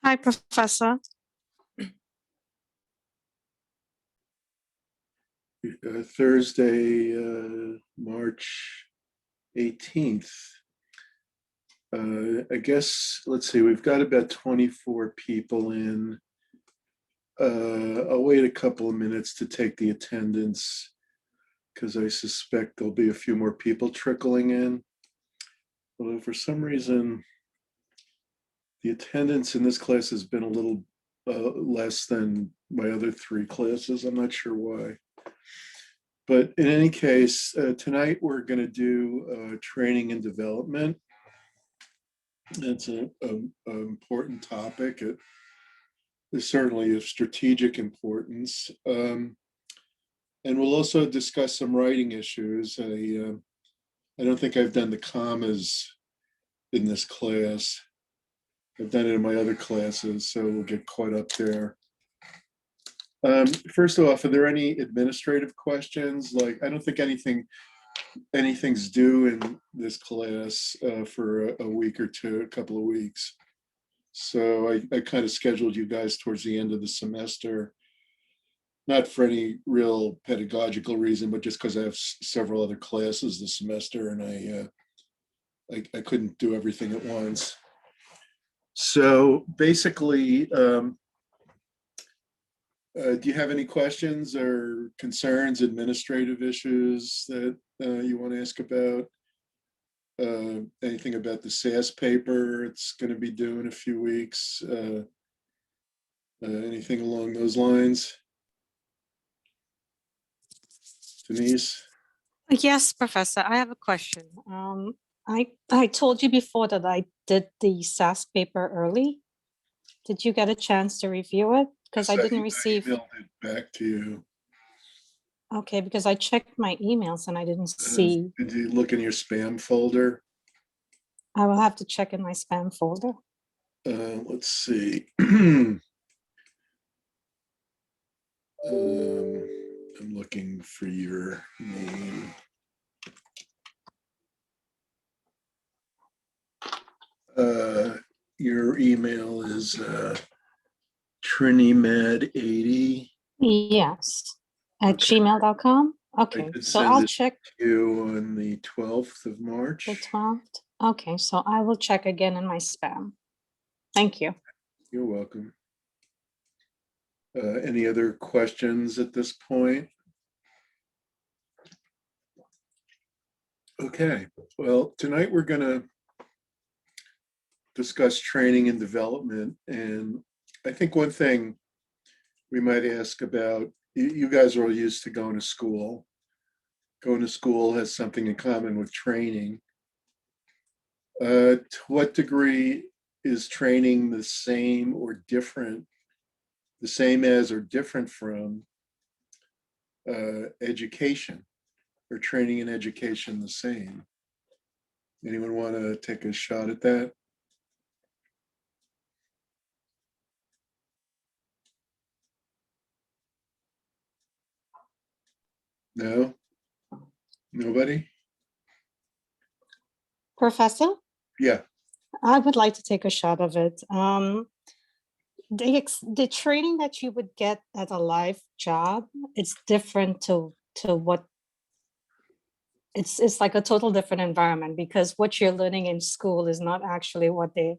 Hi, Professor. Thursday, March 18th. I guess, let's see, we've got about 24 people in. I'll wait a couple of minutes to take the attendance because I suspect there'll be a few more people trickling in. Although for some reason, the attendance in this class has been a little less than my other three classes. I'm not sure why. But in any case, tonight we're going to do training and development. It's an important topic. It is certainly of strategic importance. And we'll also discuss some writing issues. I don't think I've done the commas in this class. I've done it in my other classes, so we'll get caught up there. First off, are there any administrative questions? Like, I don't think anything's due in this class for a week or two, a couple of weeks. So I kind of scheduled you guys towards the end of the semester, not for any real pedagogical reason, but just because I have several other classes this semester and I couldn't do everything at once. So basically, do you have any questions or concerns, administrative issues that you want to ask about? Anything about the SAS paper it's going to be due in a few weeks? Anything along those lines? Denise? Yes, Professor, I have a question. I told you before that I did the SAS paper early. Did you get a chance to review it? Because I didn't receive. I emailed it back to you. Okay, because I checked my emails and I didn't see. Did you look in your spam folder? I will have to check in my spam folder. Let's see. I'm looking for your name. Your email is trinimed80. Yes, at gmail.com. Okay, so I'll check you on the 12th of March. The 12th. Okay, so I will check again in my spam. Thank you. You're welcome. Any other questions at this point? Okay, well, tonight we're going to discuss training and development. And I think one thing we might ask about, you guys are all used to going to school. Going to school has something in common with training. To what degree is training the same or different, the same as or different from education, or training and education the same? Anyone want to take a shot at that? No? Nobody? Professor? Yeah. I would like to take a shot of it. The training that you would get at a live job, it's different to what it's like a total different environment, because what you're learning in school is not actually what the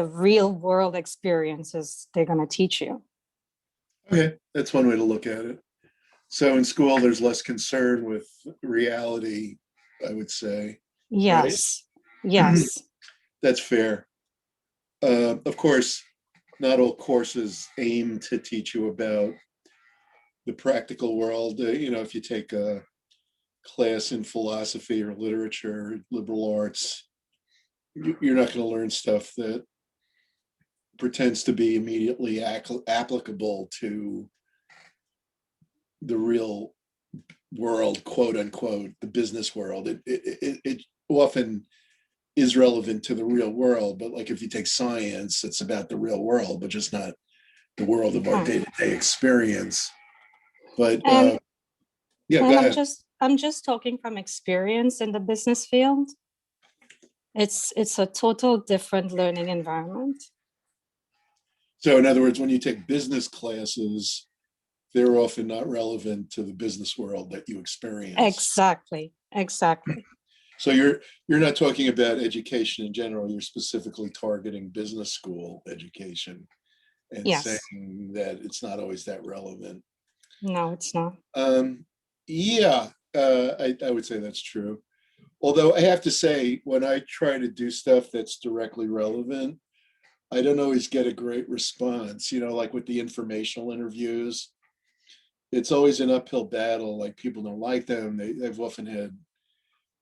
real world experiences they're going to teach you. Okay, that's one way to look at it. So in school, there's less concern with reality, I would say. Yes, right? Yes. That's fair. Of course, not all courses aim to teach you about the practical world. If you take a class in philosophy or literature, liberal arts, you're not going to learn stuff that pretends to be immediately applicable to the real world, quote unquote, the business world. It often is relevant to the real world, but like if you take science, it's about the real world, but just not the world of our day-to-day experience. But yeah, go ahead. I'm just talking from experience in the business field. It's a total different learning environment. So in other words, when you take business classes, they're often not relevant to the business world that you experience. Exactly, exactly. So you're not talking about education in general, you're specifically targeting business school education and Yes. saying that it's not always that relevant. No, it's not. Yeah, I would say that's true. Although I have to say, when I try to do stuff that's directly relevant, I don't always get a great response, like with the informational interviews. It's always an uphill battle. Like people don't like them. They've often had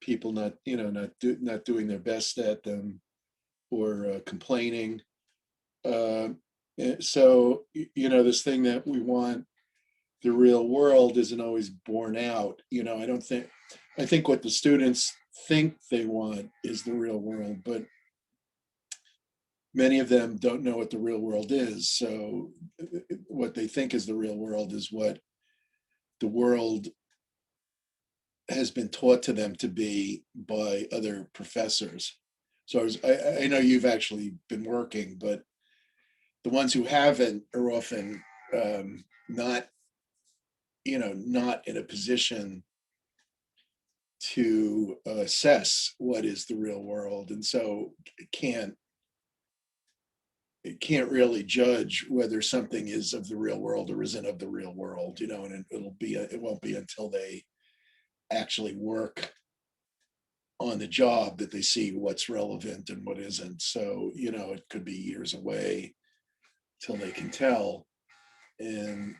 people not doing their best at them or complaining. Uh, so this thing that we want the real world isn't always borne out. I think what the students think they want is the real world, but many of them don't know what the real world is. So what they think is the real world is what the world has been taught to them to be by other professors. So I know you've actually been working, but the ones who haven't are often not, not in a position to assess what is the real world, and so it can't really judge whether something is of the real world or isn't of the real world, and it won't be until they actually work on the job that they see what's relevant and what isn't. So, it could be years away till they can tell. And,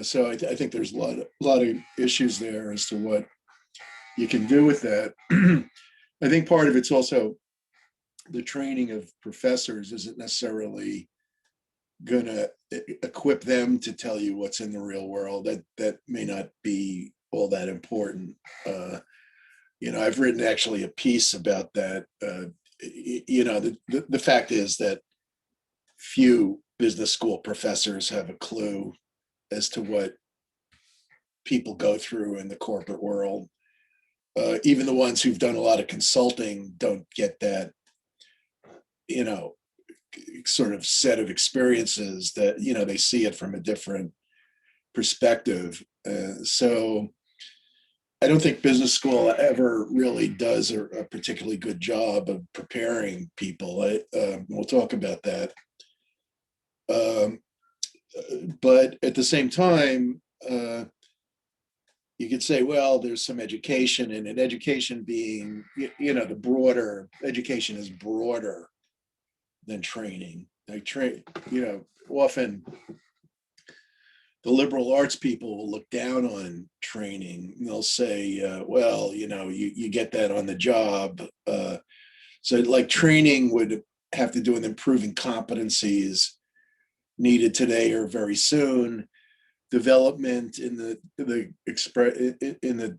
so I think there's a lot of issues there as to what you can do with that. I think part of it's also the training of professors isn't necessarily going to equip them to tell you what's in the real world. That may not be all that important. I've written actually a piece about that. The fact is that few business school professors have a clue as to what people go through in the corporate world. Even the ones who've done a lot of consulting don't get that, sort of set of experiences that, they see it from a different perspective. So I don't think business school ever really does a particularly good job of preparing people. We'll talk about that. Um, but at the same time, you could say, well, there's some education, and education being, the broader education is broader than training. Often the liberal arts people will look down on training. And they'll say, well, you get that on the job. So like training would have to do with improving competencies needed today or very soon. Development in the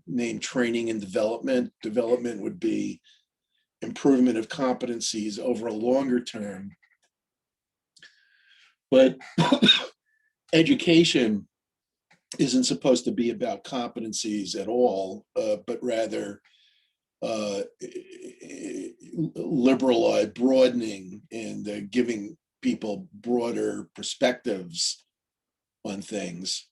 name training and development would be improvement of competencies over a longer term. But education isn't supposed to be about competencies at all, but rather liberal broadening and giving people broader perspectives on things,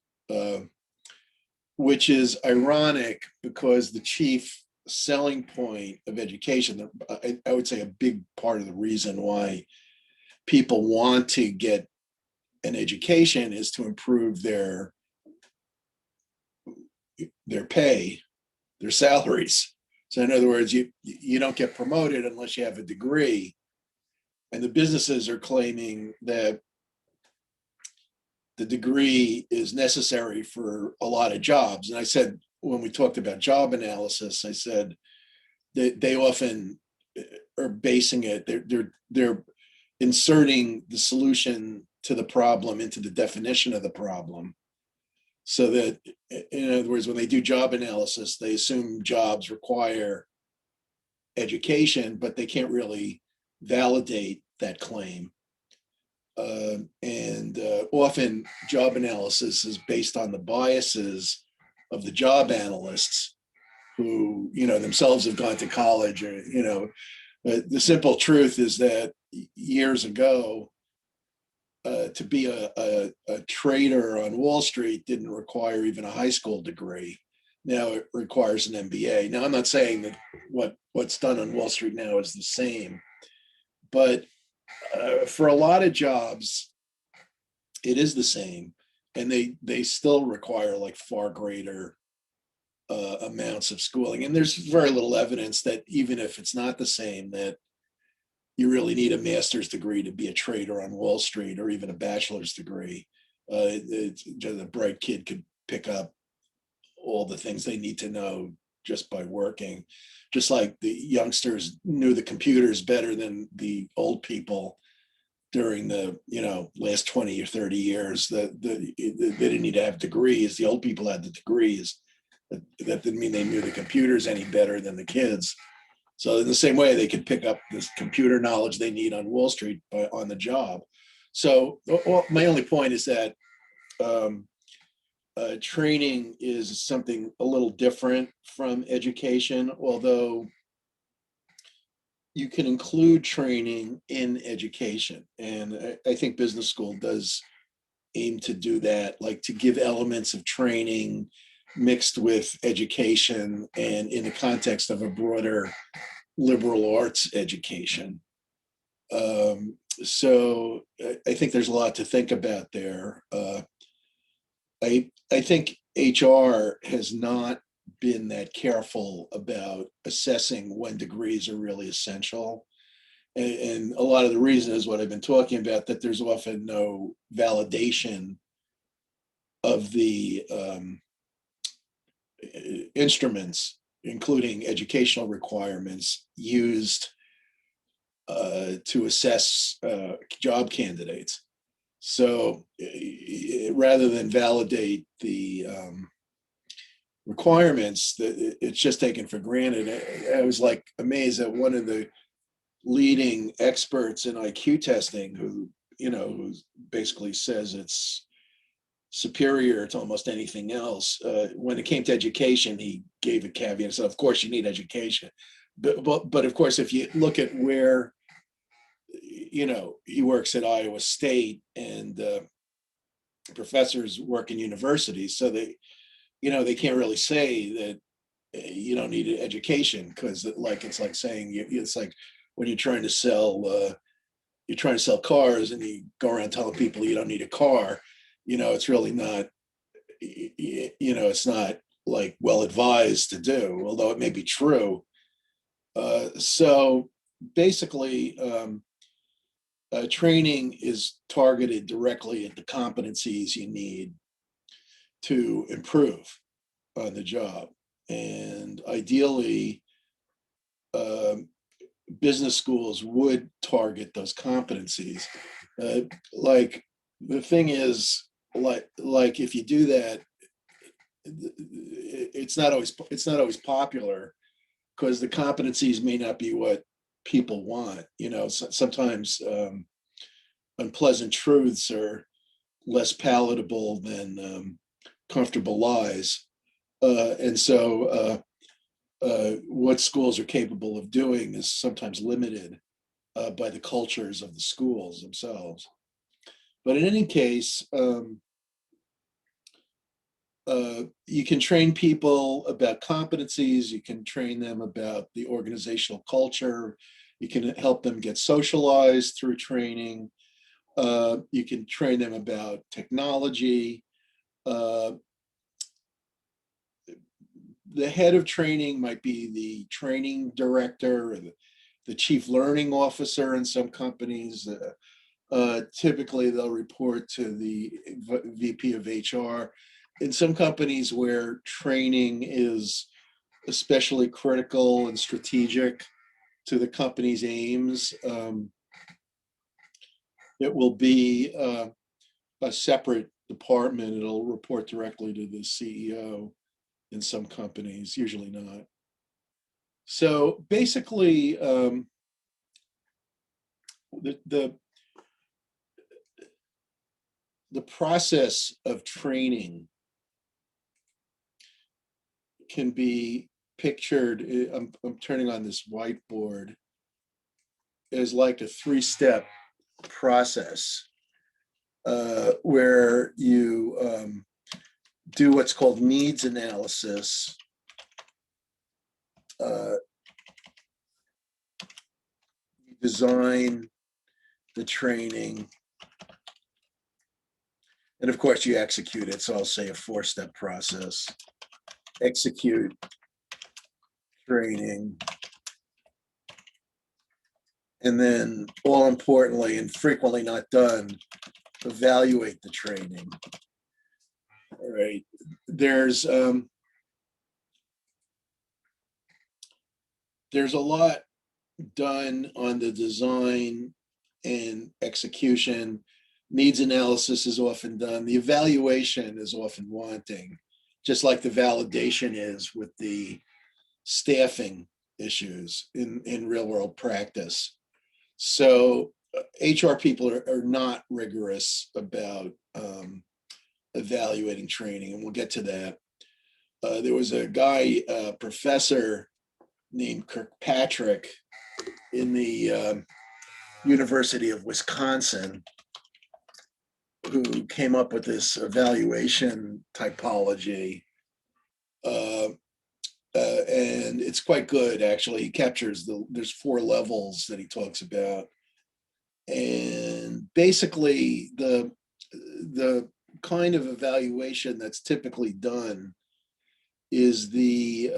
which is ironic because the chief selling point of education, I would say a big part of the reason why people want to get an education is to improve their pay, their salaries. So in other words, you don't get promoted unless you have a degree. And the businesses are claiming that the degree is necessary for a lot of jobs. And I said, when we talked about job analysis, I said that they often are basing it, they're inserting the solution to the problem into the definition of the problem. So that, in other words, when they do job analysis, they assume jobs require education, but they can't really validate that claim. And often job analysis is based on the biases of the job analysts who, themselves have gone to college, or, the simple truth is that years ago, to be a trader on Wall Street didn't require even a high school degree. Now it requires an MBA. Now I'm not saying that what's done on Wall Street now is the same, but for a lot of jobs, it is the same, and they still require like far greater amounts of schooling. And there's very little evidence that even if it's not the same, that you really need a master's degree to be a trader on Wall Street, or even a bachelor's degree. A bright kid could pick up all the things they need to know just by working. Just like the youngsters knew the computers better than the old people during the last 20 or 30 years. They didn't need to have degrees. The old people had the degrees. That didn't mean they knew the computers any better than the kids. So in the same way, they could pick up this computer knowledge they need on Wall Street on the job. So my only point is that training is something a little different from education, although you can include training in education. And I think business school does aim to do that, like to give elements of training mixed with education and in the context of a broader liberal arts education. So I think there's a lot to think about there. I think HR has not been that careful about assessing when degrees are really essential. And a lot of the reason is what I've been talking about, that there's often no validation of the instruments, including educational requirements, used to assess job candidates. So rather than validate the requirements, that it's just taken for granted. I was like amazed at one of the leading experts in IQ testing who basically says it's superior to almost anything else. When it came to education, he gave a caveat and said, of course you need education. But of course, if you look at where, he works at Iowa State, and professors work in universities, so they can't really say that you don't need an education, because it's like saying it's like when you're trying to sell cars and you go around telling people you don't need a car. It's really not, it's not like well advised to do, although it may be true. So basically, training is targeted directly at the competencies you need to improve on the job. And ideally, business schools would target those competencies. Like the thing is, like if you do that, it's not always popular, because the competencies may not be what people want. Sometimes unpleasant truths are less palatable than comfortable lies. And so what schools are capable of doing is sometimes limited by the cultures of the schools themselves. But in any case, you can train people about competencies, you can train them about the organizational culture, you can help them get socialized through training, you can train them about technology. The head of training might be the training director, or the chief learning officer in some companies. Typically, they'll report to the VP of HR. In some companies where training is especially critical and strategic to the company's aims, it will be a separate department. It'll report directly to the CEO. In some companies, usually not. So basically, the process of training can be pictured, I'm turning on this whiteboard, as like a 3-step process. where you do what's called needs analysis. You design the training, and of course you execute it. So I'll say a 4-step process. Execute training. And then, all importantly and frequently not done, evaluate the training. All right. There's a lot done on the design and execution. Needs analysis is often done. The evaluation is often wanting, just like the validation is with the staffing issues in real world practice. So HR people are not rigorous about evaluating training, and we'll get to that. There was a guy, professor named Kirkpatrick in the University of Wisconsin, who came up with this evaluation typology. And it's quite good, actually. He captures there's 4 levels that he talks about. And basically the kind of evaluation that's typically done is the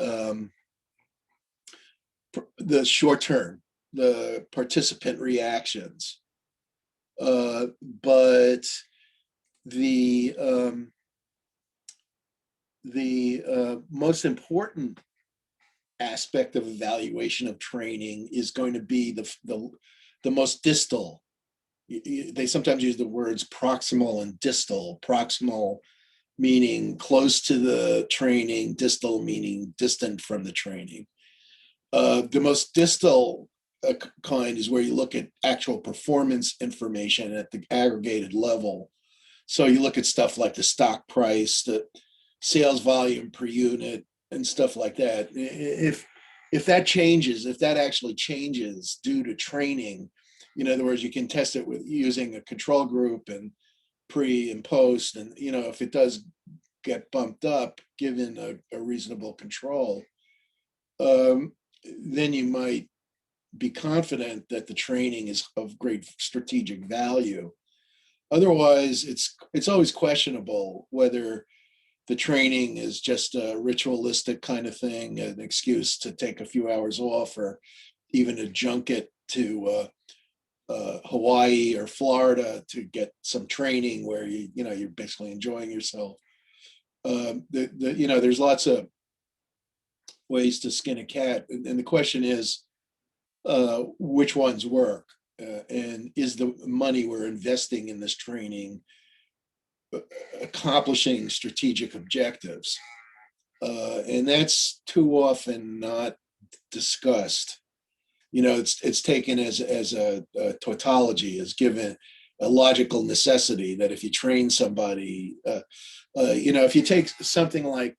short term, the participant reactions. But the most important aspect of evaluation of training is going to be the most distal. They sometimes use the words proximal and distal. Proximal meaning close to the training, distal meaning distant from the training. The most distal kind is where you look at actual performance information at the aggregated level. So you look at stuff like the stock price, the sales volume per unit, and stuff like that. If that changes, if that actually changes due to training, in other words, you can test it with using a control group and pre and post, and if it does get bumped up, given a reasonable control, then you might be confident that the training is of great strategic value. Otherwise, it's always questionable whether the training is just a ritualistic kind of thing, an excuse to take a few hours off, or even a junket to Hawaii or Florida to get some training where you're basically enjoying yourself. There's lots of ways to skin a cat, and the question is, which ones work, and is the money we're investing in this training accomplishing strategic objectives? And that's too often not discussed. It's taken as a tautology, as given a logical necessity that if you train somebody, if you take something like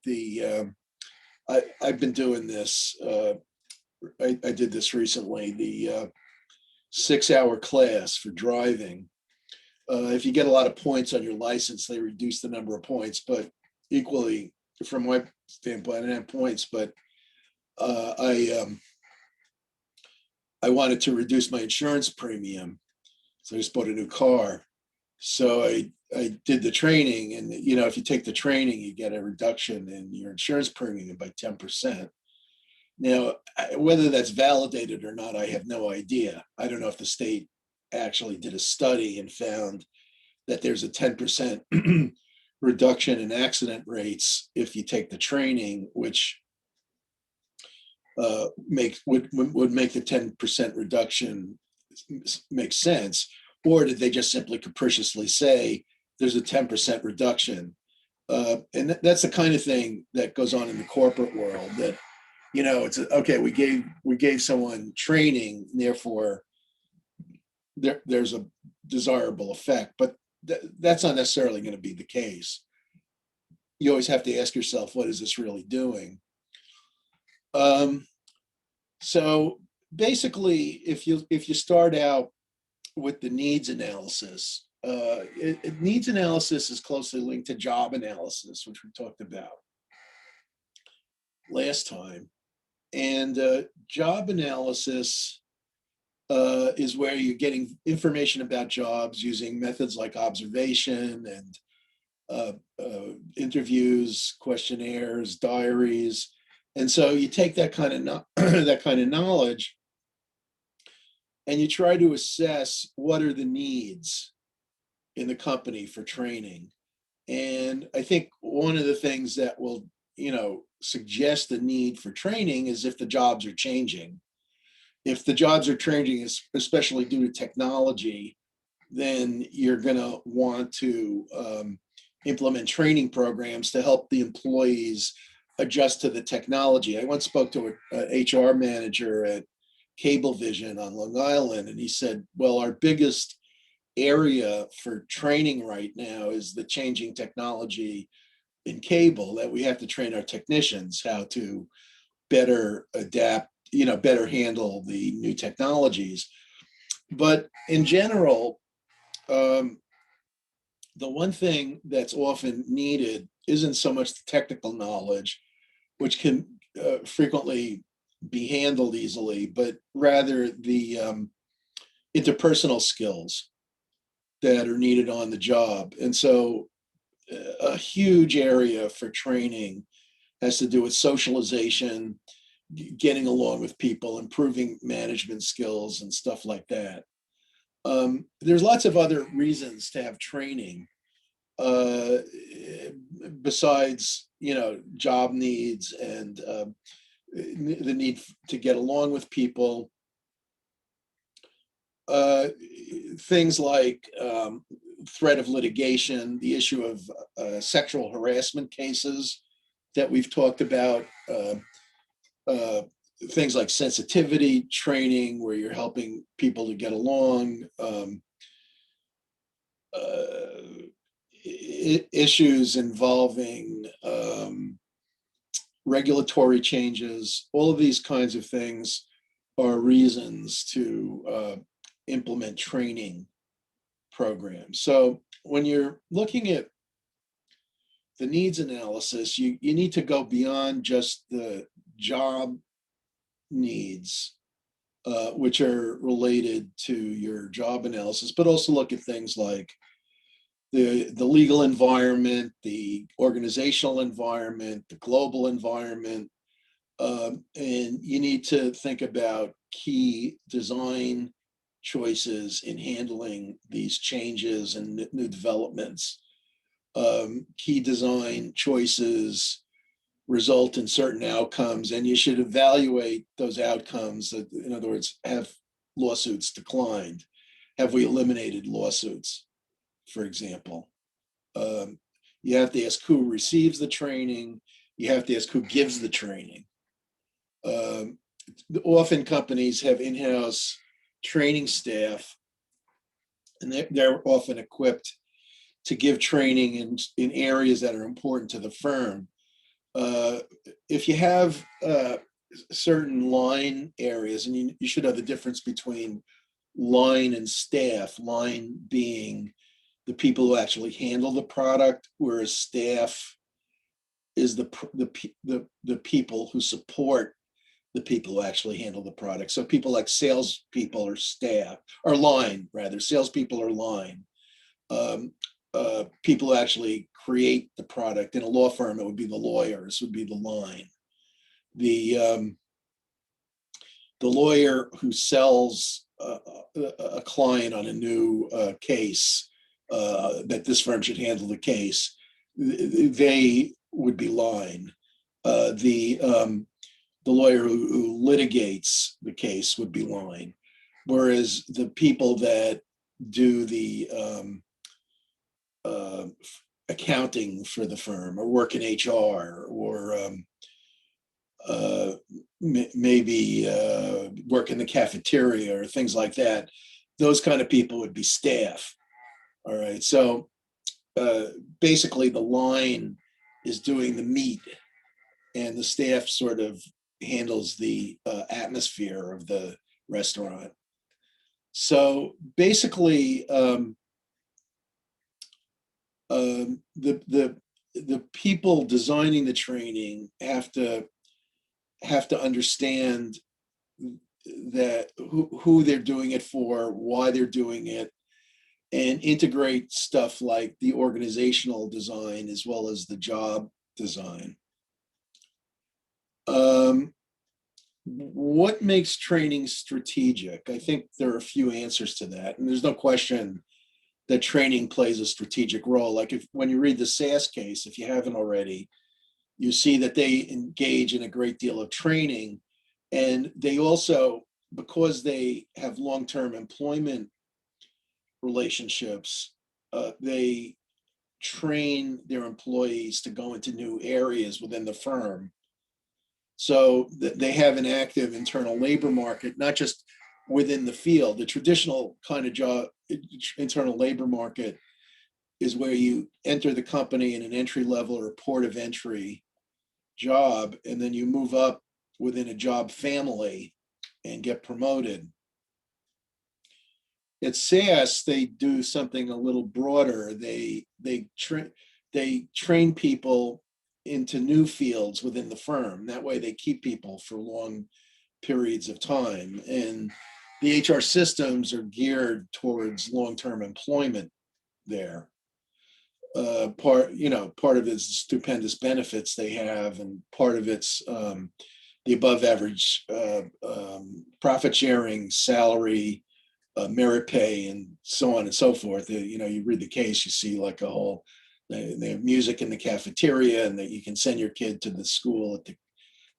I've been doing this. I did this recently. The 6-hour class for driving. If you get a lot of points on your license, they reduce the number of points. But equally, from my standpoint, I didn't have points, but I wanted to reduce my insurance premium, so I just bought a new car. So I did the training, and if you take the training, you get a reduction in your insurance premium by 10%. Now, whether that's validated or not, I have no idea. I don't know if the state actually did a study and found that there's a 10% reduction in accident rates if you take the training, which would make the 10% reduction make sense. Or did they just simply capriciously say there's a 10% reduction? And that's the kind of thing that goes on in the corporate world, that it's okay, we gave someone training, therefore there's a desirable effect, but that's not necessarily going to be the case. You always have to ask yourself, what is this really doing? So basically, if you start out with the needs analysis, needs analysis is closely linked to job analysis, which we talked about last time. And job analysis is where you're getting information about jobs using methods like observation and interviews, questionnaires, diaries. And so you take that kind of that kind of knowledge and you try to assess what are the needs in the company for training. And I think one of the things that will, suggest the need for training is if the jobs are changing. If the jobs are changing, especially due to technology, then you're going to want to implement training programs to help the employees adjust to the technology. I once spoke to a HR manager at Cablevision on Long Island, and he said, well, our biggest area for training right now is the changing technology in cable, that we have to train our technicians how to better adapt, better handle the new technologies. But in general, the one thing that's often needed isn't so much the technical knowledge, which can frequently be handled easily, but rather the interpersonal skills that are needed on the job. And so a huge area for training has to do with socialization, getting along with people, improving management skills and stuff like that. There's lots of other reasons to have training besides, job needs and the need to get along with people. Things like threat of litigation, the issue of sexual harassment cases that we've talked about, things like sensitivity training, where you're helping people to get along, issues involving regulatory changes. All of these kinds of things are reasons to implement training programs. So when you're looking at the needs analysis, you need to go beyond just the job needs, which are related to your job analysis, but also look at things like the legal environment, the organizational environment, the global environment, and you need to think about key design choices in handling these changes and new developments. Key design choices result in certain outcomes, and you should evaluate those outcomes. In other words, have lawsuits declined? Have we eliminated lawsuits, for example? You have to ask who receives the training. You have to ask who gives the training. Often companies have in-house training staff, and they're often equipped to give training in areas that are important to the firm. If you have certain line areas, and you should know the difference between line and staff, line being the people who actually handle the product, whereas staff is the people who support the people who actually handle the product. So people like salespeople or staff, or line rather, salespeople or line. People who actually create the product. In a law firm, it would be the lawyers, would be the line. The lawyer who sells a client on a new case, that this firm should handle the case, they would be line. The lawyer who litigates the case would be line. Whereas the people that do the accounting for the firm, or work in HR, or maybe work in the cafeteria or things like that, those kind of people would be staff. All right. So basically the line is doing the meat, and the staff sort of handles the atmosphere of the restaurant. So basically, the people designing the training have to understand that who they're doing it for, why they're doing it, and integrate stuff like the organizational design as well as the job design. What makes training strategic? I think there are a few answers to that, and there's no question that training plays a strategic role. Like when you read the SAS case, if you haven't already, you see that they engage in a great deal of training, and they also, because they have long-term employment relationships, they train their employees to go into new areas within the firm. So they have an active internal labor market, not just within the field. The traditional kind of job, internal labor market, is where you enter the company in an entry level or port of entry job, and then you move up within a job family and get promoted. At SAS, they do something a little broader. They train people into new fields within the firm. That way they keep people for long periods of time. And the HR systems are geared towards long-term employment there. Part of it's the stupendous benefits they have, and part of it's the above average profit sharing, salary, merit pay, and so on and so forth. You read the case, you see like a whole, they have music in the cafeteria, and that you can send your kid to the school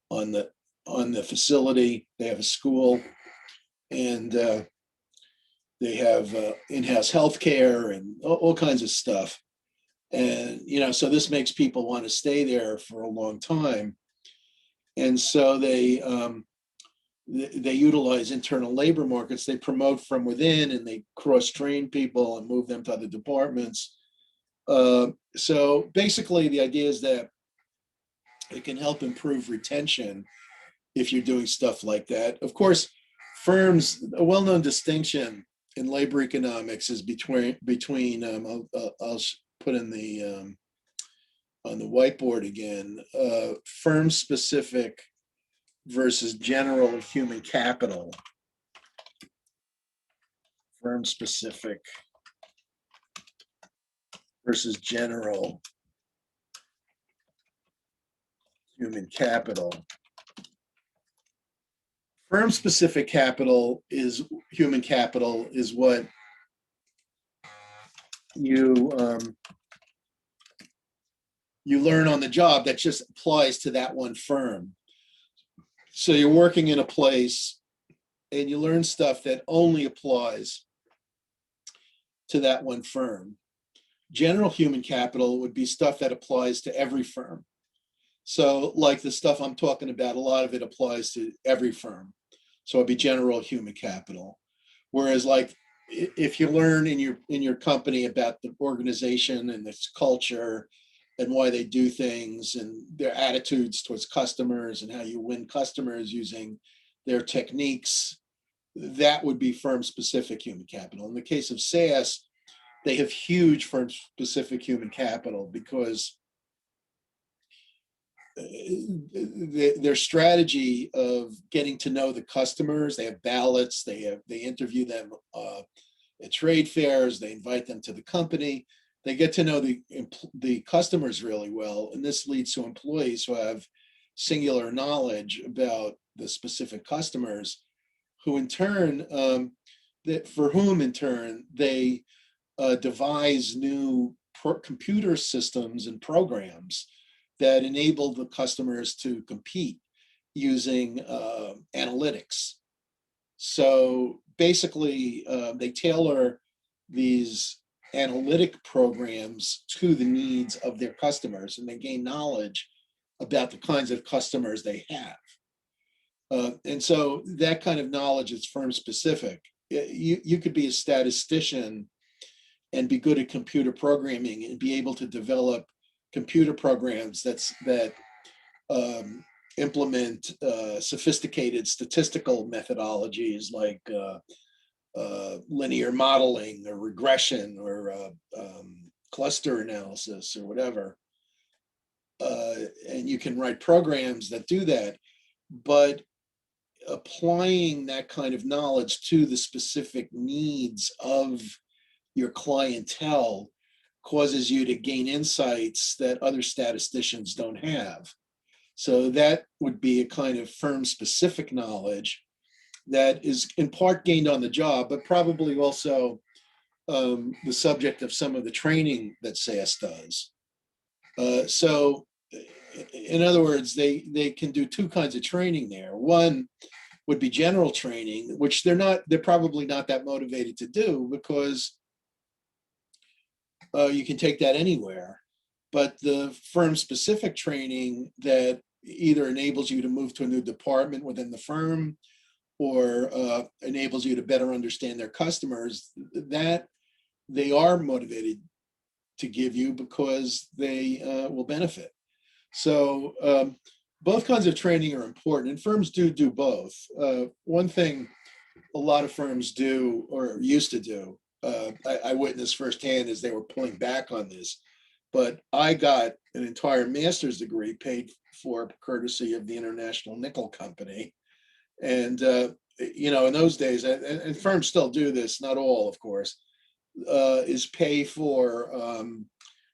on the facility. They have a school, and they have in-house healthcare and all kinds of stuff. And so this makes people want to stay there for a long time. And so they utilize internal labor markets. They promote from within, and they cross-train people and move them to other departments. So basically, the idea is that it can help improve retention if you're doing stuff like that. Of course, firms, a well-known distinction in labor economics is between I'll put in the on the whiteboard again, firm-specific versus general human capital. Firm-specific versus general human capital. Firm-specific capital is human capital is what you learn on the job that just applies to that one firm. So you're working in a place and you learn stuff that only applies to that one firm. General human capital would be stuff that applies to every firm. So like the stuff I'm talking about, a lot of it applies to every firm. So it'd be general human capital. Whereas like if you learn in your company about the organization and its culture and why they do things and their attitudes towards customers and how you win customers using their techniques, that would be firm-specific human capital. In the case of SAS, they have huge firm-specific human capital because their strategy of getting to know the customers, they have ballots, they interview them at trade fairs, they invite them to the company. They get to know the customers really well, and this leads to employees who have singular knowledge about the specific customers, who in turn, for whom in turn they devise new computer systems and programs that enable the customers to compete using analytics. So basically, they tailor these analytic programs to the needs of their customers, and they gain knowledge about the kinds of customers they have. And so that kind of knowledge is firm specific. You could be a statistician and be good at computer programming and be able to develop computer programs that implement sophisticated statistical methodologies like linear modeling or regression or cluster analysis or whatever. And you can write programs that do that, but applying that kind of knowledge to the specific needs of your clientele causes you to gain insights that other statisticians don't have. So that would be a kind of firm-specific knowledge that is in part gained on the job, but probably also the subject of some of the training that SAS does. So in other words, they can do two kinds of training there. One would be general training, which they're probably not that motivated to do, because you can take that anywhere. But the firm specific training that either enables you to move to a new department within the firm or enables you to better understand their customers, that they are motivated to give you because they will benefit. So both kinds of training are important, and firms do both. One thing a lot of firms do, or used to do, I witnessed firsthand as they were pulling back on this, but I got an entire master's degree paid for courtesy of the International Nickel Company. And, in those days, and firms still do this, not all, of course, is pay for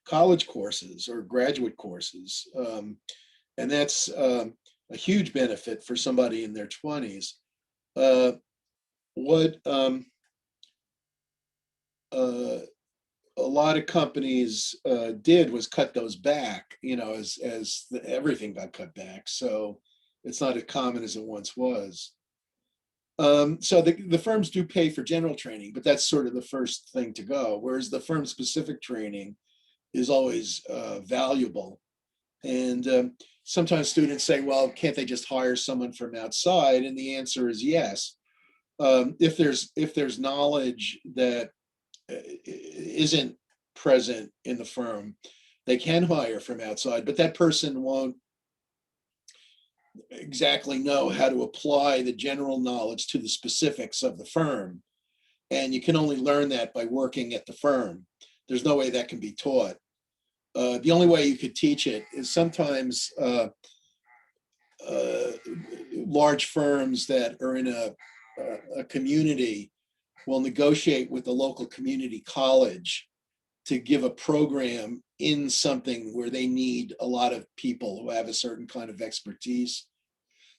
college courses or graduate courses. And that's a huge benefit for somebody in their 20s. What a lot of companies did was cut those back, as everything got cut back. So it's not as common as it once was. So the firms do pay for general training, but that's sort of the first thing to go. Whereas the firm specific training is always valuable. And sometimes students say, well, can't they just hire someone from outside? And the answer is yes. If there's knowledge that isn't present in the firm, they can hire from outside, but that person won't exactly know how to apply the general knowledge to the specifics of the firm. And you can only learn that by working at the firm. There's no way that can be taught. The only way you could teach it is sometimes large firms that are in a community will negotiate with the local community college to give a program in something where they need a lot of people who have a certain kind of expertise.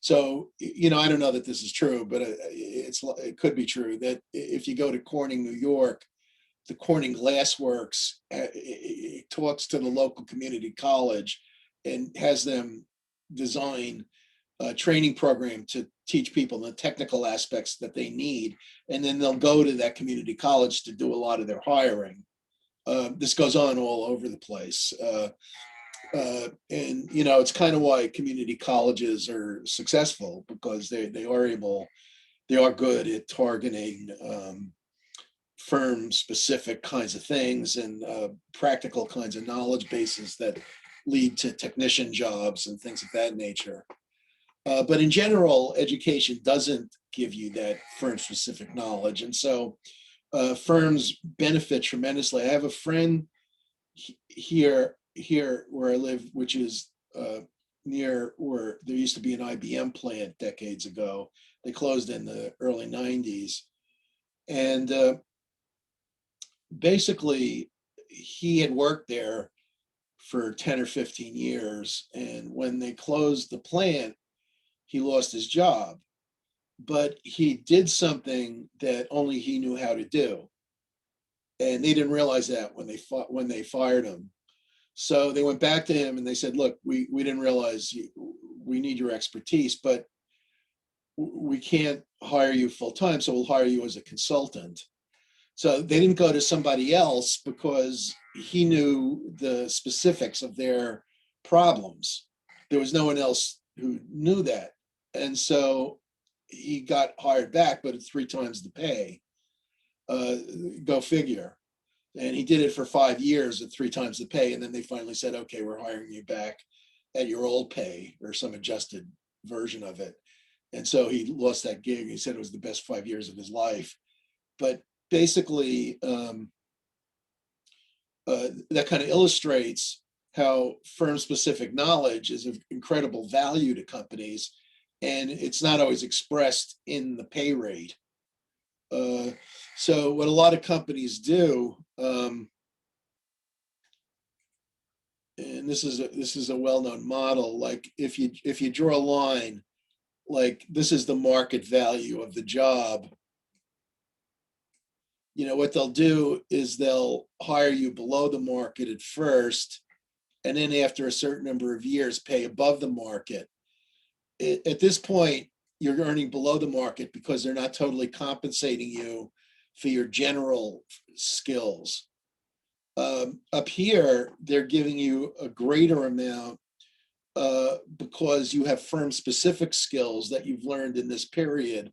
So, I don't know that this is true, but it could be true that if you go to Corning, New York, the Corning Glass Works talks to the local community college and has them design a training program to teach people the technical aspects that they need. And then they'll go to that community college to do a lot of their hiring. This goes on all over the place. And it's kind of why community colleges are successful, because they are good at targeting firm specific kinds of things and practical kinds of knowledge bases that lead to technician jobs and things of that nature. But in general, education doesn't give you that firm specific knowledge. And so firms benefit tremendously. I have a friend here where I live, which is near where there used to be an IBM plant decades ago. They closed in the early 90s. And basically, he had worked there for 10 or 15 years. And when they closed the plant, he lost his job. But he did something that only he knew how to do. And they didn't realize that when they fired him. So they went back to him and they said, look, we didn't realize we need your expertise, but we can't hire you full time, so we'll hire you as a consultant. So they didn't go to somebody else because he knew the specifics of their problems. There was no one else who knew that. And so he got hired back, but at 3 times the pay. Go figure. And he did it for 5 years at 3 times the pay. And then they finally said, okay, we're hiring you back at your old pay or some adjusted version of it. And so he lost that gig. He said it was the best 5 years of his life. But basically, that kind of illustrates how firm-specific knowledge is of incredible value to companies, and it's not always expressed in the pay rate. So what a lot of companies do, and this is a well-known model, like if you draw a line, like this is the market value of the job, what they'll do is they'll hire you below the market at first, and then after a certain number of years pay above the market. At this point, you're earning below the market because they're not totally compensating you for your general skills. Up here, they're giving you a greater amount because you have firm-specific skills that you've learned in this period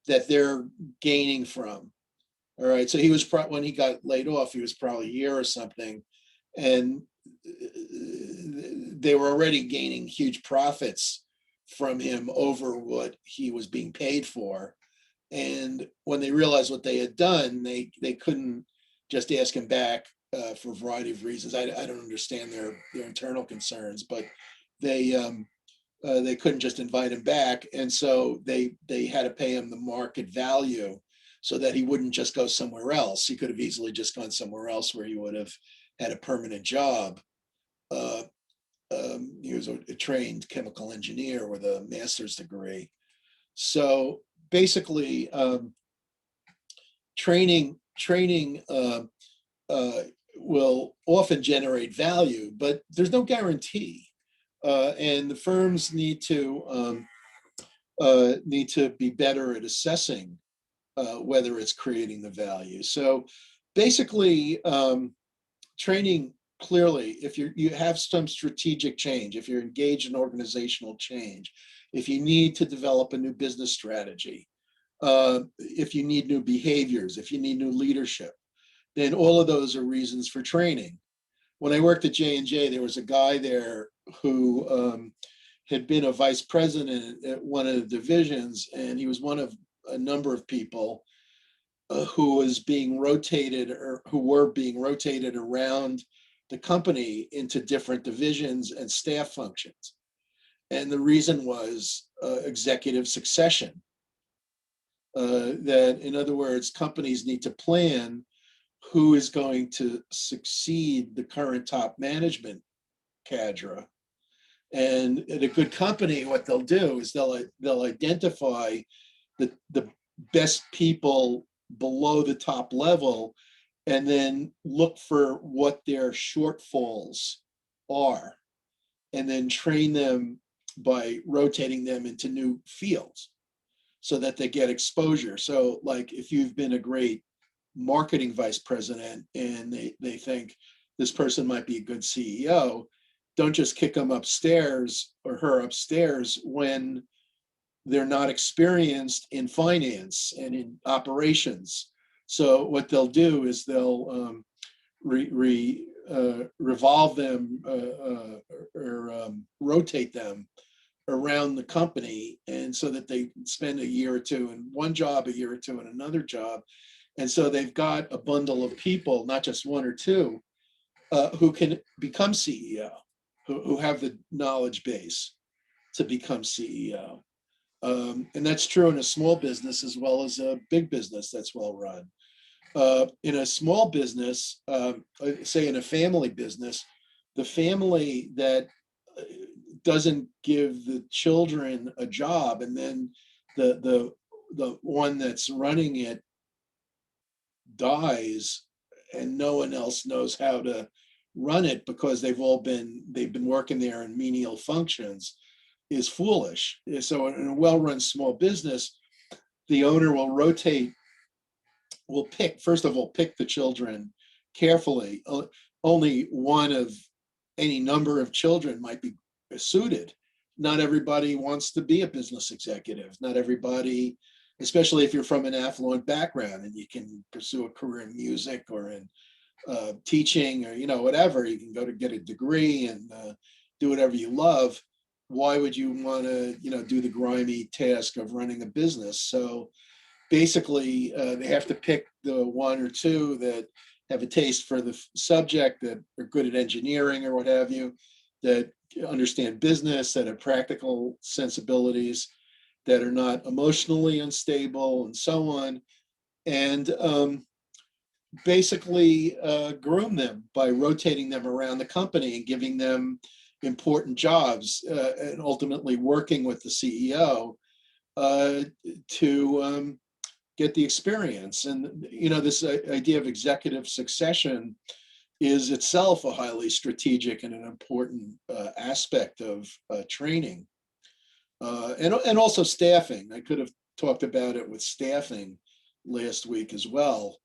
that they're gaining from. All right, so he was when he got laid off, he was probably a year or something, and they were already gaining huge profits from him over what he was being paid for. And when they realized what they had done, they couldn't just ask him back for a variety of reasons. I don't understand their internal concerns, but they couldn't just invite him back, and so they had to pay him the market value so that he wouldn't just go somewhere else. He could have easily just gone somewhere else where he would have had a permanent job. He was a trained chemical engineer with a master's degree. So basically, training will often generate value, but there's no guarantee. And the firms need to be better at assessing whether it's creating the value. So basically, training clearly, if you have some strategic change, if you're engaged in organizational change, if you need to develop a new business strategy, if you need new behaviors, if you need new leadership, then all of those are reasons for training. When I worked at J&J, there was a guy there who had been a vice president at one of the divisions, and he was one of a number of people who was being rotated, or who were being rotated around the company into different divisions and staff functions. And the reason was executive succession. That, in other words, companies need to plan who is going to succeed the current top management cadre. And at a good company, what they'll do is they'll identify the best people below the top level, and then look for what their shortfalls are, and then train them by rotating them into new fields so that they get exposure. So like if you've been a great marketing vice president and they think this person might be a good CEO, don't just kick them upstairs or her upstairs when they're not experienced in finance and in operations. So what they'll do is they'll revolve them or rotate them around the company, and so that they spend a year or two in one job, a year or two in another job. And so they've got a bundle of people, not just one or two, who can become CEO, who have the knowledge base to become CEO. And that's true in a small business as well as a big business that's well run. In a small business, say in a family business, the family that doesn't give the children a job, and then the one that's running it dies, and no one else knows how to run it because they've been working there in menial functions, is foolish. So in a well-run small business, the owner will pick the children carefully. Only one of any number of children might be suited. Not everybody wants to be a business executive. Not everybody, especially if you're from an affluent background and you can pursue a career in music or in teaching or whatever. You can go to get a degree and do whatever you love. Why would you want to do the grimy task of running a business? So basically, they have to pick the one or two that have a taste for the subject, that are good at engineering or what have you, that understand business, that have practical sensibilities, that are not emotionally unstable, and so on. And basically groom them by rotating them around the company and giving them important jobs, and ultimately working with the CEO to get the experience. And this idea of executive succession is itself a highly strategic and an important aspect of training, and also staffing. I could have talked about it with staffing last week as well.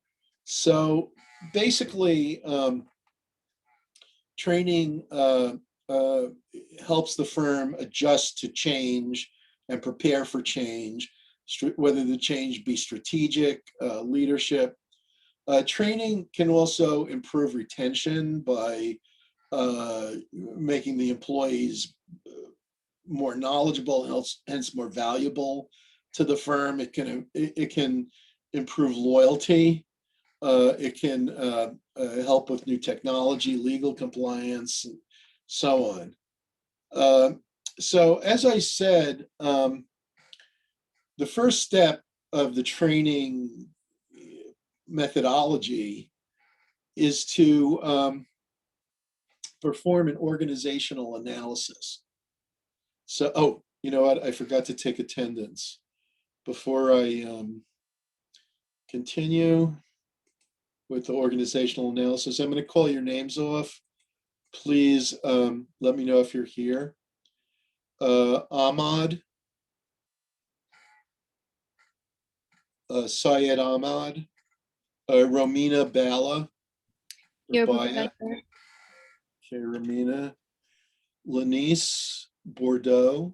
So basically, training helps the firm adjust to change and prepare for change, whether the change be strategic, leadership. Training can also improve retention by making the employees more knowledgeable, hence more valuable to the firm. It can improve loyalty. It can help with new technology, legal compliance, and so on. So as I said, the first step of the training methodology is to perform an organizational analysis. So, oh, you know what? I forgot to take attendance. Before I continue with the organizational analysis, I'm going to call your names off. Please let me know if you're here. Ahmad, Syed Ahmad, Romina Bala, Here, Rabaya. Professor. Okay, Romina, Lanice Bordeaux,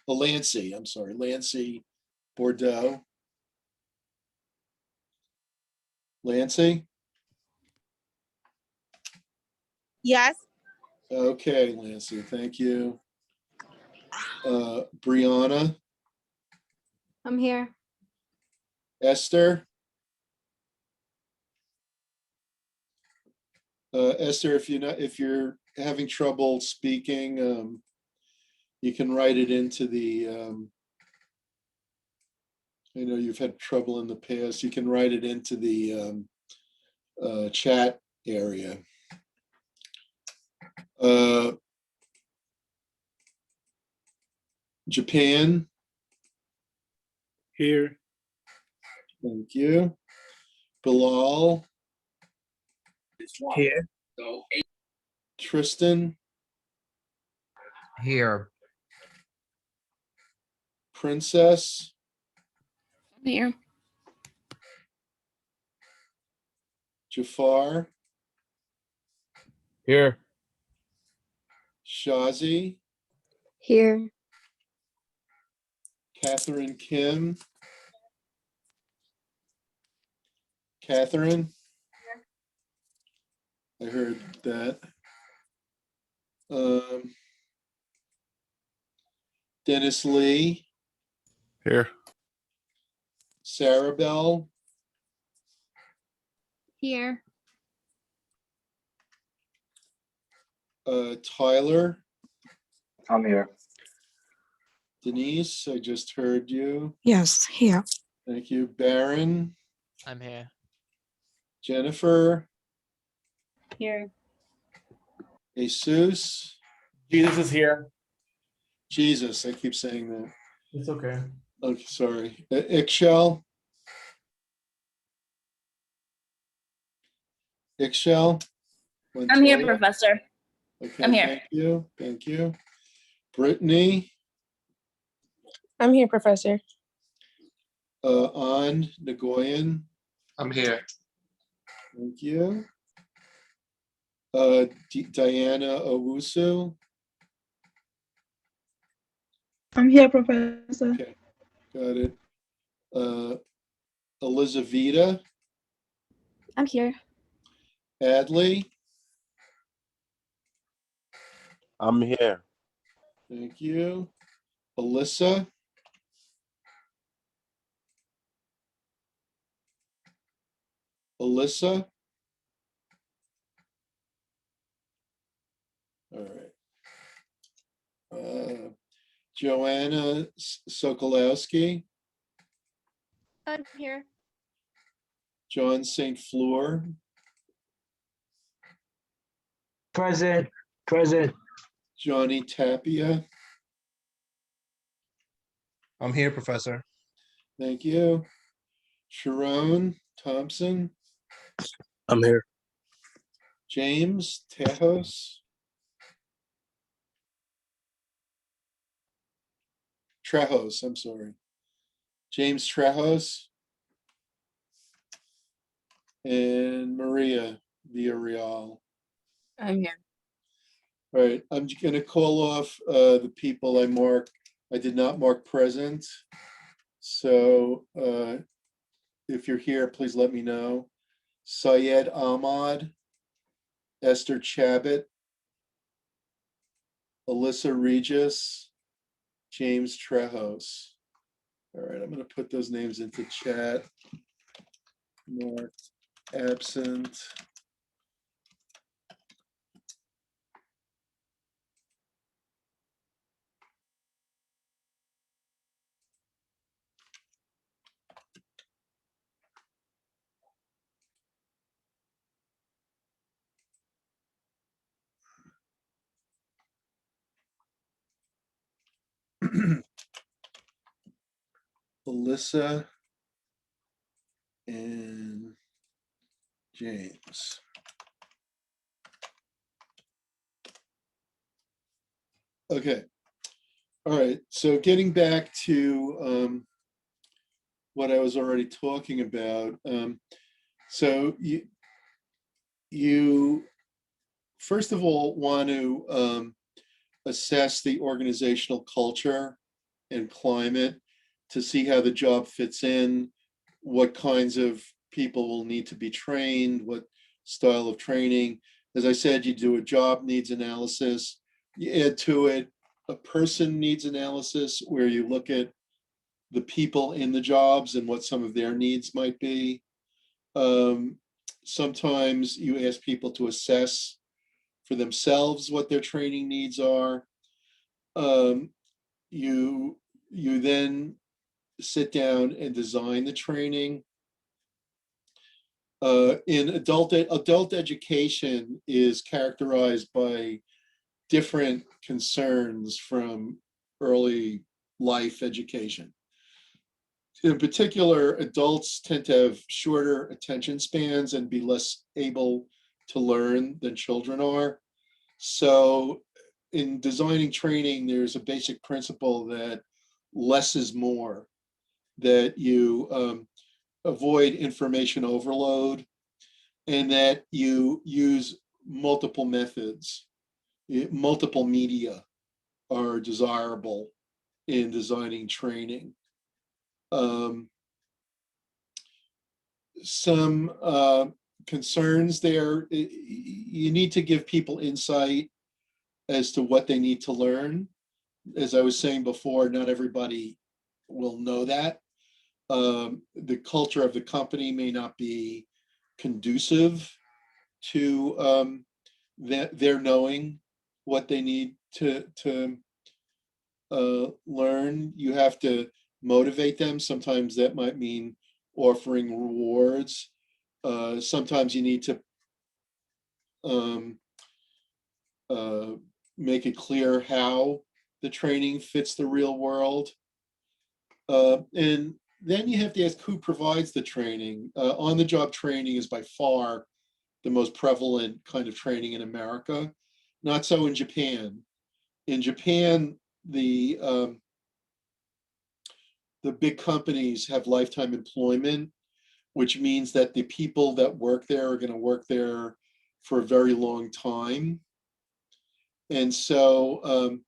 Lancy, I'm sorry, Lancy Bordeaux. Lancy? Yes. Okay, Lancy, thank you. Brianna, I'm here. Esther? Esther, if you're having trouble speaking, you can write it into the, I know you've had trouble in the past, you can write it into the chat area. Japan, Here. thank you. Bilal, Here. Tristan, Here. Princess, I'm here. Jafar, Here. Shazi, Here. Catherine Kim, Catherine, I heard that. Dennis Lee, Here. Sarah Bell, Here. Tyler, I'm here. Denise, I just heard you. Yes, here. Thank you. Baron, I'm here. Jennifer, Here. Jesus, Jesus is here. Jesus, I keep saying that. It's okay. Okay, sorry. Ixchel, Ixchel. I'm here, Montoya? Professor. Okay, I'm here. thank you, thank you. Brittany, I'm here, Professor. An Nagoyan, I'm here. thank you. Diana Owusu, I'm here, Professor. okay, got it. Elizaveta, I'm here. Adley, I'm here. thank you. Alyssa, Alyssa, Joanna Sokolowski, I'm here. John St. Fleur, Present. Present. Johnny Tapia. I'm here, Professor. Thank you. Sharon Thompson, I'm here. James Tejos. Trejos, I'm sorry. James Trejos. And Maria Villarreal. I'm here. All right, I'm going to call off the people I did not mark present. So if you're here, please let me know. Syed Ahmad, Esther Chabot, Alyssa Regis, James Trejos. All right, I'm going to put those names into chat. Marked absent. Alyssa and James. Okay. All right. So getting back to what I was already talking about. So you first of all want to assess the organizational culture and climate to see how the job fits in, what kinds of people will need to be trained, what style of training. As I said, you do a job needs analysis. You add to it a person needs analysis where you look at the people in the jobs and what some of their needs might be. Sometimes you ask people to assess for themselves what their training needs are. You then sit down and design the training. In adult education is characterized by different concerns from early life education. In particular, adults tend to have shorter attention spans and be less able to learn than children are. So in designing training, there's a basic principle that less is more, that you avoid information overload, and that you use multiple methods. Multiple media are desirable in designing training. Some concerns there, you need to give people insight as to what they need to learn. As I was saying before, not everybody will know that. The culture of the company may not be conducive to their knowing what they need to learn. You have to motivate them. Sometimes that might mean offering rewards. Sometimes you need to make it clear how the training fits the real world. And then you have to ask who provides the training. On-the-job training is by far the most prevalent kind of training in America. Not so in Japan. In Japan, the big companies have lifetime employment, which means that the people that work there are going to work there for a very long time. And so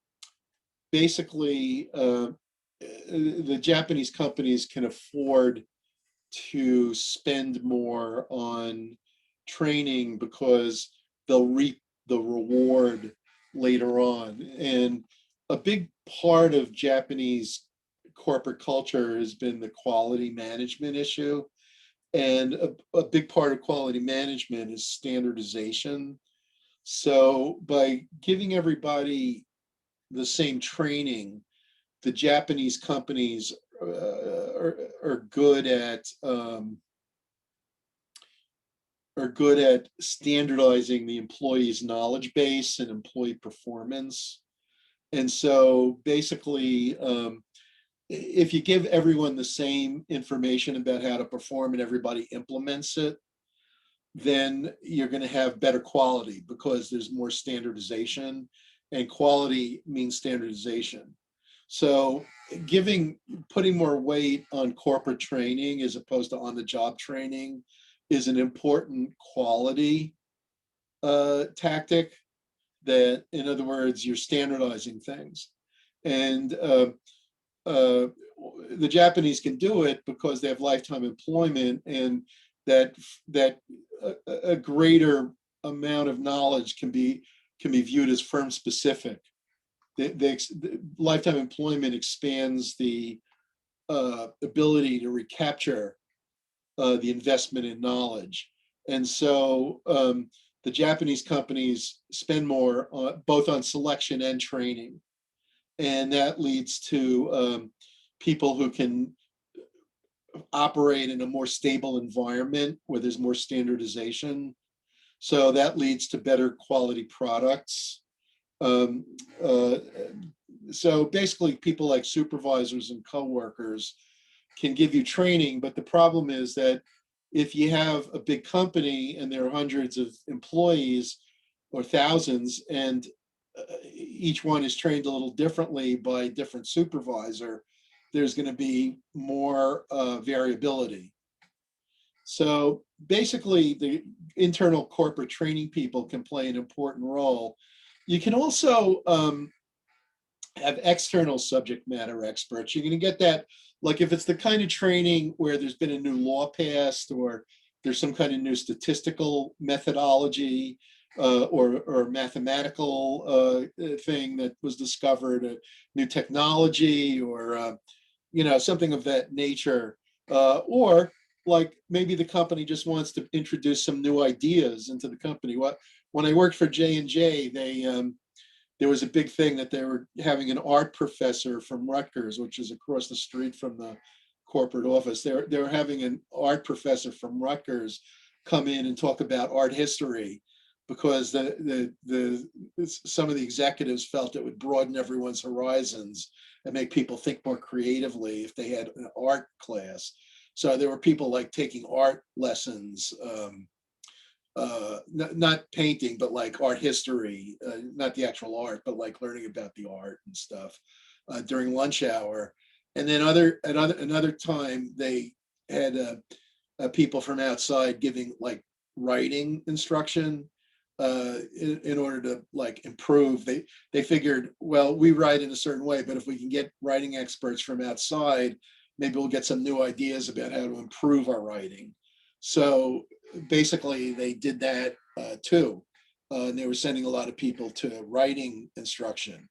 basically, the Japanese companies can afford to spend more on training because they'll reap the reward later on. And a big part of Japanese corporate culture has been the quality management issue. And a big part of quality management is standardization. So by giving everybody the same training, the Japanese companies are good at standardizing the employee's knowledge base and employee performance. And so basically, if you give everyone the same information about how to perform and everybody implements it, then you're going to have better quality because there's more standardization, and quality means standardization. So putting more weight on corporate training as opposed to on-the-job training is an important quality tactic. That, in other words, you're standardizing things. And the Japanese can do it because they have lifetime employment, and that a greater amount of knowledge can be viewed as firm specific. The lifetime employment expands the ability to recapture the investment in knowledge. And so the Japanese companies spend more both on selection and training. And that leads to people who can operate in a more stable environment where there's more standardization. So that leads to better quality products. So basically, people like supervisors and coworkers can give you training, but the problem is that if you have a big company and there are hundreds of employees or thousands, and each one is trained a little differently by a different supervisor, there's going to be more variability. So basically, the internal corporate training people can play an important role. You can also have external subject matter experts. You're going to get that, like if it's the kind of training where there's been a new law passed, or there's some kind of new statistical methodology or mathematical thing that was discovered, a new technology, or something of that nature, or like maybe the company just wants to introduce some new ideas into the company. When I worked for J&J, there was a big thing that they were having an art professor from Rutgers, which is across the street from the corporate office. They were having an art professor from Rutgers come in and talk about art history, because some of the executives felt it would broaden everyone's horizons and make people think more creatively if they had an art class. So there were people like taking art lessons, not painting, but like art history, not the actual art, but like learning about the art and stuff during lunch hour. And then another time they had people from outside giving like writing instruction in order to like improve. They figured, well, we write in a certain way, but if we can get writing experts from outside, maybe we'll get some new ideas about how to improve our writing. So basically they did that too. And they were sending a lot of people to writing instruction.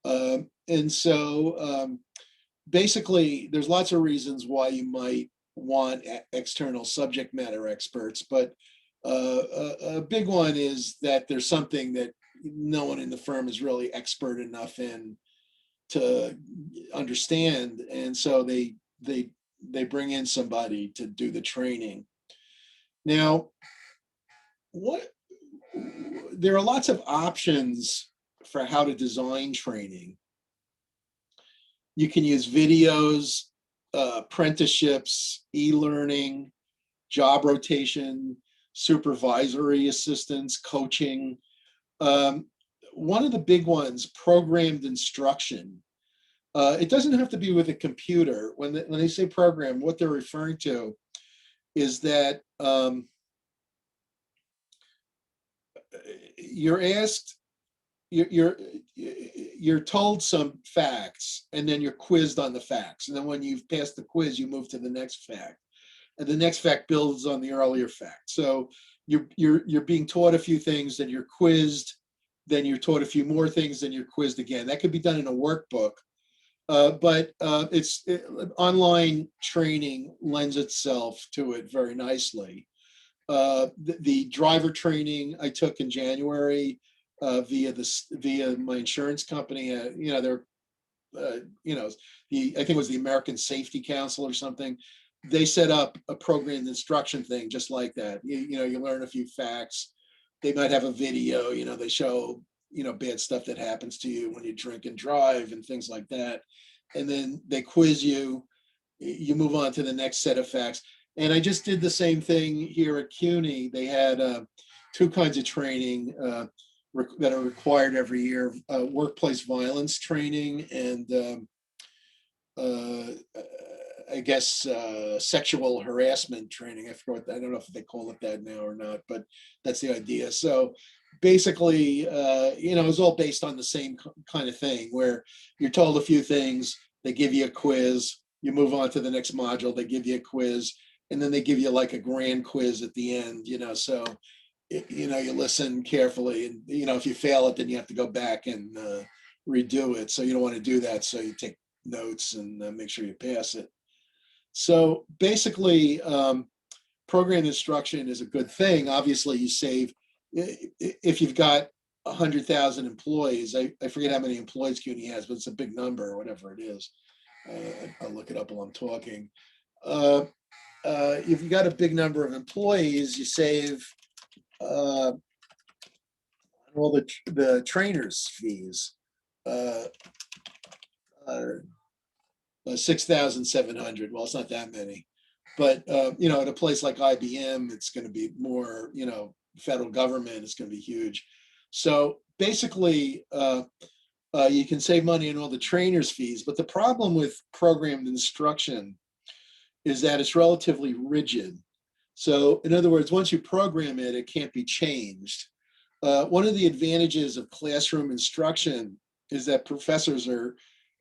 And so basically there's lots of reasons why you might want external subject matter experts, but a big one is that there's something that no one in the firm is really expert enough in to understand, and so they bring in somebody to do the training. Now, there are lots of options for how to design training. You can use videos, apprenticeships, e-learning, job rotation, supervisory assistance, coaching. One of the big ones, programmed instruction. It doesn't have to be with a computer. When they say program, what they're referring to is that you're asked, you're told some facts, and then you're quizzed on the facts. And then when you've passed the quiz, you move to the next fact. And the next fact builds on the earlier fact. So you're being taught a few things, then you're quizzed, then you're taught a few more things, then you're quizzed again. That could be done in a workbook, but online training lends itself to it very nicely. The driver training I took in January via my insurance company, there are I think it was the American Safety Council or something. They set up a programmed instruction thing just like that. You learn a few facts. They might have a video, they show, bad stuff that happens to you when you drink and drive and things like that. And then they quiz you. You move on to the next set of facts. And I just did the same thing here at CUNY. They had two kinds of training that are required every year, workplace violence training and I guess sexual harassment training. I don't know if they call it that now or not, but that's the idea. So basically, it's all based on the same kind of thing where you're told a few things, they give you a quiz, you move on to the next module, they give you a quiz, and then they give you like a grand quiz at the end, so you listen carefully, and if you fail it, then you have to go back and redo it. So you don't want to do that. So you take notes and make sure you pass it. So basically, program instruction is a good thing. Obviously, you save if you've got 100,000 employees. I forget how many employees CUNY has, but it's a big number or whatever it is. I'll look it up while I'm talking. If you got a big number of employees, you save all the trainers' fees. 6,700. Well, it's not that many, but at a place like IBM, it's going to be more. Federal government is going to be huge. So basically, you can save money on all the trainers' fees. But the problem with programmed instruction is that it's relatively rigid. So in other words, once you program it, it can't be changed. One of the advantages of classroom instruction is that professors are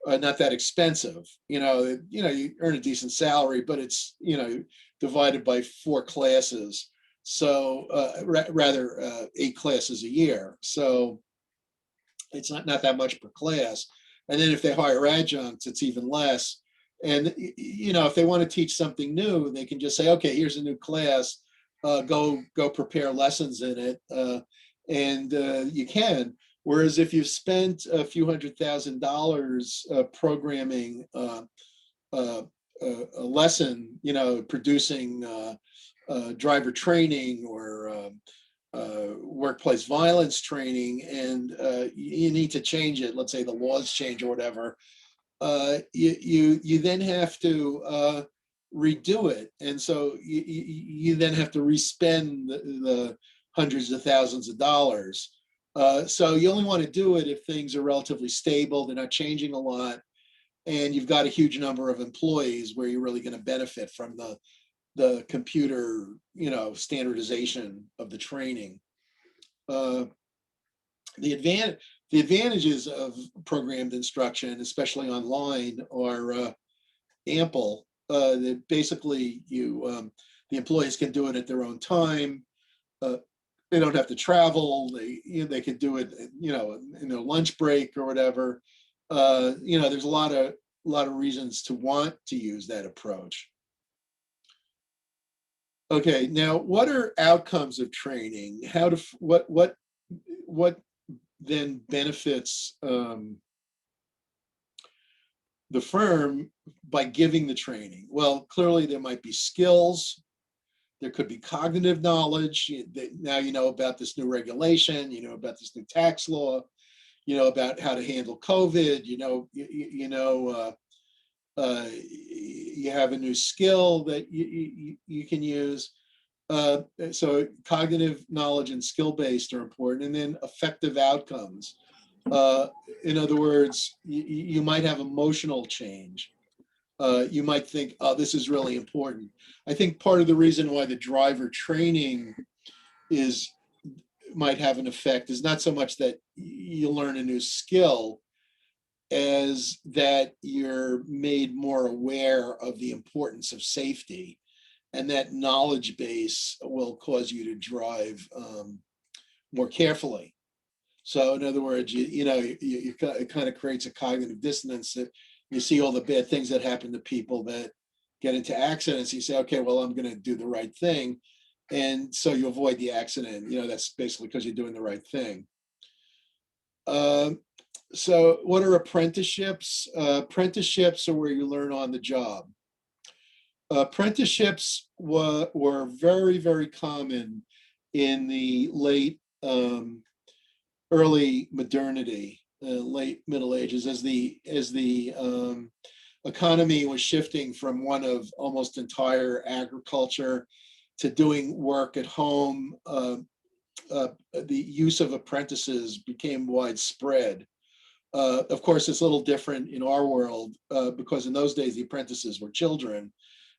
not that expensive. You earn a decent salary, but it's divided by 4 classes. So rather 8 classes a year. So it's not that much per class. And then if they hire adjuncts, it's even less. And if they want to teach something new, they can just say, okay, here's a new class. Go prepare lessons in it, and you can. Whereas if you've spent a few $100,000 programming a lesson, producing driver training or workplace violence training, and you need to change it. Let's say the laws change or whatever. You then have to redo it, and so you then have to respend the hundreds of thousands of dollars. So you only want to do it if things are relatively stable, they're not changing a lot, and you've got a huge number of employees where you're really going to benefit from the computer, standardization of the training. The advantages of programmed instruction, especially online, are ample. That basically the employees can do it at their own time. They don't have to travel. They can do it, in their lunch break or whatever. There's a lot of reasons to want to use that approach. Okay, now what are outcomes of training? What then benefits the firm by giving the training? Well, clearly there might be skills. There could be cognitive knowledge. Now you know about this new regulation, about this new tax law, about how to handle COVID, you have a new skill that you can use. So cognitive knowledge and skill-based are important, and then effective outcomes. In other words, you might have emotional change. You might think, oh, this is really important. I think part of the reason why the driver training might have an effect is not so much that you learn a new skill as that you're made more aware of the importance of safety, and that knowledge base will cause you to drive more carefully. So in other words, it kind of creates a cognitive dissonance that you see all the bad things that happen to people that get into accidents. You say, okay, well, I'm going to do the right thing. And so you avoid the accident. That's basically because you're doing the right thing. So what are apprenticeships? Apprenticeships are where you learn on the job. Apprenticeships were very, very common in the late early modernity, late Middle Ages, as the economy was shifting from one of almost entire agriculture to doing work at home. The use of apprentices became widespread. Of course, it's a little different in our world because in those days the apprentices were children,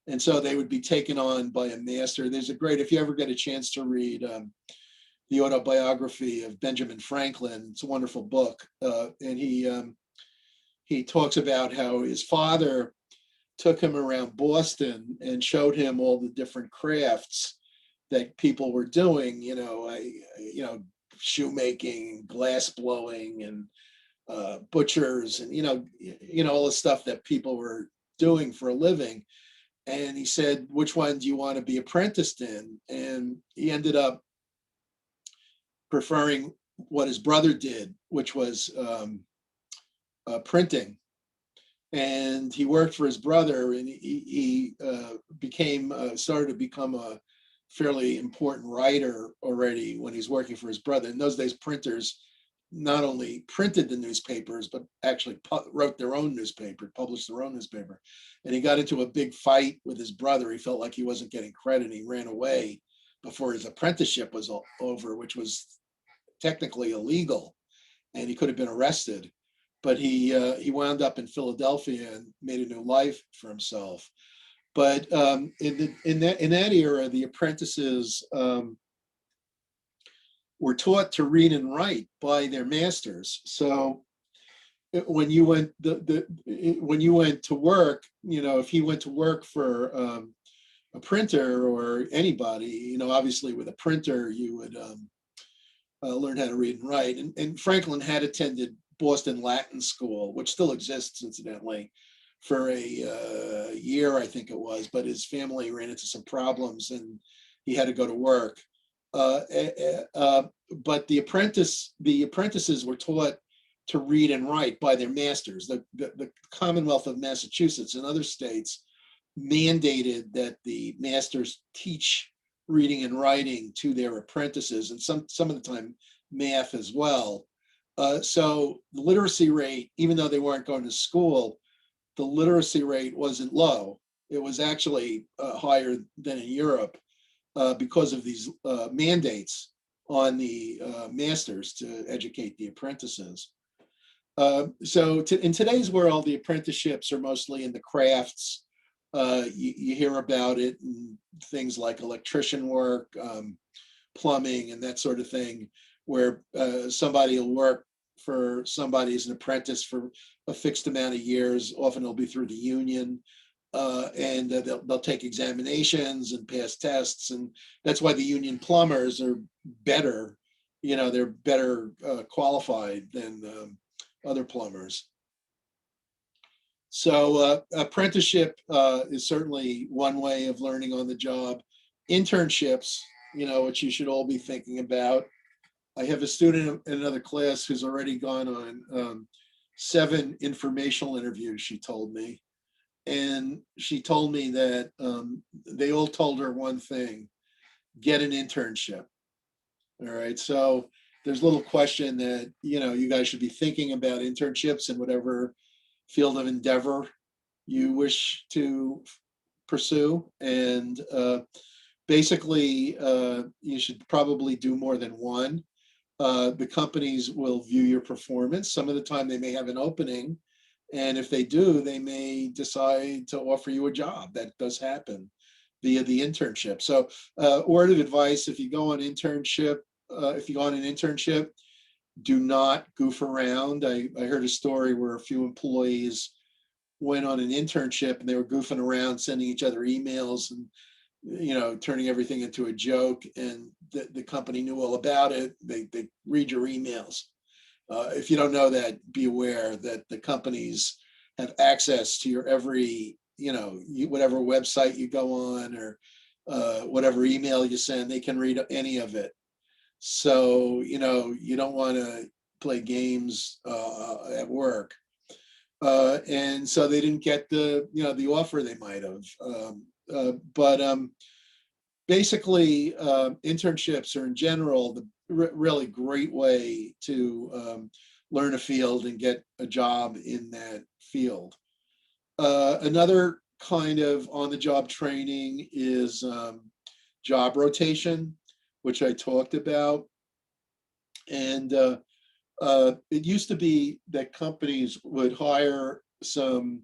and so they would be taken on by a master. There's a great, if you ever get a chance to read the autobiography of Benjamin Franklin, it's a wonderful book, and he talks about how his father took him around Boston and showed him all the different crafts that people were doing, shoemaking, glass blowing, and butchers, and all the stuff that people were doing for a living. And he said, which one do you want to be apprenticed in? And he ended up preferring what his brother did, which was printing. And he worked for his brother, and he started to become a fairly important writer already when he's working for his brother. In those days, printers not only printed the newspapers, but actually wrote their own newspaper, published their own newspaper. And he got into a big fight with his brother. He felt like he wasn't getting credit. He ran away before his apprenticeship was over, which was technically illegal, and he could have been arrested. But he wound up in Philadelphia and made a new life for himself. But in that era, the apprentices were taught to read and write by their masters. So when you went when you went to work, if he went to work for a printer or anybody, obviously with a printer you would learn how to read and write. And Franklin had attended Boston Latin School, which still exists, incidentally, for a year, I think it was. But his family ran into some problems, and he had to go to work. But the apprentices were taught to read and write by their masters. The Commonwealth of Massachusetts and other states mandated that the masters teach reading and writing to their apprentices, and some of the time math as well. So the literacy rate, even though they weren't going to school, the literacy rate wasn't low. It was actually higher than in Europe because of these mandates on the masters to educate the apprentices. So in today's world, the apprenticeships are mostly in the crafts. You hear about it in things like electrician work, plumbing, and that sort of thing, where somebody will work for somebody as an apprentice for a fixed amount of years. Often it'll be through the union, and they'll take examinations and pass tests, and that's why the union plumbers are better. They're better qualified than other plumbers. So apprenticeship is certainly one way of learning on the job. Internships, which you should all be thinking about. I have a student in another class who's already gone on 7 informational interviews, she told me. And she told me that they all told her one thing: get an internship. All right. So there's a little question that, you guys should be thinking about internships in whatever field of endeavor you wish to pursue. And basically, you should probably do more than one. The companies will view your performance. Some of the time they may have an opening, and if they do, they may decide to offer you a job. That does happen via the internship. So word of advice: if you go on an internship, do not goof around. I heard a story where a few employees went on an internship and they were goofing around, sending each other emails and turning everything into a joke, and the company knew all about it. They read your emails. If you don't know that, be aware that the companies have access to your every, whatever website you go on or whatever email you send, they can read any of it. So, you don't want to play games at work. And so they didn't get the offer they might have. But basically, internships are in general the really great way to learn a field and get a job in that field. Another kind of on-the-job training is job rotation, which I talked about. And it used to be that companies would hire some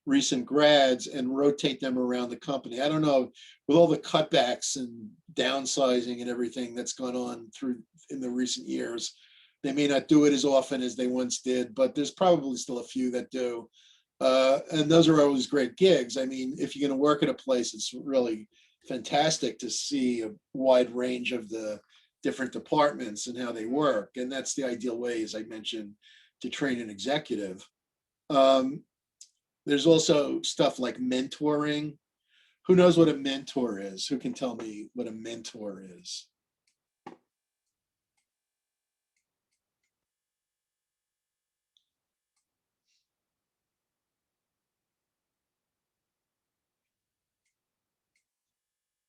recent grads and rotate them around the company. I don't know, with all the cutbacks and downsizing and everything that's gone on through in the recent years, they may not do it as often as they once did, but there's probably still a few that do. And those are always great gigs. I mean, if you're going to work at a place, it's really fantastic to see a wide range of the different departments and how they work. And that's the ideal way, as I mentioned, to train an executive. There's also stuff like mentoring. Who knows what a mentor is? Who can tell me what a mentor is?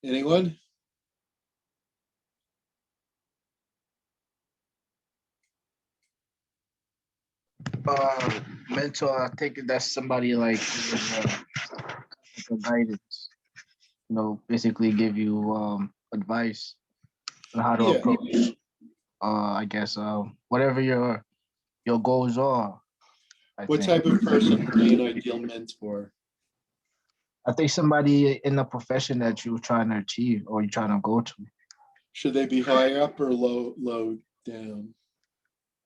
Anyone? Mentor, I think that's somebody like guidance. Basically give you advice on how to Yeah. approach. I guess whatever your goals are. What type of person would be an ideal mentor? I think somebody in the profession that you're trying to achieve or you're trying to go to. Should they be high up or low down?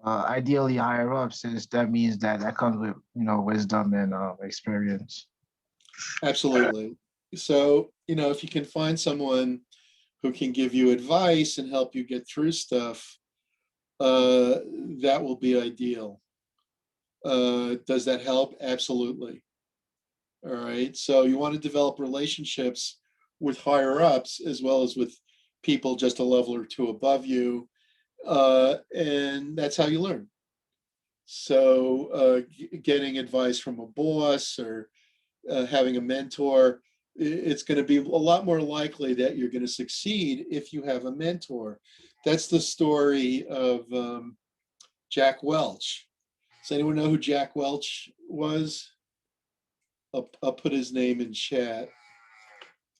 Ideally higher up, since that means that comes with wisdom and experience. Absolutely. So, if you can find someone who can give you advice and help you get through stuff, that will be ideal. Does that help? Absolutely. All right. So you want to develop relationships with higher ups as well as with people just a level or two above you. And that's how you learn. So getting advice from a boss or having a mentor, it's going to be a lot more likely that you're going to succeed if you have a mentor. That's the story of Jack Welch. Does anyone know who Jack Welch was? I'll put his name in chat.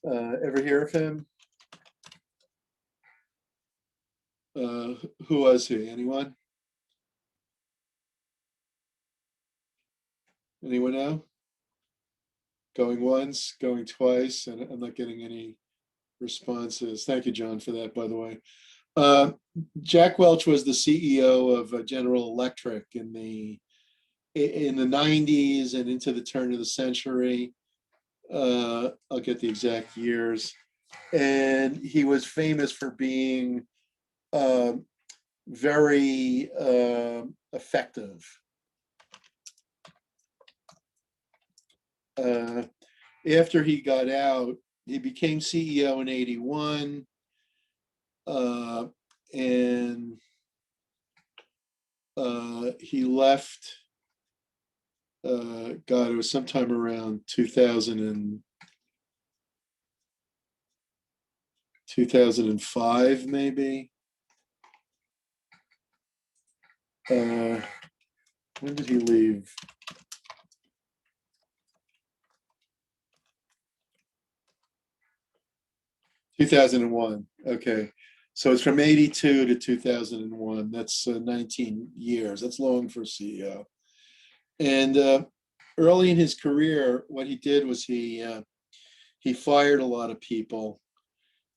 Ever hear of him? Who was he? Anyone? Anyone know? Going once, going twice, and I'm not getting any responses. Thank you, John, for that, by the way. Jack Welch was the CEO of General Electric in the 90s and into the turn of the century. I'll get the exact years. And he was famous for being very effective. After he got out, he became CEO in 81. And he left, it was sometime around 2005, maybe. When did he leave? 2001. Okay. So it's from 82 to 2001. That's 19 years. That's long for a CEO. And early in his career, what he did was he fired a lot of people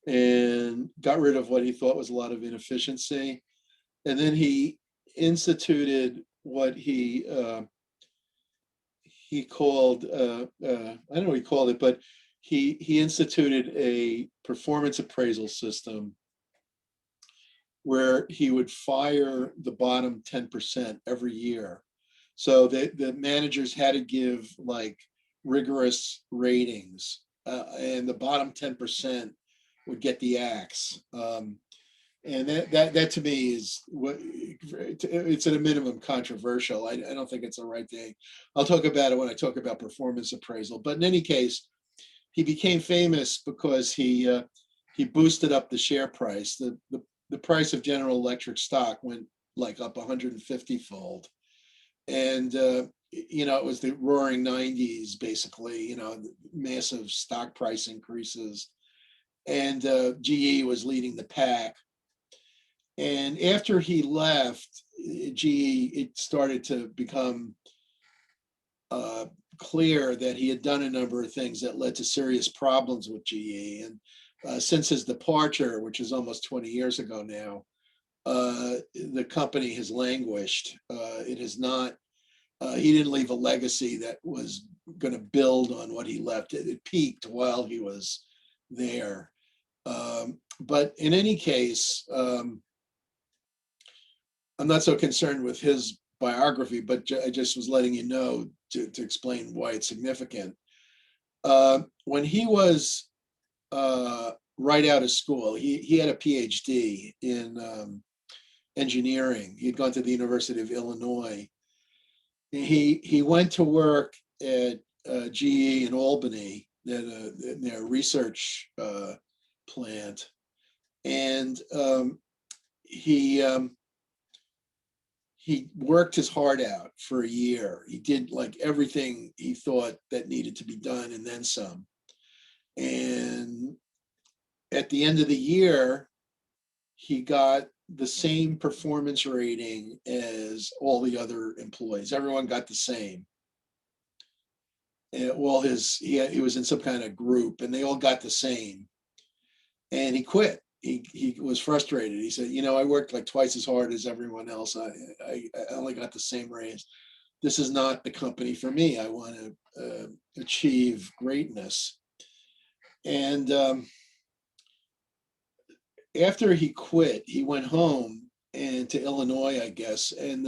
and got rid of what he thought was a lot of inefficiency. And then he instituted what he called, I don't know what he called it, but he instituted a performance appraisal system where he would fire the bottom 10% every year. So the managers had to give like rigorous ratings, and the bottom 10% would get the axe. And that to me is what it's at a minimum controversial. I don't think it's the right thing. I'll talk about it when I talk about performance appraisal. But in any case, he became famous because he boosted up the share price. The price of General Electric stock went like up 150-fold. And it was the roaring 90s, basically, massive stock price increases. And GE was leading the pack. And after he left GE, it started to become clear that he had done a number of things that led to serious problems with GE. And since his departure, which is almost 20 years ago now, the company has languished. It has not, he didn't leave a legacy that was going to build on what he left. It peaked while he was there. But in any case, I'm not so concerned with his biography, but I just was letting you know to explain why it's significant. When he was right out of school, he had a PhD in engineering. He'd gone to the University of Illinois. He went to work at GE in Albany, at their research plant, and he worked his heart out for a year. He did like everything he thought that needed to be done and then some. And at the end of the year, he got the same performance rating as all the other employees. Everyone got the same. And he was in some kind of group and they all got the same. And he quit. He was frustrated. He said, I worked like twice as hard as everyone else. I only got the same raise. This is not the company for me. I want to achieve greatness. And after he quit, he went home and to Illinois, I guess. And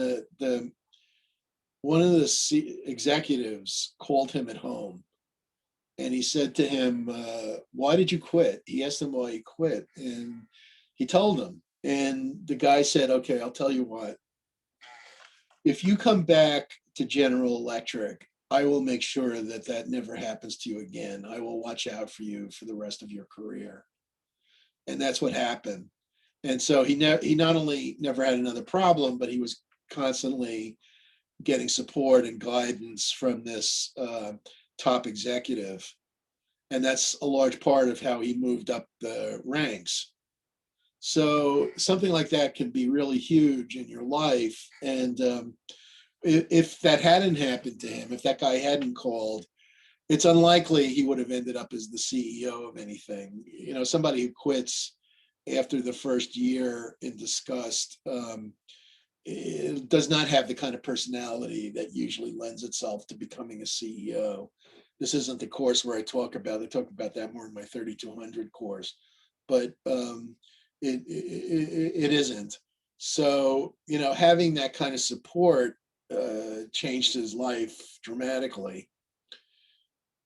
one of the executives called him at home. And he said to him, why did you quit? He asked him why he quit. And he told him. And the guy said, okay, I'll tell you what. If you come back to General Electric, I will make sure that never happens to you again. I will watch out for you for the rest of your career. And that's what happened. And so he not only never had another problem, but he was constantly getting support and guidance from this top executive. And that's a large part of how he moved up the ranks. So something like that can be really huge in your life. And if that hadn't happened to him, if that guy hadn't called, it's unlikely he would have ended up as the CEO of anything. Somebody who quits after the first year in disgust it does not have the kind of personality that usually lends itself to becoming a CEO. This isn't the course where I talk about that more in my 3200 course, but it isn't. So, having that kind of support changed his life dramatically.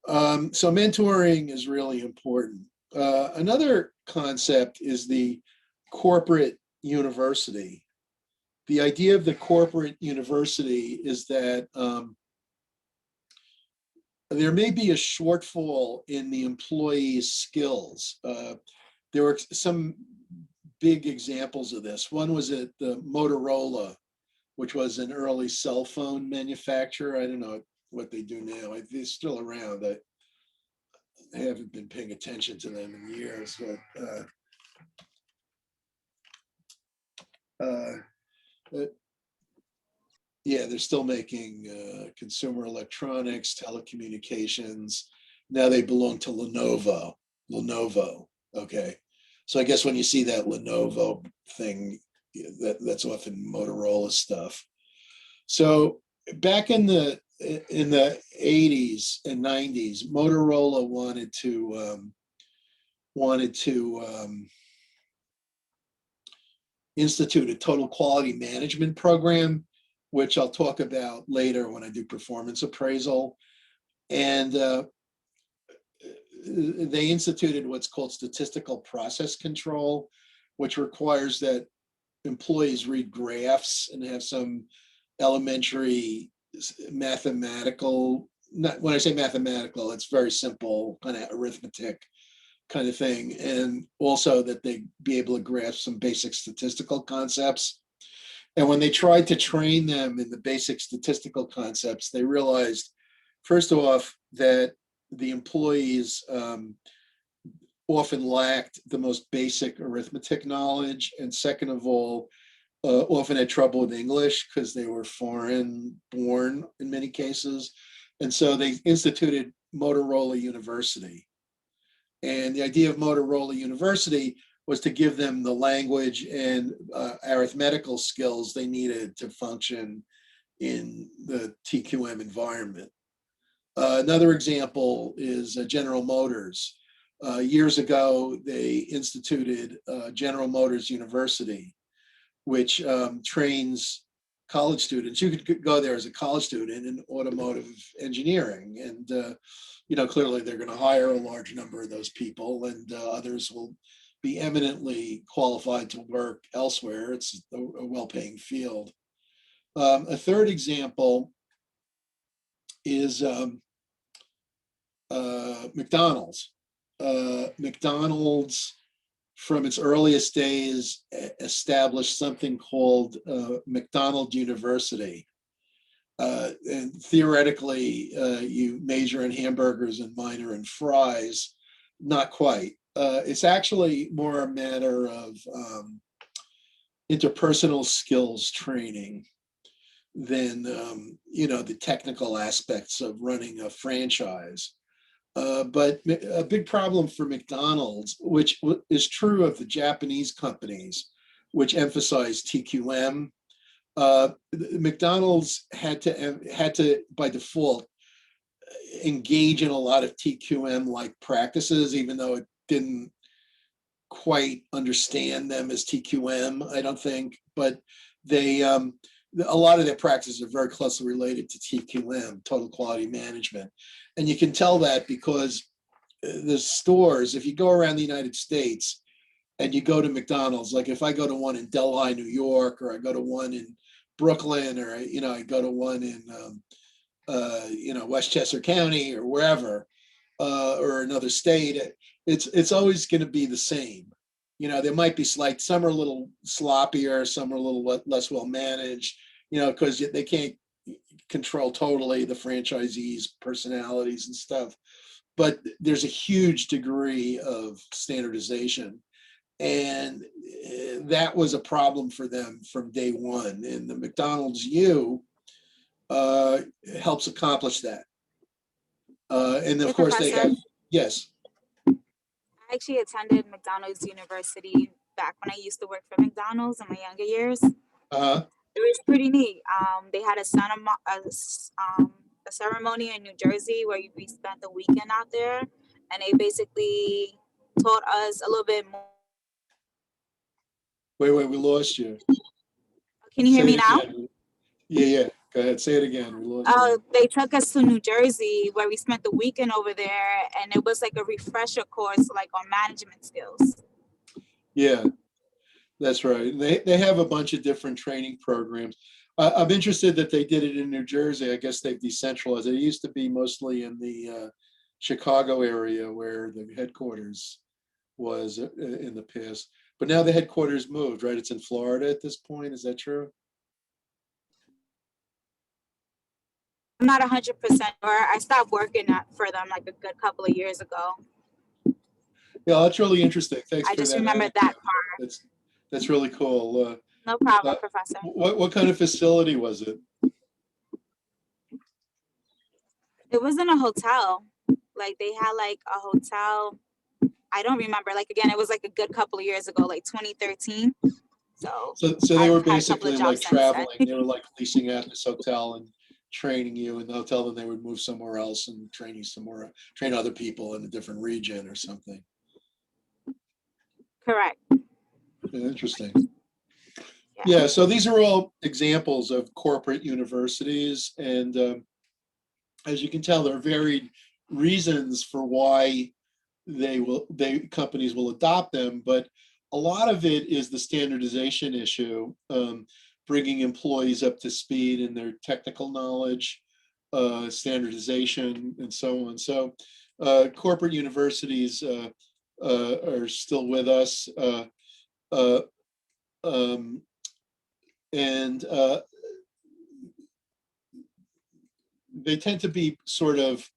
So mentoring is really important. Another concept is the corporate university. The idea of the corporate university is that there may be a shortfall in the employee's skills. There were some big examples of this. One was at the Motorola, which was an early cell phone manufacturer. I don't know what they do now. They're still around. I haven't been paying attention to them in years, but yeah, they're still making consumer electronics, telecommunications. Now they belong to Lenovo. Okay. So I guess when you see that Lenovo thing, that's often Motorola stuff. So back in the 80s and 90s, Motorola wanted to institute a total quality management program, which I'll talk about later when I do performance appraisal. And they instituted what's called statistical process control, which requires that employees read graphs and have some elementary mathematical, not when I say mathematical, it's very simple kind of arithmetic kind of thing. And also that they be able to grasp some basic statistical concepts. And when they tried to train them in the basic statistical concepts, they realized, first off, that the employees often lacked the most basic arithmetic knowledge. And second of all, often had trouble with English because they were foreign born in many cases. And so they instituted Motorola University. And the idea of Motorola University was to give them the language and arithmetical skills they needed to function in the TQM environment. Another example is General Motors. Years ago, they instituted General Motors University, which trains college students. You could go there as a college student in automotive engineering. And, clearly they're going to hire a large number of those people, and others will be eminently qualified to work elsewhere. It's a well-paying field. A third example is McDonald's. McDonald's, from its earliest days, established something called McDonald University. And theoretically, you major in hamburgers and minor in fries. Not quite. It's actually more a matter of interpersonal skills training than the technical aspects of running a franchise. But a big problem for McDonald's, which is true of the Japanese companies, which emphasize TQM, McDonald's had to by default engage in a lot of TQM-like practices, even though it didn't quite understand them as TQM, I don't think. But they a lot of their practices are very closely related to TQM, total quality management. And you can tell that because the stores, if you go around the United States and you go to McDonald's, like if I go to one in Delhi, New York, or I go to one in Brooklyn, or, I go to one in, Westchester County or wherever, or another state, it's always going to be the same. There might be some are a little sloppier, some are a little less well managed, because they can't control totally the franchisees' personalities and stuff. But there's a huge degree of standardization. And that was a problem for them from day one. And the McDonald's U helps accomplish that. And of Hey, course they Professor. have, yes. I actually attended McDonald's University back when I used to work for McDonald's in my younger years. It was pretty neat. They had a ceremony in New Jersey where we spent the weekend out there, and they basically taught us a little bit more. Wait, we lost you. Can you hear Say me it now? again. Yeah. Go ahead. Say it again. We lost you. They took us to New Jersey where we spent the weekend over there, and it was like a refresher course, like on management skills. Yeah, that's right. They have a bunch of different training programs. I'm interested that they did it in New Jersey. I guess they've decentralized. It used to be mostly in the Chicago area where the headquarters was in the past. But now the headquarters moved, right? It's in Florida at this point. Is that true? I'm not 100% sure. I stopped working for them like a good couple of years ago. Yeah, that's really interesting. Thanks I for just that. remember that part. That's really cool. No problem, Professor. What kind of facility was it? It was in a hotel. Like they had like a hotel. I don't remember. Like again, it was like a good couple of years ago, like 2013. So they were I've had a couple of basically jobs like since then. traveling. They were like leasing out this hotel and training you in the hotel, then they would move somewhere else and train you somewhere, train other people in a different region or something. Correct. Interesting. Yeah, so these are all examples of corporate universities, and as you can tell, there are varied reasons for why companies will adopt them, but a lot of it is the standardization issue, bringing employees up to speed in their technical knowledge, standardization, and so on. So corporate universities are still with us. And they tend to be sort of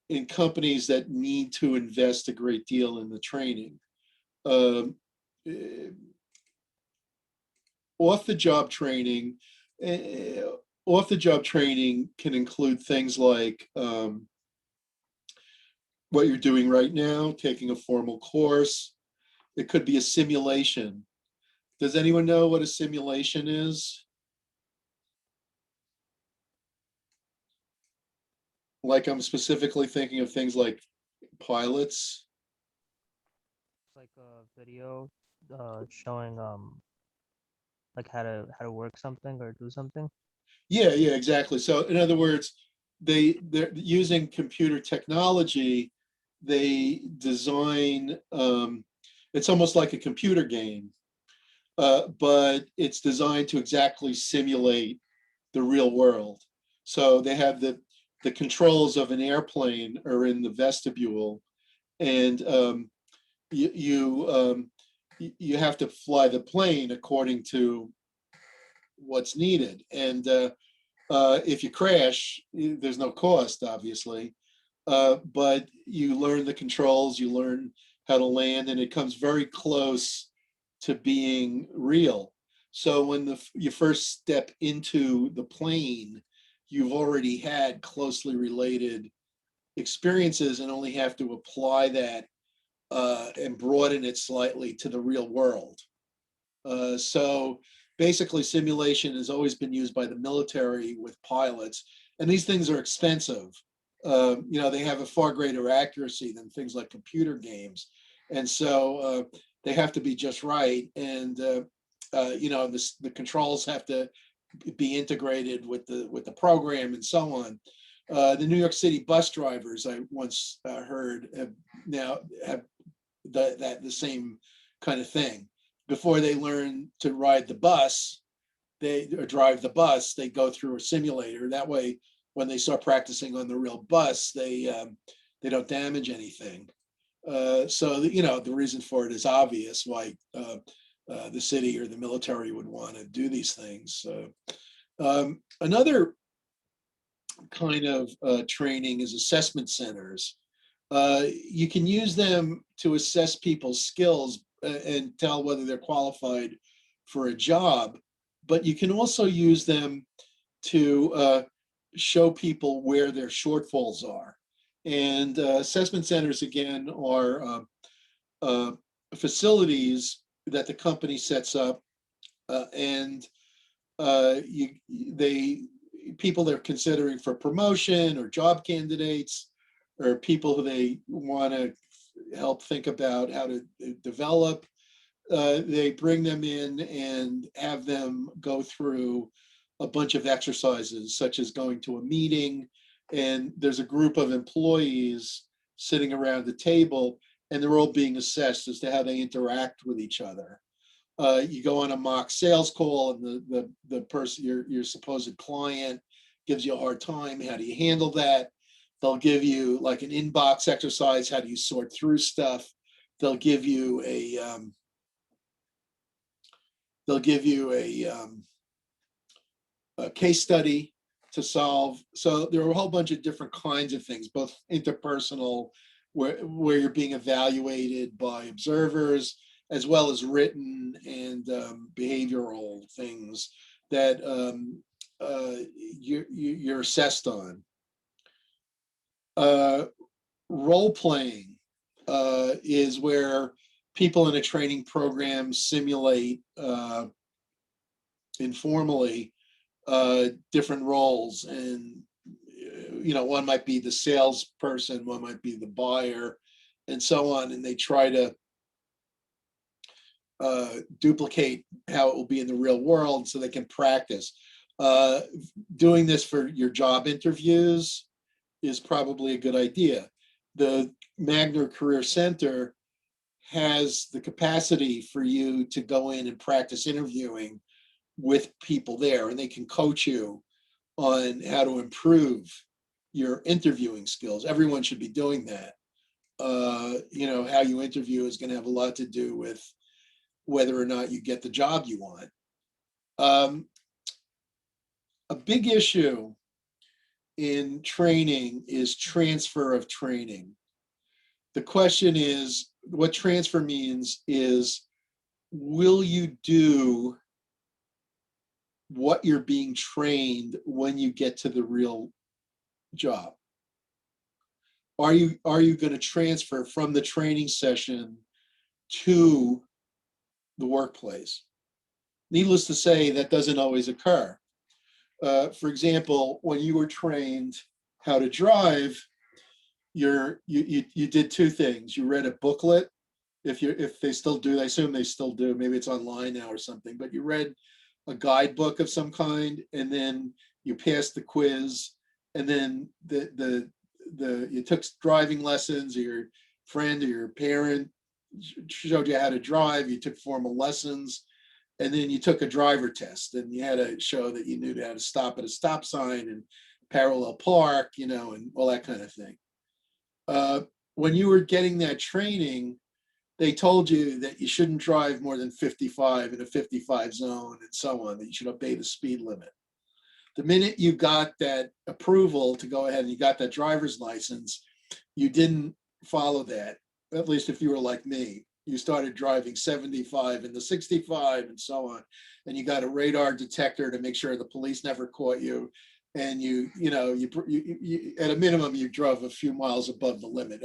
in companies that need to invest a great deal in the training. Off-the-job training, off-the-job training can include things like what you're doing right now, taking a formal course. It could be a simulation. Does anyone know what a simulation is? Like, I'm specifically thinking of things like pilots. Like a video showing like how to work something or do something. Yeah, exactly. So in other words, they're using computer technology. They design, it's almost like a computer game, but it's designed to exactly simulate the real world. So they have the controls of an airplane are in the vestibule, and you have to fly the plane according to what's needed. And if you crash, there's no cost, obviously, but you learn the controls, you learn how to land, and it comes very close to being real. So when you first step into the plane, you've already had closely related experiences and only have to apply that and broaden it slightly to the real world. So basically, simulation has always been used by the military with pilots, and these things are expensive. They have a far greater accuracy than things like computer games, and so they have to be just right. And the controls have to be integrated with the program and so on. The New York City bus drivers, I once heard, have the same kind of thing. Before they learn to ride the bus, or drive the bus, they go through a simulator. That way, when they start practicing on the real bus, they don't damage anything. So the reason for it is obvious why the city or the military would want to do these things. Another kind of training is assessment centers. You can use them to assess people's skills and tell whether they're qualified for a job, but you can also use them to show people where their shortfalls are. And assessment centers, again, are facilities that the company sets up, and people they're considering for promotion, or job candidates, or people who they want to help think about how to develop. They bring them in and have them go through a bunch of exercises, such as going to a meeting, and there's a group of employees sitting around the table, and they're all being assessed as to how they interact with each other. You go on a mock sales call, and the person, your supposed client, gives you a hard time. How do you handle that? They'll give you like an inbox exercise. How do you sort through stuff? They'll give you a case study to solve. So there are a whole bunch of different kinds of things, both interpersonal, where you're being evaluated by observers, as well as written and behavioral things that you're assessed on. Role playing is where people in a training program simulate informally different roles, and one might be the salesperson, one might be the buyer, and so on, and they try to duplicate how it will be in the real world so they can practice. Doing this for your job interviews is probably a good idea. The Magner Career Center has the capacity for you to go in and practice interviewing with people there, and they can coach you on how to improve your interviewing skills. Everyone should be doing that. How you interview is going to have a lot to do with whether or not you get the job you want. A big issue in training is transfer of training. The question is, what transfer means is, will you do what you're being trained when you get to the real job? Are you going to transfer from the training session to the workplace? Needless to say, that doesn't always occur. For example, when you were trained how to drive, you did two things. You read a booklet. If they still do, I assume they still do. Maybe it's online now or something. But you read a guidebook of some kind, and then you passed the quiz, and then you took driving lessons, or your friend or your parent showed you how to drive. You took formal lessons, and then you took a driver test, and you had to show that you knew how to stop at a stop sign and parallel park, and all that kind of thing. When you were getting that training, they told you that you shouldn't drive more than 55 in a 55 zone and so on, that you should obey the speed limit. The minute you got that approval to go ahead and you got that driver's license, you didn't follow that, at least if you were like me. You started driving 75 and the 65 and so on, and you got a radar detector to make sure the police never caught you. And you at a minimum, you drove a few miles above the limit.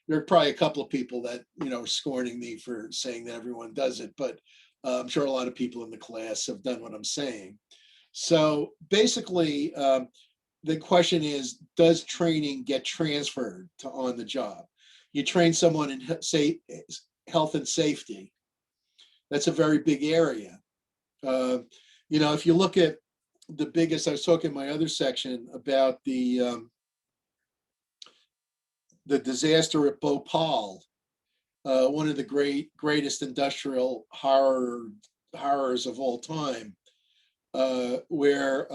There are probably a couple of people that, are scorning me for saying that everyone does it, but I'm sure a lot of people in the class have done what I'm saying. So basically, the question is, does training get transferred to on the job? You train someone in, say, health and safety. That's a very big area. If you look at the biggest, I was talking in my other section about the disaster at Bhopal, one of the greatest industrial horrors of all time, where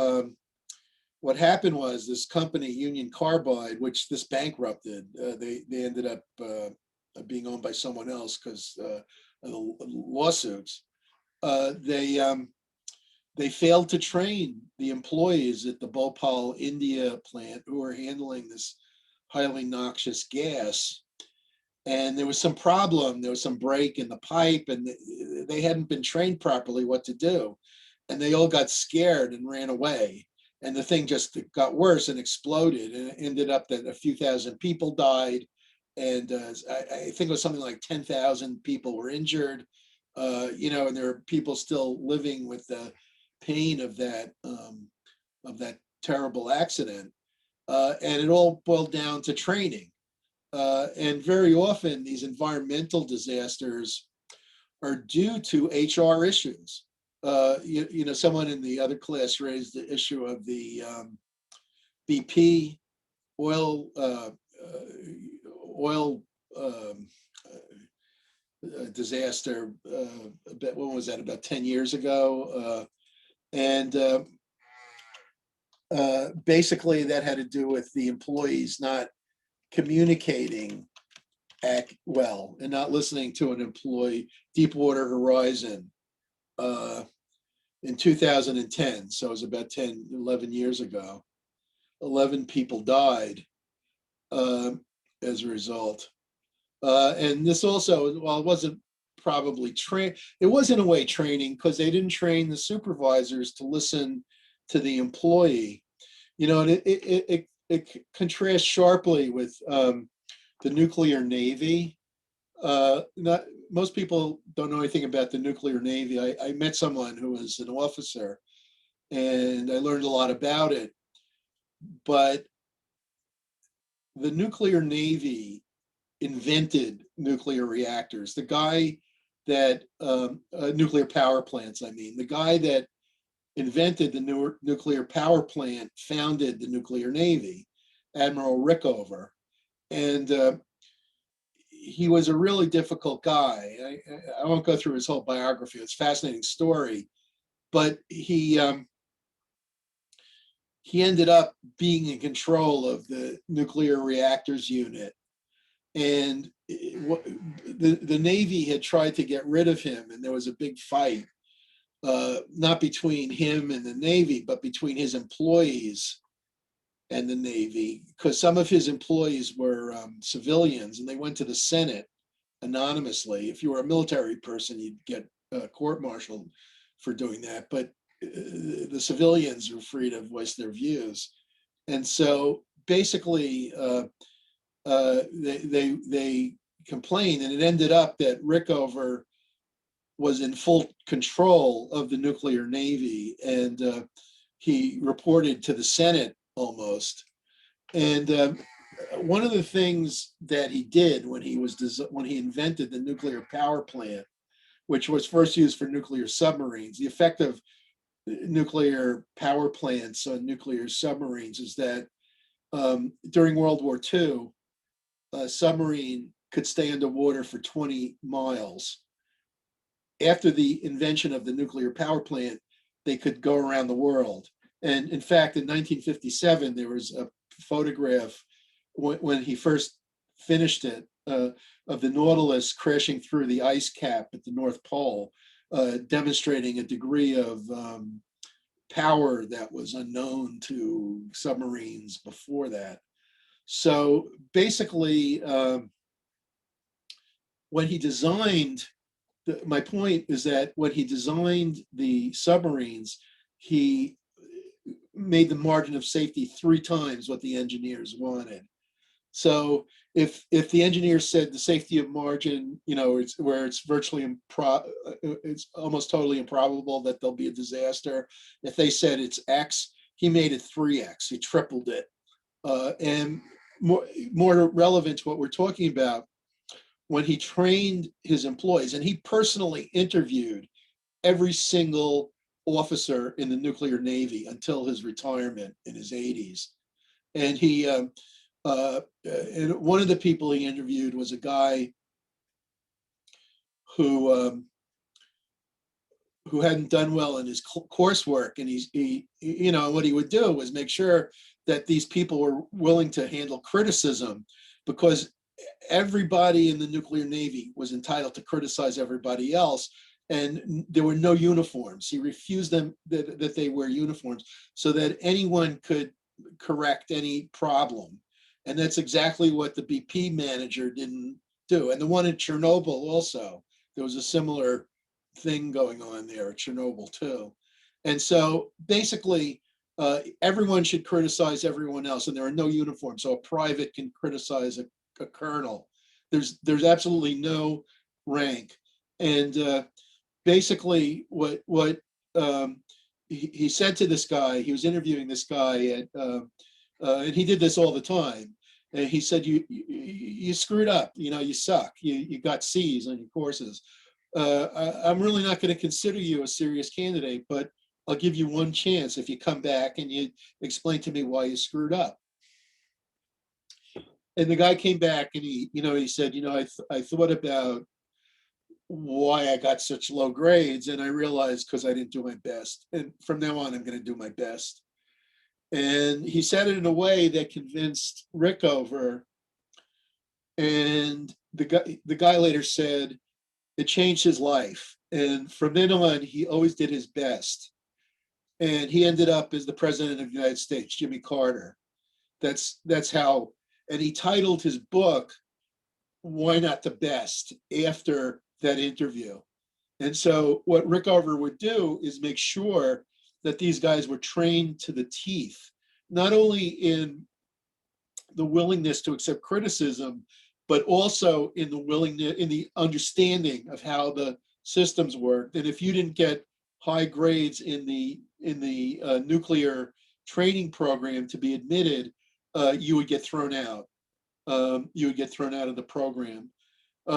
what happened was this company, Union Carbide, which this bankrupted, they ended up being owned by someone else because of the lawsuits. They failed to train the employees at the Bhopal, India plant who were handling this highly noxious gas. And there was some problem, there was some break in the pipe, and they hadn't been trained properly what to do. And they all got scared and ran away. And the thing just got worse and exploded. And it ended up that a few thousand people died. And I think it was something like 10,000 people were injured. And there are people still living with the pain of that terrible accident. And it all boiled down to training. And very often these environmental disasters are due to HR issues. Someone in the other class raised the issue of the BP oil disaster. When was that? About 10 years ago. Basically, that had to do with the employees not communicating well and not listening to an employee. Deepwater Horizon in 2010, so it was about 11 years ago. 11 people died as a result. And this also, while it wasn't probably it was in a way training, because they didn't train the supervisors to listen to the employee. And it contrasts sharply with the nuclear Navy. Most people don't know anything about the nuclear Navy. I met someone who was an officer, and I learned a lot about it. But the nuclear Navy invented nuclear reactors. The guy that nuclear power plants, the guy that invented the nuclear power plant founded the nuclear Navy, Admiral Rickover. And he was a really difficult guy. I won't go through his whole biography. It's a fascinating story, but he ended up being in control of the nuclear reactors unit. And the Navy had tried to get rid of him, and there was a big fight, not between him and the Navy, but between his employees and the Navy, because some of his employees were civilians, and they went to the Senate anonymously. If you were a military person, you'd get court-martialed for doing that, but the civilians were free to voice their views. And so basically, they complained, and it ended up that Rickover was in full control of the nuclear Navy, and he reported to the Senate almost. And one of the things that he did when he invented the nuclear power plant, which was first used for nuclear submarines, the effect of nuclear power plants on nuclear submarines is that during World War II, a submarine could stay underwater for 20 miles. After the invention of the nuclear power plant, they could go around the world. And in fact, in 1957, there was a photograph when he first finished it of the Nautilus crashing through the ice cap at the North Pole, demonstrating a degree of power that was unknown to submarines before that. So basically, when he designed, my point is that when he designed the submarines, he made the margin of safety 3 times what the engineers wanted. So if the engineers said the safety of margin, it's where it's virtually it's almost totally improbable that there'll be a disaster. If they said it's X, he made it 3X. He tripled it. And more relevant to what we're talking about, when he trained his employees, and he personally interviewed every single officer in the nuclear Navy until his retirement in his 80s. And and one of the people he interviewed was a guy who hadn't done well in his coursework, and he what he would do was make sure that these people were willing to handle criticism, because everybody in the nuclear Navy was entitled to criticize everybody else, and there were no uniforms. He refused them that they wear uniforms so that anyone could correct any problem. And that's exactly what the BP manager didn't do. And the one in Chernobyl also, there was a similar thing going on there at Chernobyl too. And so basically, everyone should criticize everyone else, and there are no uniforms. So a private can criticize a colonel. There's absolutely no rank. And basically, what he said to this guy, he was interviewing this guy and he did this all the time. And he said, you screwed up, you suck, you got C's on your courses. I'm really not going to consider you a serious candidate, but I'll give you one chance if you come back and you explain to me why you screwed up. And the guy came back and he said, I thought about why I got such low grades, and I realized because I didn't do my best. And from now on, I'm going to do my best. And he said it in a way that convinced Rickover. And the guy later said it changed his life. And from then on, he always did his best. And he ended up as the president of the United States, Jimmy Carter. That's how. And he titled his book, Why Not the Best, after that interview. And so what Rickover would do is make sure that these guys were trained to the teeth, not only in the willingness to accept criticism, but also in the willingness, in the understanding of how the systems worked. And if you didn't get high grades in the nuclear training program to be admitted, you would get thrown out. You would get thrown out of the program.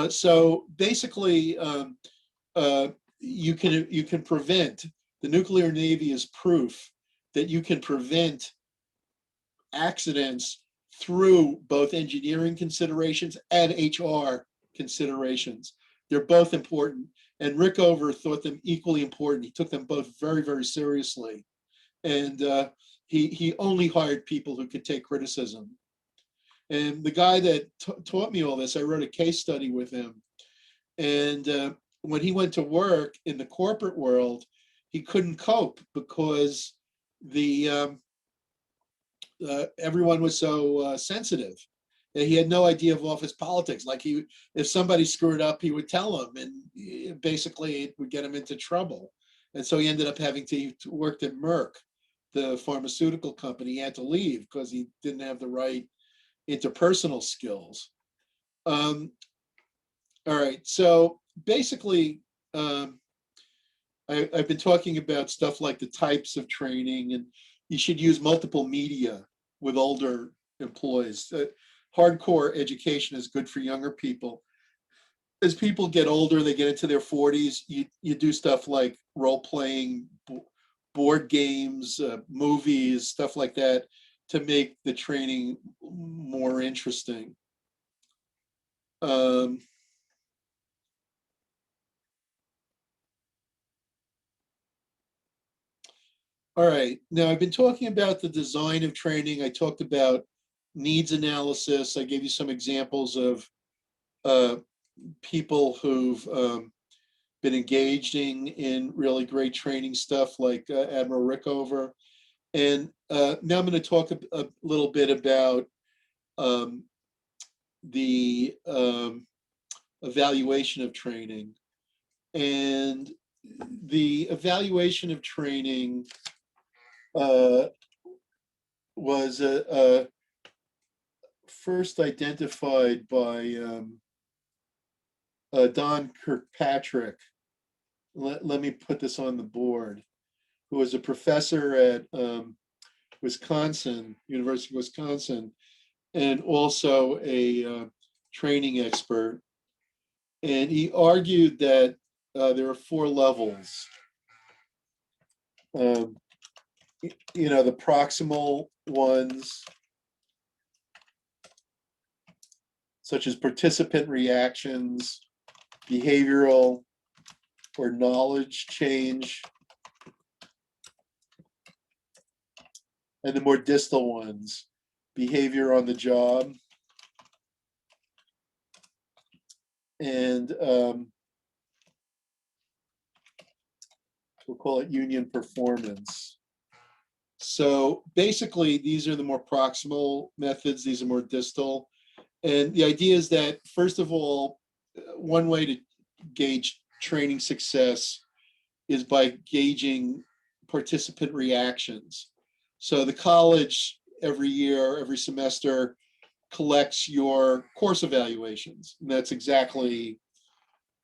So basically, you can prevent. The nuclear Navy is proof that you can prevent accidents through both engineering considerations and HR considerations. They're both important. And Rickover thought them equally important. He took them both very, very seriously. And he only hired people who could take criticism. And the guy that taught me all this, I wrote a case study with him. And when he went to work in the corporate world, he couldn't cope because everyone was so sensitive. And he had no idea of office politics. Like if somebody screwed up, he would tell them, and basically it would get him into trouble. And so he ended up having to work at Merck, the pharmaceutical company. He had to leave because he didn't have the right interpersonal skills. All right, so basically, I've been talking about stuff like the types of training, and you should use multiple media with older employees. Hardcore education is good for younger people. As people get older, they get into their 40s, you do stuff like role-playing, board games, movies, stuff like that, to make the training more interesting. All right, now I've been talking about the design of training. I talked about needs analysis. I gave you some examples of people who've been engaging in really great training stuff like Admiral Rickover. And now I'm going to talk a little bit about the evaluation of training. And the evaluation of training was first identified by Don Kirkpatrick. Let me put this on the board, who was a professor at Wisconsin, University of Wisconsin, and also a training expert. And he argued that there are 4 levels. The proximal ones, such as participant reactions, behavioral or knowledge change, and the more distal ones, behavior on the job, and we'll call it union performance. So basically, these are the more proximal methods. These are more distal. And the idea is that, first of all, one way to gauge training success is by gauging participant reactions. So the college every year, every semester, collects your course evaluations. And that's exactly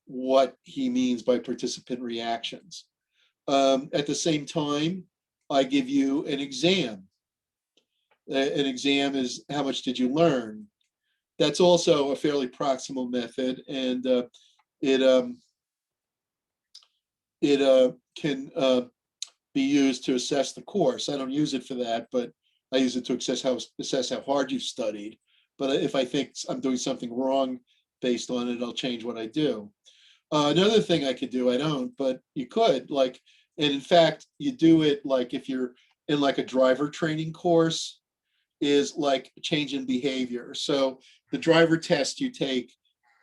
what he means by participant reactions. At the same time, I give you an exam. An exam is how much did you learn? That's also a fairly proximal method, and it can be used to assess the course. I don't use it for that, but I use it to assess how hard you've studied. But if I think I'm doing something wrong based on it, I'll change what I do. Another thing I could do, I don't, but you could, like, and in fact, you do it like if you're in like a driver training course, is like change in behavior. So the driver test you take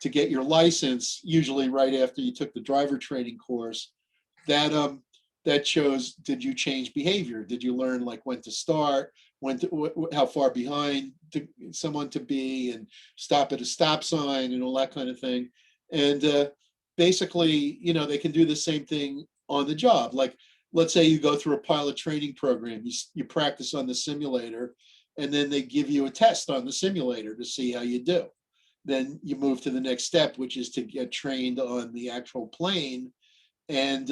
to get your license, usually right after you took the driver training course, that shows, did you change behavior? Did you learn like when to start, how far behind someone to be, and stop at a stop sign and all that kind of thing. And basically, they can do the same thing on the job. Like, let's say you go through a pilot training program, you practice on the simulator, and then they give you a test on the simulator to see how you do. Then you move to the next step, which is to get trained on the actual plane. And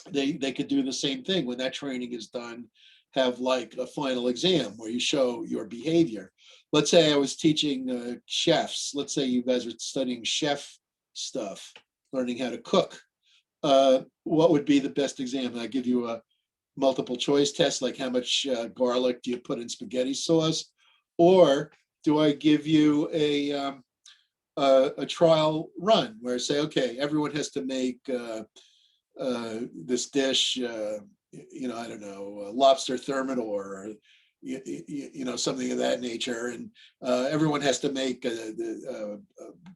they could do the same thing when that training is done, have like a final exam where you show your behavior. Let's say I was teaching chefs. Let's say you guys are studying chef stuff, learning how to cook. What would be the best exam? I give you a multiple choice test, like how much garlic do you put in spaghetti sauce? Or do I give you a trial run where say, okay, everyone has to make this dish, I don't know, lobster thermidor, or something of that nature, and everyone has to make a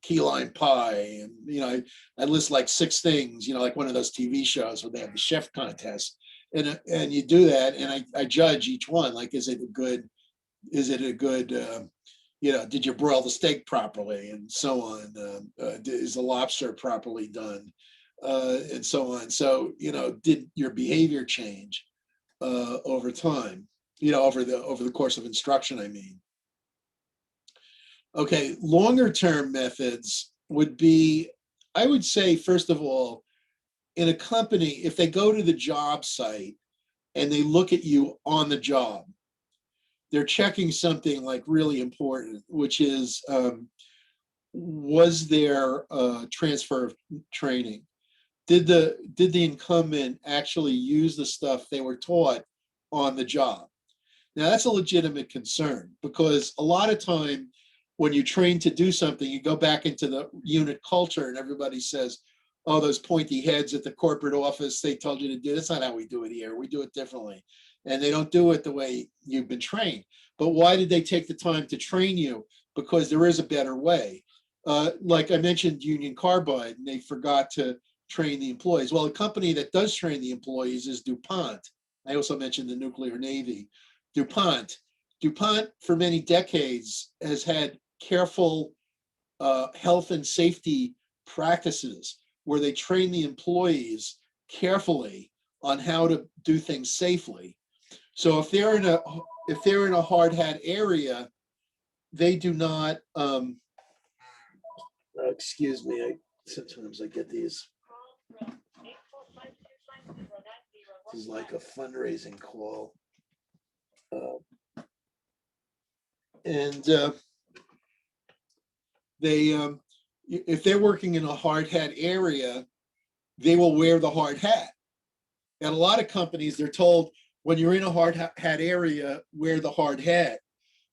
key lime pie, and I list like 6 things, like one of those TV shows where they have the chef contest, and you do that, and I judge each one, like, is it a good did you broil the steak properly, and so on, is the lobster properly done, and so on. So did your behavior change over time, over the course of instruction, I mean. Okay, longer term methods would be, I would say, first of all, in a company, if they go to the job site and they look at you on the job, they're checking something like really important, which is, was there a transfer of training? Did the incumbent actually use the stuff they were taught on the job? Now, that's a legitimate concern, because a lot of time when you train to do something, you go back into the unit culture and everybody says, oh, those pointy heads at the corporate office, they told you to do, that's not how we do it here. We do it differently. And they don't do it the way you've been trained. But why did they take the time to train you? Because there is a better way. Like I mentioned, Union Carbide, and they forgot to train the employees. Well, a company that does train the employees is DuPont. I also mentioned the nuclear navy. DuPont for many decades has had careful health and safety practices where they train the employees carefully on how to do things safely. So if they're in a hard hat area, they do not. Excuse me. Sometimes I get these. This is like a fundraising call, and they, if they're working in a hard hat area, they will wear the hard hat. And a lot of companies, they're told, when you're in a hard hat area, wear the hard hat.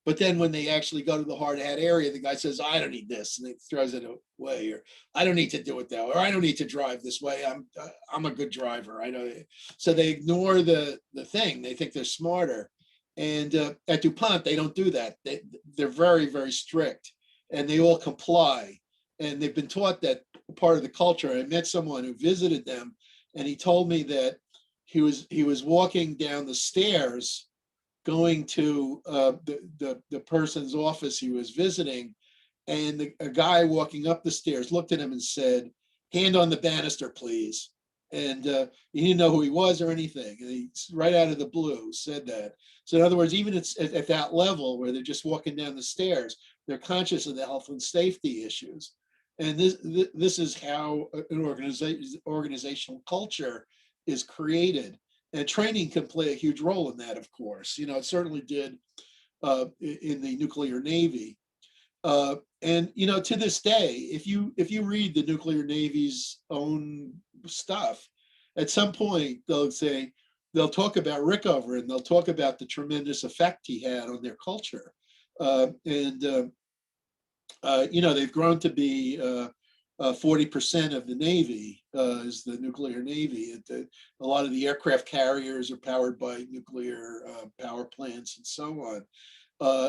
But then when they actually go to the hard hat area, the guy says, I don't need this, and he throws it away, or I don't need to do it that way, or I don't need to drive this way. I'm a good driver. I know. So they ignore the thing. They think they're smarter. And at DuPont, they don't do that. They're very, very strict, and they all comply. And they've been taught that part of the culture. I met someone who visited them, and he told me that he was walking down the stairs going to the person's office he was visiting, and a guy walking up the stairs looked at him and said, hand on the banister, please. And he didn't know who he was or anything. And he, right out of the blue, said that. So in other words, even at that level where they're just walking down the stairs, they're conscious of the health and safety issues. And this is how an organizational culture is created. And training can play a huge role in that, of course. It certainly did in the nuclear navy. And to this day, if you read the nuclear navy's own stuff, at some point they'll talk about Rickover, and they'll talk about the tremendous effect he had on their culture. They've grown to be 40% of the Navy is the nuclear Navy. A lot of the aircraft carriers are powered by nuclear power plants and so on.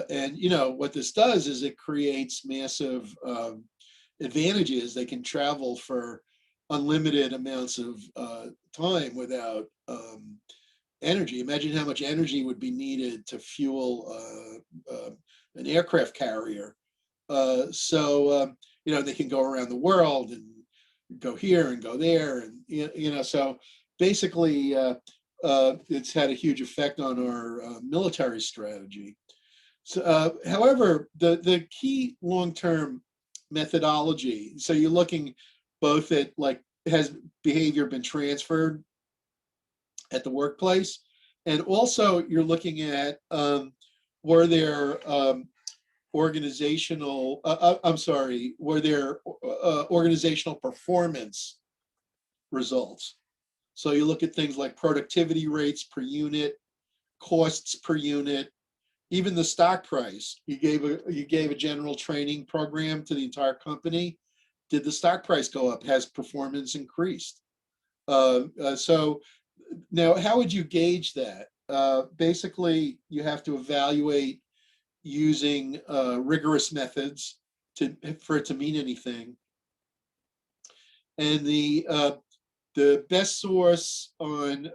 And what this does is it creates massive advantages. They can travel for unlimited amounts of time without energy. Imagine how much energy would be needed to fuel an aircraft carrier. They can go around the world and go here and go there, and so basically it's had a huge effect on our military strategy. So, however, the key long-term methodology, so you're looking both at, like, has behavior been transferred at the workplace, and also you're looking at were there organizational performance results. So you look at things like productivity rates per unit, costs per unit, even the stock price, you gave a general training program to the entire company. Did the stock price go up? Has performance increased? So now, how would you gauge that? Basically, you have to evaluate using rigorous methods for it to mean anything. And the best source on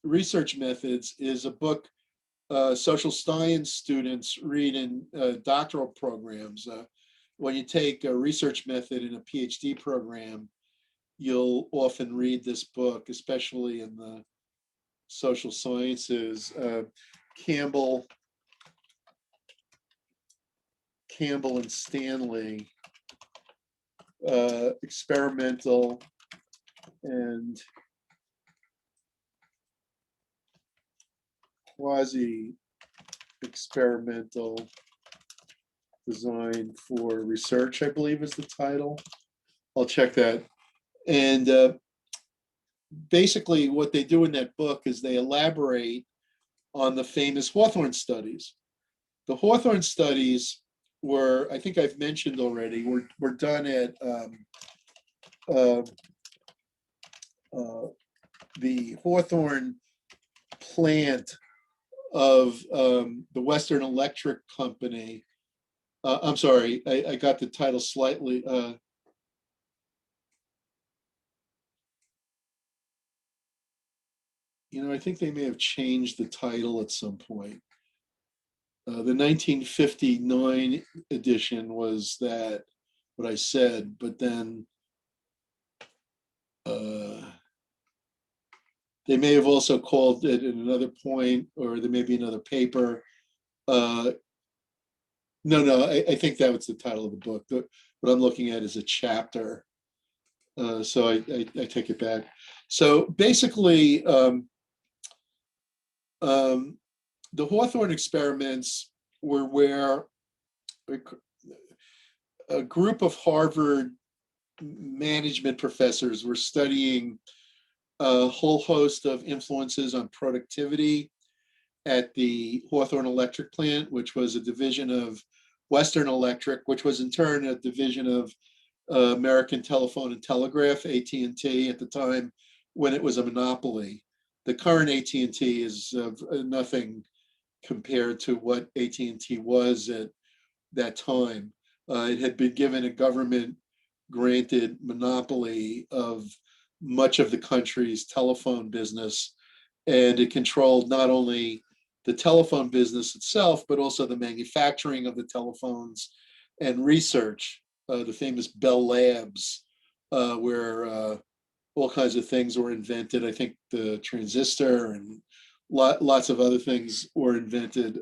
research methods is a book social science students read in doctoral programs. When you take a research method in a PhD program, you'll often read this book, especially in the social sciences. Campbell and Stanley, experimental and quasi-experimental design for research, I believe is the title. I'll check that. And basically what they do in that book is they elaborate on the famous Hawthorne studies. The Hawthorne studies were, I think I've mentioned already, were done at the Hawthorne plant of the Western Electric Company. I'm sorry, I got the title slightly. I think they may have changed the title at some point. The 1959 edition was that what I said, but then they may have also called it at another point, or there may be another paper. No, I think that was the title of the book. What I'm looking at is a chapter. So I take it back. So basically, the Hawthorne experiments were where a group of Harvard management professors were studying a whole host of influences on productivity at the Hawthorne Electric plant, which was a division of Western Electric, which was in turn a division of American Telephone and Telegraph, AT&T, at the time when it was a monopoly. The current AT&T is nothing compared to what AT&T was at that time. It had been given a government-granted monopoly of much of the country's telephone business, and it controlled not only the telephone business itself, but also the manufacturing of the telephones and research, the famous Bell Labs, where all kinds of things were invented. I think the transistor and lots of other things were invented,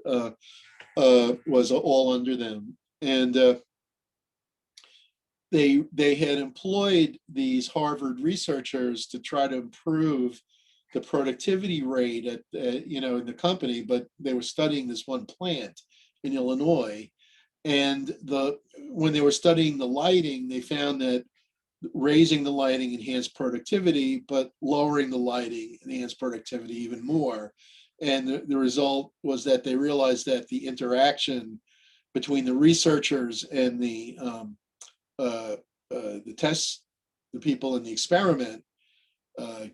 was all under them. And they had employed these Harvard researchers to try to improve the productivity rate at in the company, but they were studying this one plant in Illinois. And when they were studying the lighting, they found that raising the lighting enhanced productivity, but lowering the lighting enhanced productivity even more. And the result was that they realized that the interaction between the researchers and the people in the experiment,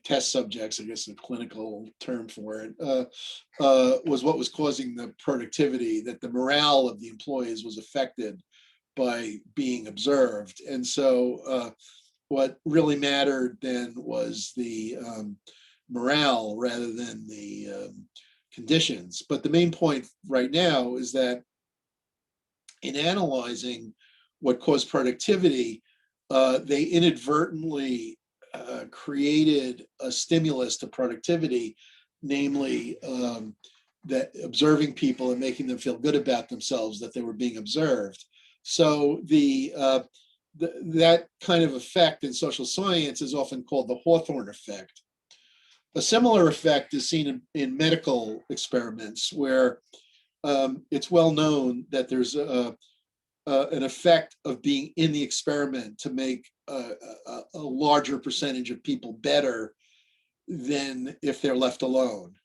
test subjects, I guess the clinical term for it, was what was causing the productivity, that the morale of the employees was affected by being observed. And so what really mattered then was the morale rather than the conditions. But the main point right now is that in analyzing what caused productivity, they inadvertently created a stimulus to productivity, namely that observing people and making them feel good about themselves, that they were being observed. So that kind of effect in social science is often called the Hawthorne effect. A similar effect is seen in medical experiments, where it's well known that there's an effect of being in the experiment to make a larger percentage of people better than if they're left alone.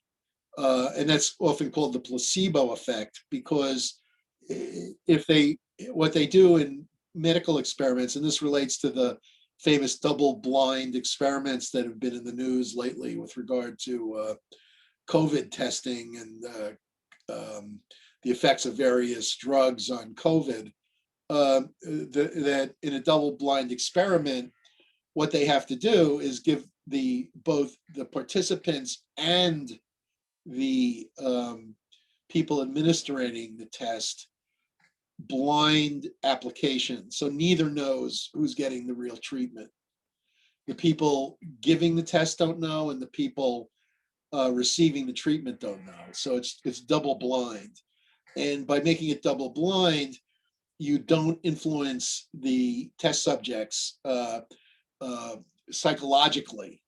And that's often called the placebo effect, because what they do in medical experiments, and this relates to the famous double-blind experiments that have been in the news lately with regard to COVID testing and the effects of various drugs on COVID, that in a double-blind experiment, what they have to do is give both the participants and the people administering the test blind application. So neither knows who's getting the real treatment. The people giving the test don't know, and the people receiving the treatment don't know. So it's double blind. And by making it double blind, you don't influence the test subjects psychologically,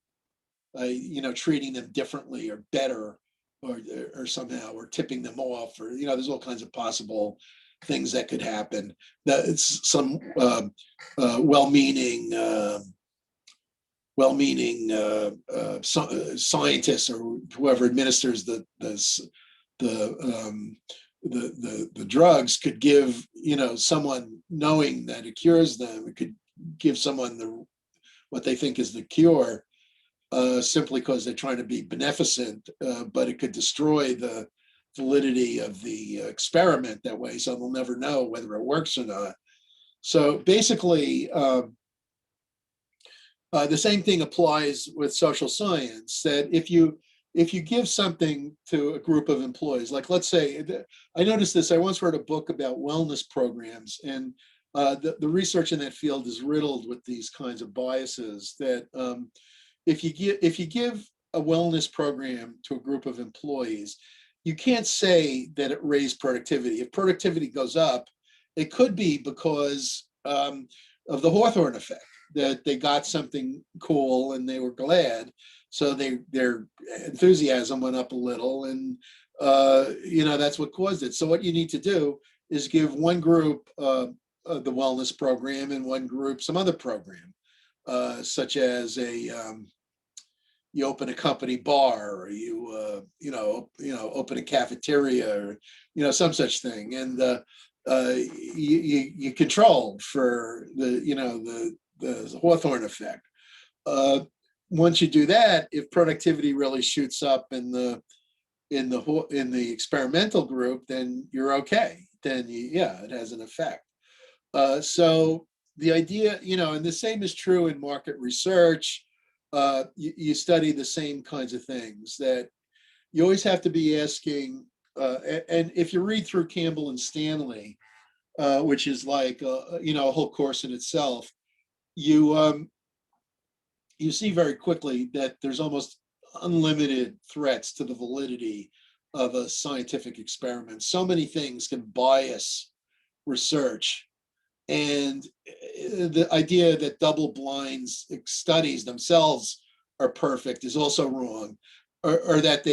treating them differently or better, or somehow, or tipping them off, or there's all kinds of possible things that could happen. That it's some well-meaning scientists or whoever administers the drugs could give someone, knowing that it cures them, it could give someone what they think is the cure, simply because they're trying to be beneficent, but it could destroy the validity of the experiment that way, so they'll never know whether it works or not. So basically, the same thing applies with social science, that if you give something to a group of employees, like let's say, I noticed this, I once wrote a book about wellness programs, and the research in that field is riddled with these kinds of biases, that if you give a wellness program to a group of employees, you can't say that it raised productivity. If productivity goes up, it could be because of the Hawthorne effect, that they got something cool and they were glad, so their enthusiasm went up a little, and that's what caused it. So what you need to do is give one group the wellness program, and one group some other program, such as you open a company bar, or you open a cafeteria, or some such thing, and you control for the Hawthorne effect. Once you do that, if productivity really shoots up in the experimental group, then you're okay. Then it has an effect. So the idea, and the same is true in market research. You study the same kinds of things, that you always have to be asking. And if you read through Campbell and Stanley, which is like a whole course in itself, you see very quickly that there's almost unlimited threats to the validity of a scientific experiment. So many things can bias research. And the idea that double-blind studies themselves are perfect is also wrong, or that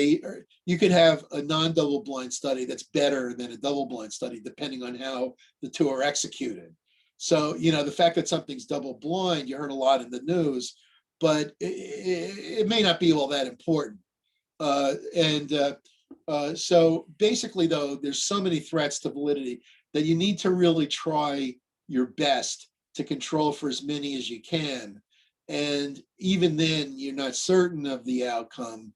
you could have a non-double-blind study that's better than a double-blind study, depending on how the two are executed. So, the fact that something's double-blind, you heard a lot in the news, but it may not be all that important. So basically, though, there's so many threats to validity that you need to really try your best to control for as many as you can. And even then, you're not certain of the outcome,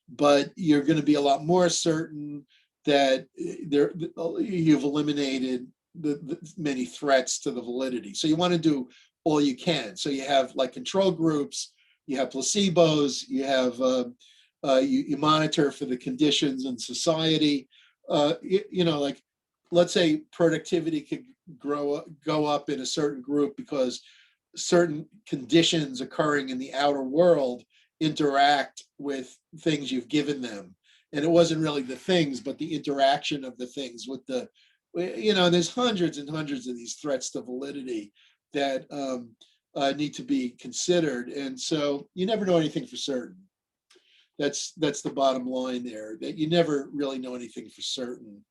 but you're going to be a lot more certain that you've eliminated the many threats to the validity. So you want to do all you can. So you have like control groups, you have placebos, you have you monitor for the conditions in society. Like let's say productivity could go up in a certain group because certain conditions occurring in the outer world interact with things you've given them. And it wasn't really the things, but the interaction of the things with there's hundreds and hundreds of these threats to validity that need to be considered. And so you never know anything for certain. That's the bottom line there, that you never really know anything for certain.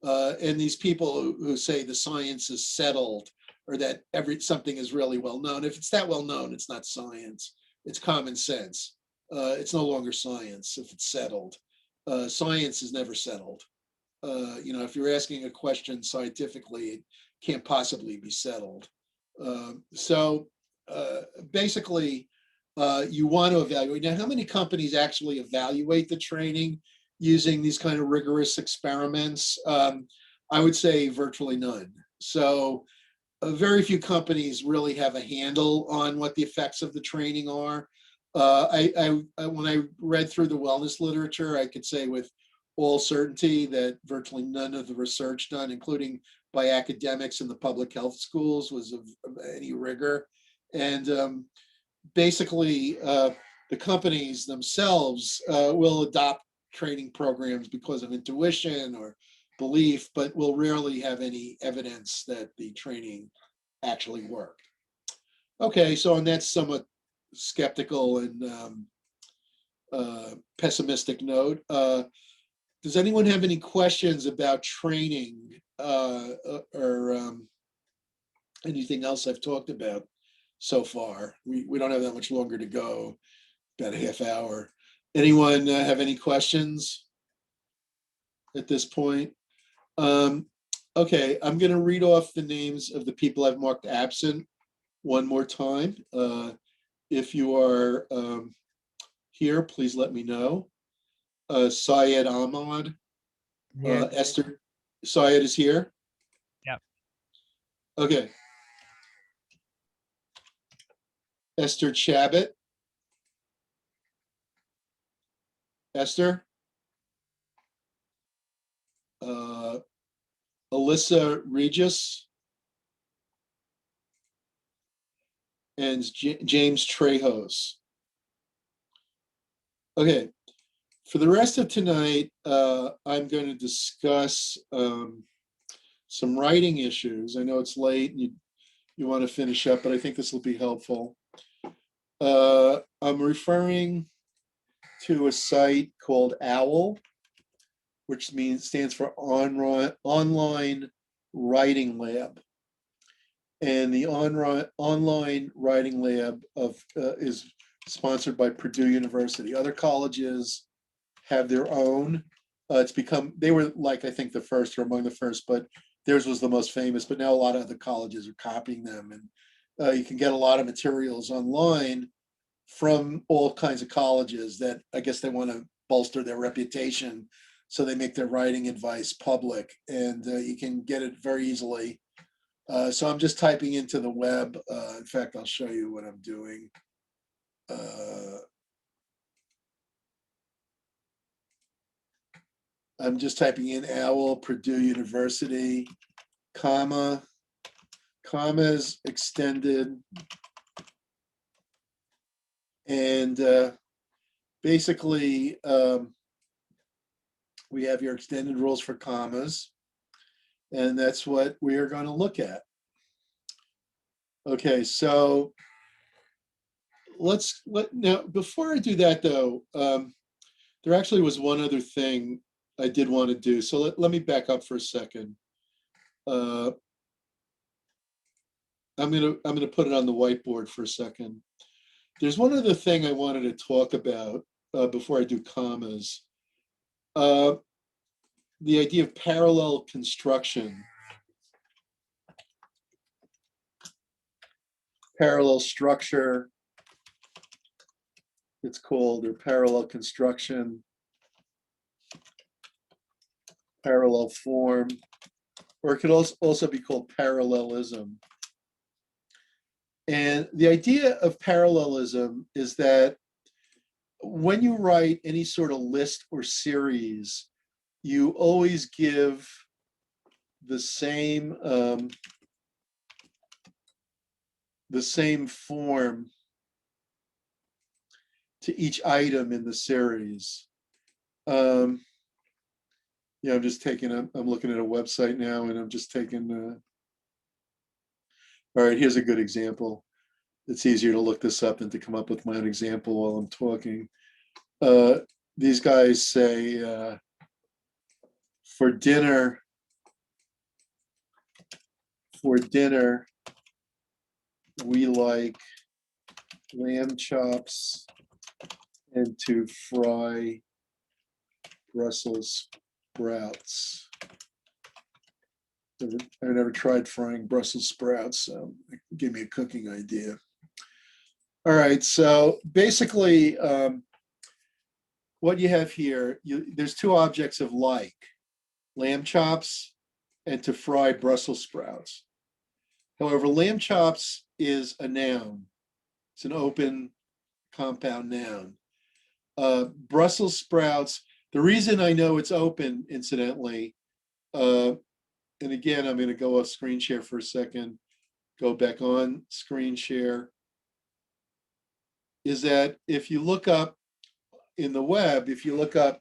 And these people who say the science is settled, or that something is really well known, if it's that well known, it's not science, it's common sense. It's no longer science if it's settled. science is never settled. If you're asking a question scientifically, it can't possibly be settled. So basically, you want to evaluate. Now, how many companies actually evaluate the training using these kind of rigorous experiments? I would say virtually none. So very few companies really have a handle on what the effects of the training are. When I read through the wellness literature, I could say with all certainty that virtually none of the research done, including by academics in the public health schools, was of any rigor. And basically, the companies themselves will adopt training programs because of intuition or belief, but will rarely have any evidence that the training actually worked. Okay, so on that somewhat skeptical and pessimistic note, does anyone have any questions about training or anything else I've talked about so far? We don't have that much longer to go, about a half hour. Anyone have any questions at this point? Okay, I'm going to read off the names of the people I've marked absent one more time. If you are here, please let me know. Syed Ahmad, Esther, Syed is here? Yep. Okay. Esther Chabot. Esther? Alyssa Regis. And James Trejos. Okay. For the rest of tonight, I'm going to discuss some writing issues. I know it's late and you want to finish up, but I think this will be helpful. I'm referring to a site called OWL, which stands for Online Writing Lab. And the Online Writing Lab is sponsored by Purdue University. Other colleges have their own. They were like, I think the first or among the first, but theirs was the most famous, but now a lot of other colleges are copying them. And you can get a lot of materials online from all kinds of colleges that I guess they want to bolster their reputation. So they make their writing advice public, and you can get it very easily. So I'm just typing into the web. In fact, I'll show you what I'm doing. I'm just typing in OWL, Purdue University, commas, extended. And basically, we have your extended rules for commas, and that's what we are going to look at. Okay, so now, before I do that though, there actually was one other thing I did want to do. So let me back up for a second. I'm gonna put it on the whiteboard for a second. There's one other thing I wanted to talk about before I do commas. The idea of parallel construction, parallel structure, it's called, or parallel construction, parallel form, or it could also be called parallelism. And the idea of parallelism is that when you write any sort of list or series, you always give the same form to each item in the series. I'm looking at a website now, and I'm just taking. All right, here's a good example. It's easier to look this up than to come up with my own example while I'm talking. These guys say, for dinner, we like lamb chops and to fry Brussels sprouts. I never tried frying Brussels sprouts, so it gave me a cooking idea. All right, so basically, what you have here, there's two objects of like, lamb chops and to fry Brussels sprouts. However, lamb chops is a noun. It's an open compound noun. Brussels sprouts, the reason I know it's open, incidentally, and again, I'm going to go off screen share for a second, go back on screen share, is that if you look up in the web, if you look up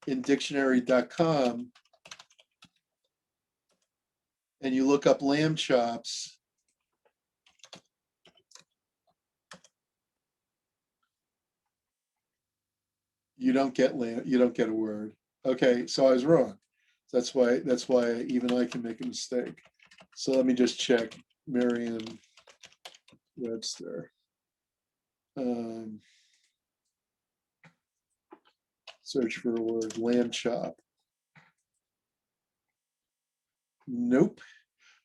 in dictionary.com and you look up lamb chops, you don't get a word. Okay, so I was wrong. That's why even I can make a mistake. So let me just check Merriam-Webster. Search for a word, lamb chop. Nope.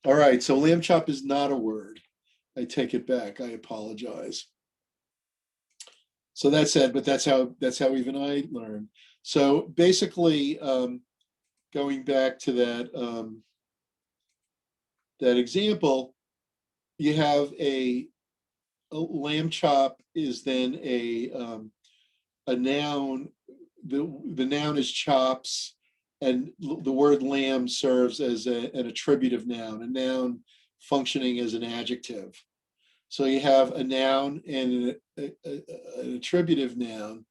All right, so lamb chop is not a word. I take it back. I apologize. So that's it, but that's how even I learned. So basically, going back to that that example, you have a lamb chop is then a noun. The noun is chops, and the word lamb serves as an attributive noun, a noun functioning as an adjective. So you have a noun and an attributive noun,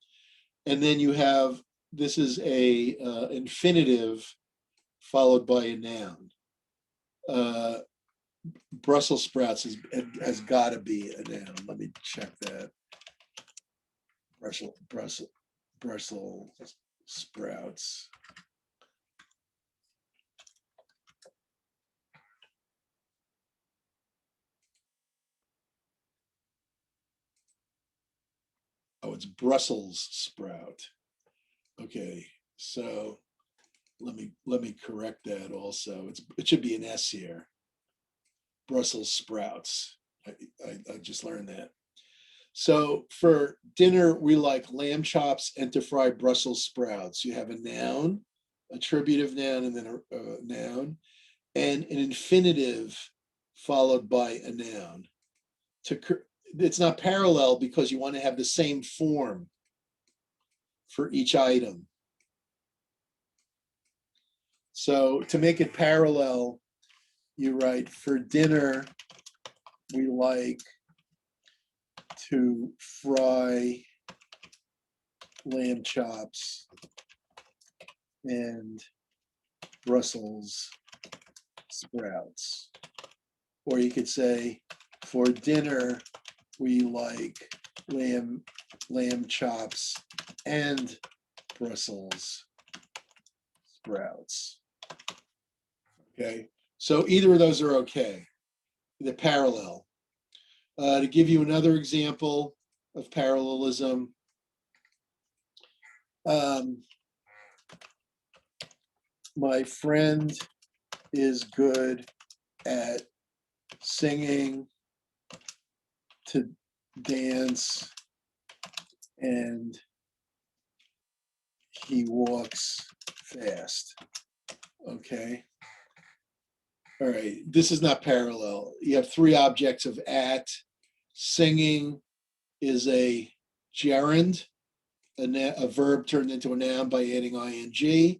and then you have, this is a infinitive followed by a noun. Brussels sprouts has got to be a noun. Let me check that. Brussels sprouts. Oh, it's Brussels sprout. Okay, so let me correct that also. It should be an S here. Brussels sprouts. I just learned that. So for dinner, we like lamb chops and to fry Brussels sprouts. You have a noun, attributive noun, and then a noun, and an infinitive followed by a noun. It's not parallel because you want to have the same form for each item. So to make it parallel, you write, for dinner, we like to fry lamb chops and Brussels sprouts. Or you could say, for dinner, we like lamb chops and Brussels sprouts. Okay, so either of those are okay. They're parallel. To give you another example of parallelism, my friend is good at singing, to dance, and he walks fast. Okay. All right, this is not parallel. You have three objects of at. Singing is a gerund, a verb turned into a noun by adding ing.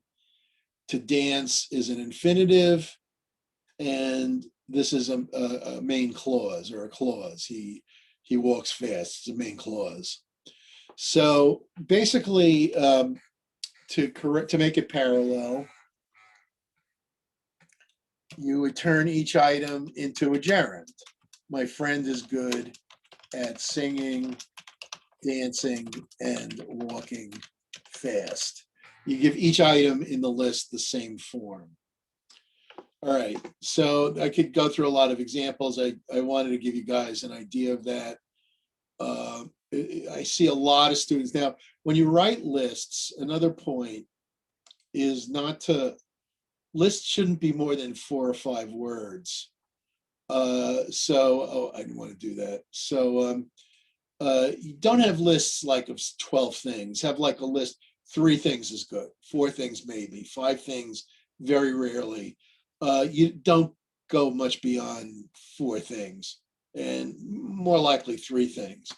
To dance is an infinitive, and this is a main clause or a clause. He walks fast. It's a main clause. So basically, to make it parallel, you would turn each item into a gerund. My friend is good at singing, dancing, and walking fast. You give each item in the list the same form. All right, so I could go through a lot of examples. I wanted to give you guys an idea of that. I see a lot of students now, when you write lists, another point is not to, lists shouldn't be more than 4 or 5 words. So I didn't want to do that. So you don't have lists like of 12 things. Have like a list, 3 things is good, 4 things maybe, 5 things very rarely. You don't go much beyond 4 things, and more likely 3 things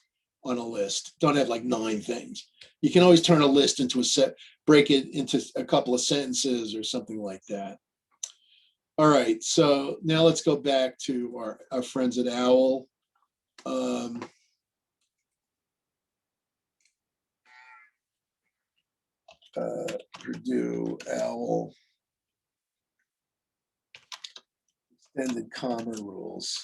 on a list. Don't have like 9 things. You can always turn a list into a set, break it into a couple of sentences or something like that. All right, so now let's go back to our friends at OWL. Purdue OWL extended comma rules.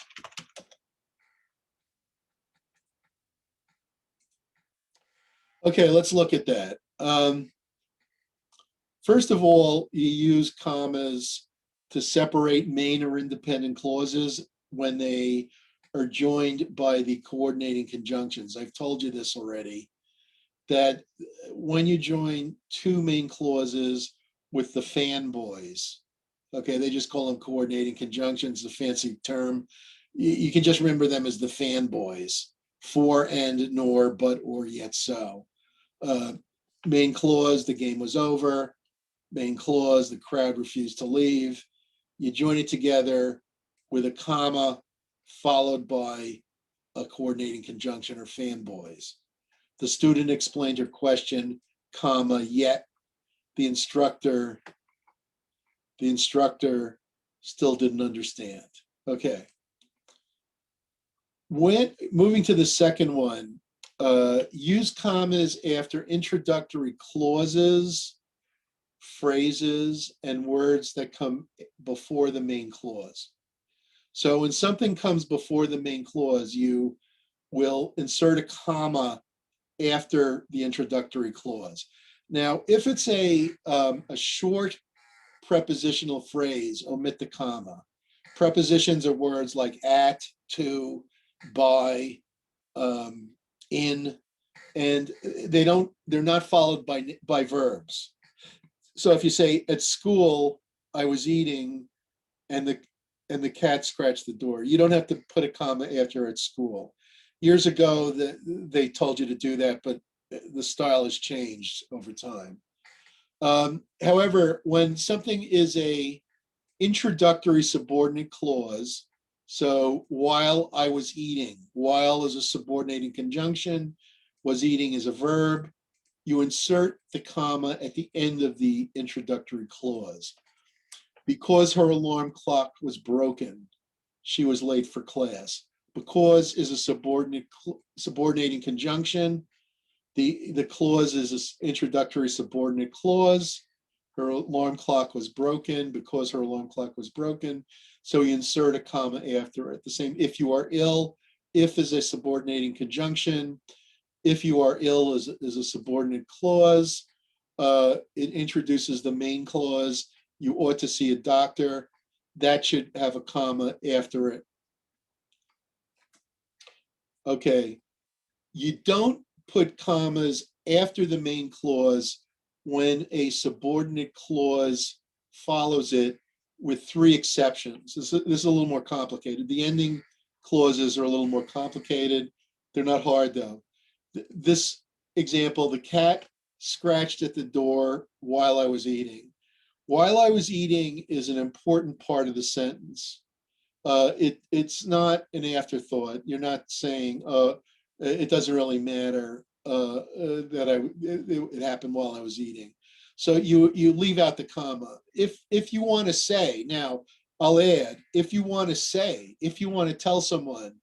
Okay, let's look at that. First of all, you use commas to separate main or independent clauses when they are joined by the coordinating conjunctions. I've told you this already, that when you join 2 main clauses with the fanboys, okay, they just call them coordinating conjunctions, the fancy term. You can just remember them as the fanboys, for, and, nor, but, or, yet, so. Main clause, the game was over. Main clause, the crowd refused to leave. You join it together with a comma followed by a coordinating conjunction or fanboys. The student explained her question, comma, yet the instructor still didn't understand. Okay. When moving to the second one, use commas after introductory clauses, phrases, and words that come before the main clause. So when something comes before the main clause, you will insert a comma after the introductory clause. Now, if it's a short prepositional phrase, omit the comma. Prepositions are words like at, to, by, in, and they're not followed by verbs. So if you say, at school, I was eating, and the cat scratched the door, you don't have to put a comma after at school. Years ago, they told you to do that, but the style has changed over time. However, when something is a introductory subordinate clause, so while I was eating, while is a subordinating conjunction, was eating is a verb, you insert the comma at the end of the introductory clause. Because her alarm clock was broken, she was late for class. Because is a subordinating conjunction. The clause is an introductory subordinate clause. Her alarm clock was broken because her alarm clock was broken. So you insert a comma after it. The same, if you are ill, if is a subordinating conjunction. If you are ill is a subordinate clause. It introduces the main clause. You ought to see a doctor. That should have a comma after it. Okay. You don't put commas after the main clause when a subordinate clause follows it, with 3 exceptions. This is a little more complicated. The ending clauses are a little more complicated. They're not hard though. This example, the cat scratched at the door while I was eating. While I was eating is an important part of the sentence. It's not an afterthought. You're not saying, it doesn't really matter that it happened while I was eating. So you leave out the comma. If you want to say, now I'll add, if you want to tell someone,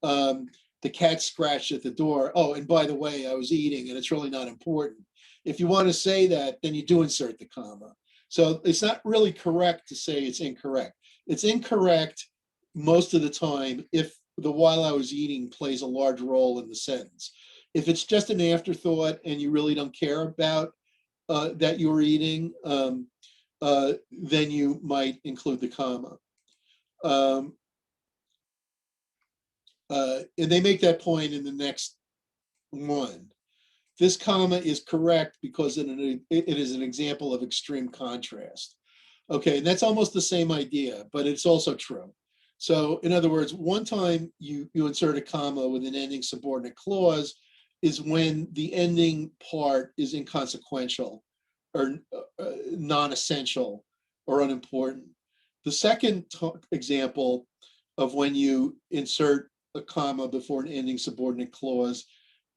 the cat scratched at the door, oh, and by the way, I was eating and it's really not important. If you want to say that, then you do insert the comma. So it's not really correct to say it's incorrect. It's incorrect most of the time if the while I was eating plays a large role in the sentence. If it's just an afterthought and you really don't care about that you're eating, then you might include the comma. And they make that point in the next one. This comma is correct because it is an example of extreme contrast. Okay, and that's almost the same idea, but it's also true. So in other words, one time you insert a comma with an ending subordinate clause is when the ending part is inconsequential or non-essential or unimportant. The second example of when you insert a comma before an ending subordinate clause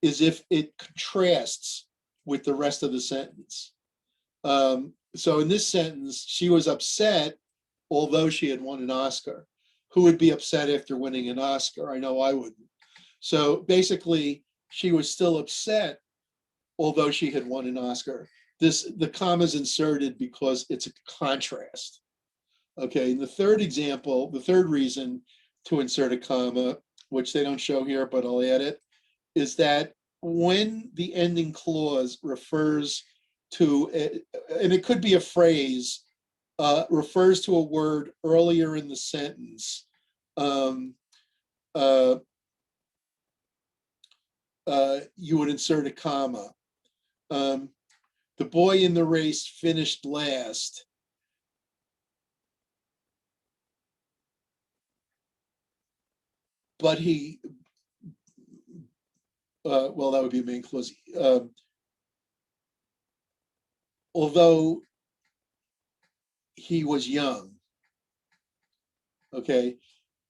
is if it contrasts with the rest of the sentence. So in this sentence, she was upset, although she had won an Oscar. Who would be upset after winning an Oscar? I know I wouldn't. So basically, she was still upset, although she had won an Oscar. The comma is inserted because it's a contrast. Okay, and the third example, the third reason to insert a comma, which they don't show here, but I'll add it, is that when the ending clause refers to, and it could be a phrase, refers to a word earlier in the sentence, you would insert a comma. The boy in the race finished last. But he, well, that would be a main clause. Although he was young, okay,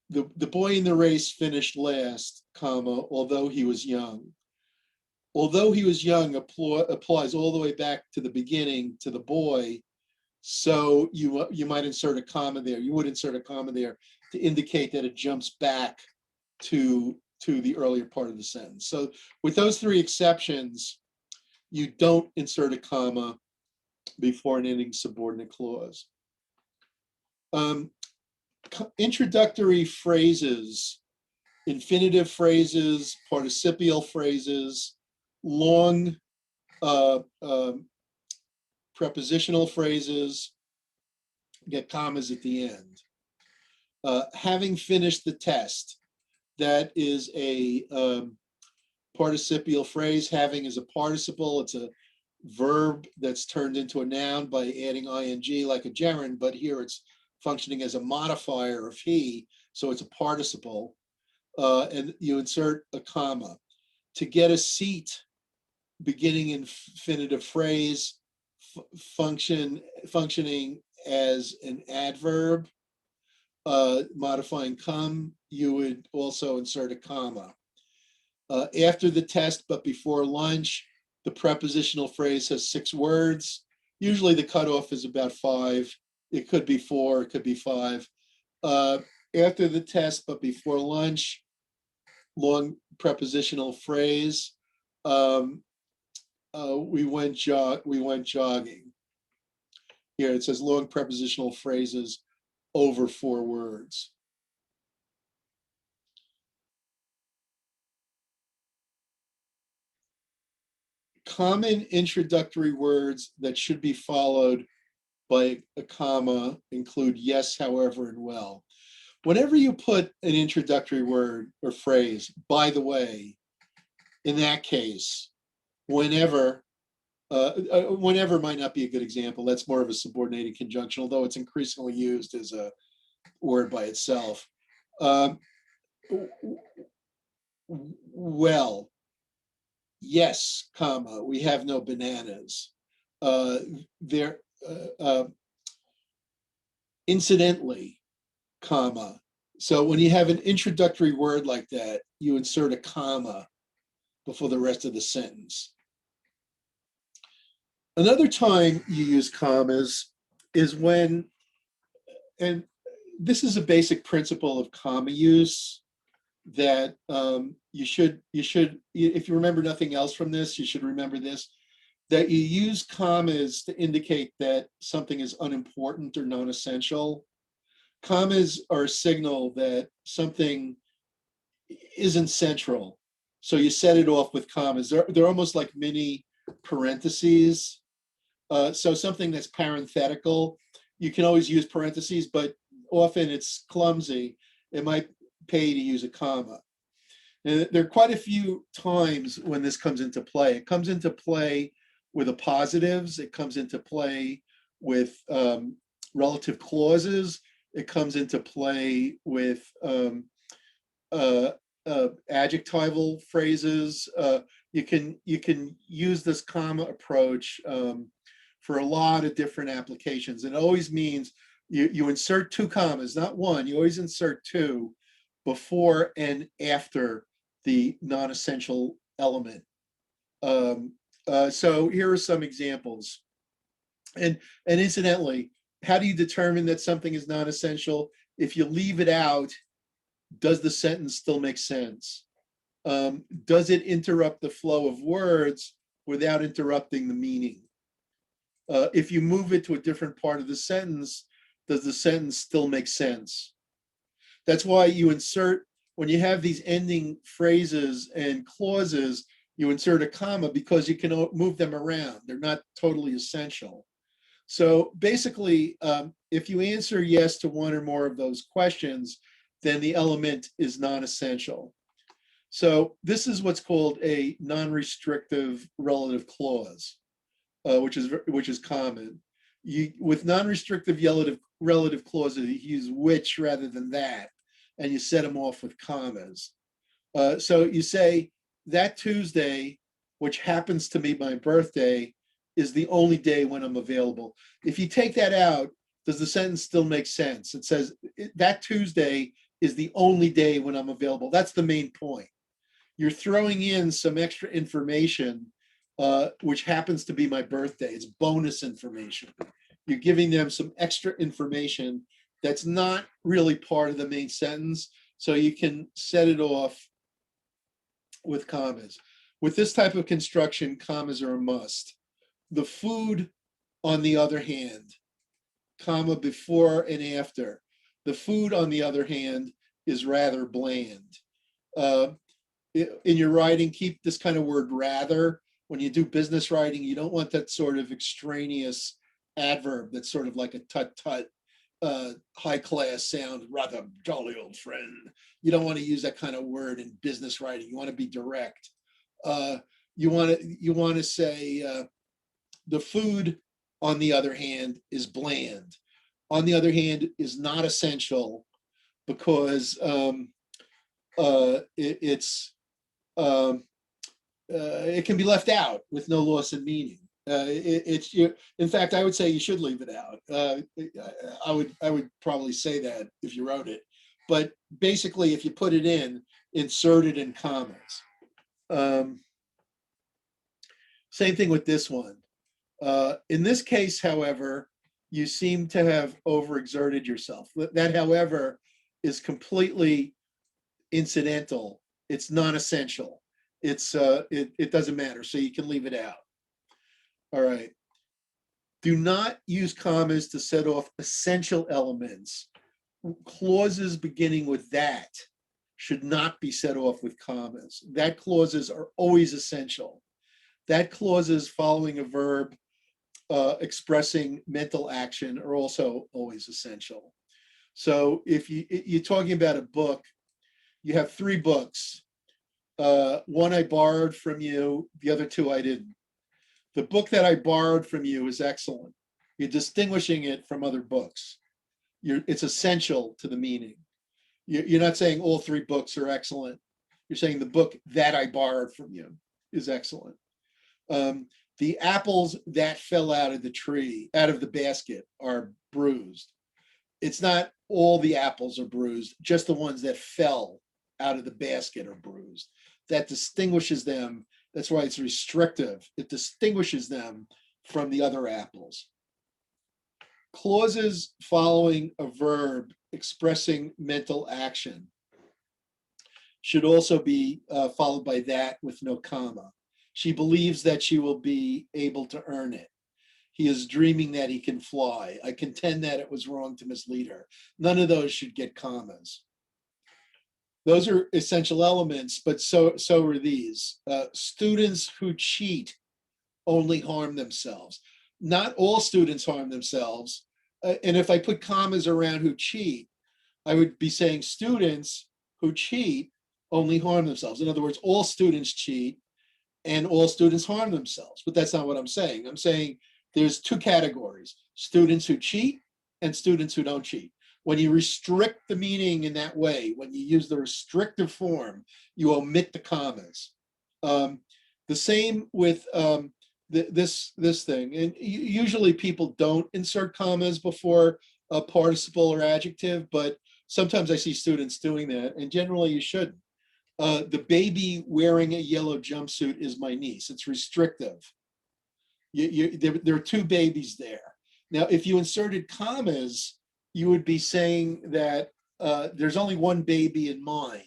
the boy in the race finished last, comma, although he was young. Although he was young applies all the way back to the beginning to the boy. So you might insert a comma there. You would insert a comma there to indicate that it jumps back to the earlier part of the sentence. So with those three exceptions, you don't insert a comma before an ending subordinate clause. Introductory phrases, infinitive phrases, participial phrases, long prepositional phrases get commas at the end. Having finished the test, that is a participial phrase. Having is a participle. It's a verb that's turned into a noun by adding ing like a gerund, but here it's functioning as a modifier of he, so it's a participle. And you insert a comma. To get a seat, beginning infinitive phrase, functioning as an adverb, modifying come, you would also insert a comma. After the test, but before lunch, the prepositional phrase has 6 words. Usually the cutoff is about 5. It could be 4, it could be 5. After the test, but before lunch, long prepositional phrase. We went jogging. Here it says long prepositional phrases over 4 words. Common introductory words that should be followed by a comma include yes, however, and well. Whenever you put an introductory word or phrase, by the way, in that case, whenever might not be a good example. That's more of a subordinated conjunction, although it's increasingly used as a word by itself. Well, yes, comma, we have no bananas. Incidentally, comma. So when you have an introductory word like that, you insert a comma before the rest of the sentence. Another time you use commas is when, and this is a basic principle of comma use that you should, if you remember nothing else from this, you should remember this, that you use commas to indicate that something is unimportant or non-essential. Commas are a signal that something isn't central. So you set it off with commas. They're almost like mini parentheses. So something that's parenthetical, you can always use parentheses, but often it's clumsy. It might pay to use a comma. And there are quite a few times when this comes into play. It comes into play with the positives. It comes into play with relative clauses. It comes into play with adjectival phrases. You can use this comma approach for a lot of different applications. It always means you insert two commas, not one. You always insert two before and after the non-essential element. So here are some examples. And incidentally, how do you determine that something is non-essential? If you leave it out, does the sentence still make sense? Does it interrupt the flow of words without interrupting the meaning? If you move it to a different part of the sentence, does the sentence still make sense? That's why you insert, when you have these ending phrases and clauses, you insert a comma because you can move them around. They're not totally essential. So basically, if you answer yes to one or more of those questions, then the element is non-essential. So this is what's called a non-restrictive relative clause, which is common. With non-restrictive relative clauses, you use which rather than that, and you set them off with commas. So you say, that Tuesday, which happens to be my birthday, is the only day when I'm available. If you take that out, does the sentence still make sense? It says, that Tuesday is the only day when I'm available. That's the main point. You're throwing in some extra information, which happens to be my birthday. It's bonus information. You're giving them some extra information that's not really part of the main sentence, so you can set it off with commas. With this type of construction, commas are a must. The food, on the other hand, comma, before and after. The food, on the other hand, is rather bland. In your writing, keep this kind of word rather. When you do business writing, you don't want that sort of extraneous adverb that's sort of like a tut-tut, high-class sound, rather jolly old friend. You don't want to use that kind of word in business writing. You want to be direct. You want to say, the food, on the other hand, is bland. On the other hand, is not essential because it can be left out with no loss in meaning. In fact, I would say you should leave it out. I would probably say that if you wrote it, but basically, if you put it in, insert it in commas. Same thing with this one. In this case, however, you seem to have overexerted yourself. That, however, is completely incidental. It's non-essential. It doesn't matter, so you can leave it out. All right. Do not use commas to set off essential elements. Clauses beginning with that should not be set off with commas. That clauses are always essential. That clauses following a verb expressing mental action are also always essential. So if you're talking about a book, you have 3 books. One I borrowed from you, the other 2 I didn't. The book that I borrowed from you is excellent. You're distinguishing it from other books. It's essential to the meaning. You're not saying all 3 books are excellent. You're saying the book that I borrowed from you is excellent. The apples that fell out of the tree, out of the basket, are bruised. It's not all the apples are bruised, just the ones that fell out of the basket are bruised. That distinguishes them. That's why it's restrictive. It distinguishes them from the other apples. Clauses following a verb expressing mental action should also be followed by that with no comma. She believes that she will be able to earn it. He is dreaming that he can fly. I contend that it was wrong to mislead her. None of those should get commas. Those are essential elements, but so are these. Students who cheat only harm themselves. Not all students harm themselves. And if I put commas around who cheat, I would be saying students who cheat only harm themselves. In other words, all students cheat and all students harm themselves, but that's not what I'm saying. I'm saying there's two categories: students who cheat and students who don't cheat. When you restrict the meaning in that way, when you use the restrictive form, you omit the commas. The same with this thing. And usually people don't insert commas before a participle or adjective, but sometimes I see students doing that, and generally you shouldn't. The baby wearing a yellow jumpsuit is my niece. It's restrictive. There are two babies there. Now, if you inserted commas, you would be saying that there's only one baby in mind.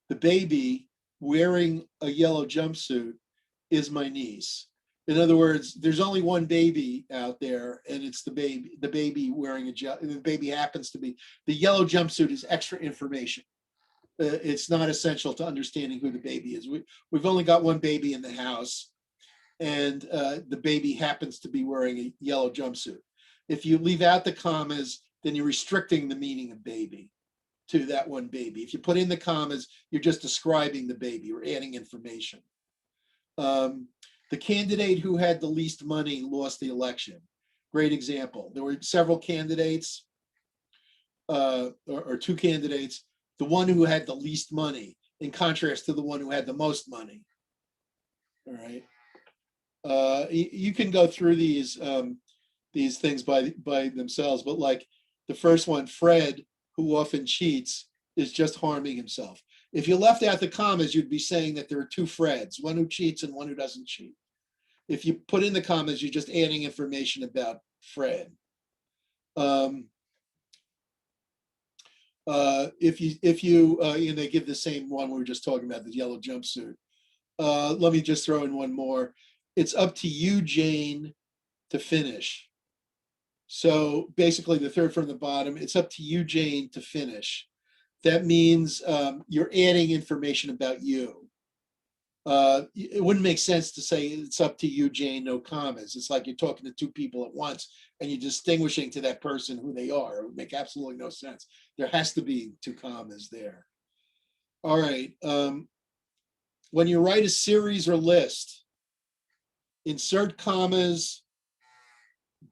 The baby wearing a yellow jumpsuit is my niece. In other words, there's only one baby out there, and it's the baby. The baby wearing the baby happens to be the yellow jumpsuit is extra information. It's not essential to understanding who the baby is. We've only got one baby in the house, and the baby happens to be wearing a yellow jumpsuit. If you leave out the commas, then you're restricting the meaning of baby to that one baby. If you put in the commas, you're just describing the baby or adding information. The candidate who had the least money lost the election. Great example. There were several candidates, or two candidates. The one who had the least money, in contrast to the one who had the most money. All right. You can go through these things by themselves, but like the first one, Fred, who often cheats, is just harming himself. If you left out the commas, you'd be saying that there are two Freds, one who cheats and one who doesn't cheat. If you put in the commas, you're just adding information about Fred. If you and they give the same one we were just talking about, the yellow jumpsuit. Let me just throw in one more. It's up to you, Jane, to finish. So basically the third from the bottom, it's up to you, Jane, to finish. That means you're adding information about you. It wouldn't make sense to say it's up to you, Jane, no commas. It's like you're talking to two people at once and you're distinguishing to that person who they are. It would make absolutely no sense. There has to be two commas there. All right. When you write a series or list, insert commas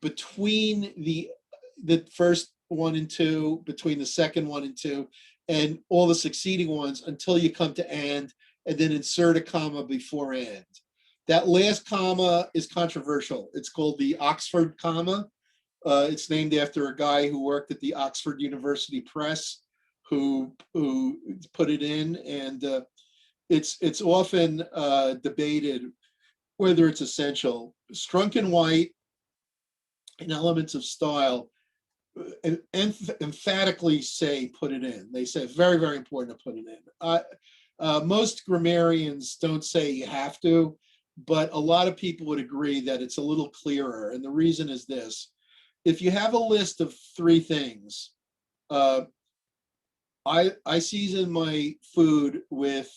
between the first one and two, between the second one and two, and all the succeeding ones until you come to and then insert a comma before and. That last comma is controversial. It's called the Oxford comma. It's named after a guy who worked at the Oxford University Press who put it in, and it's often debated whether it's essential. Strunk and White in Elements of Style emphatically say put it in. They say it's very, very important to put it in. Most grammarians don't say you have to, but a lot of people would agree that it's a little clearer. And the reason is this. If you have a list of three things, I season my food with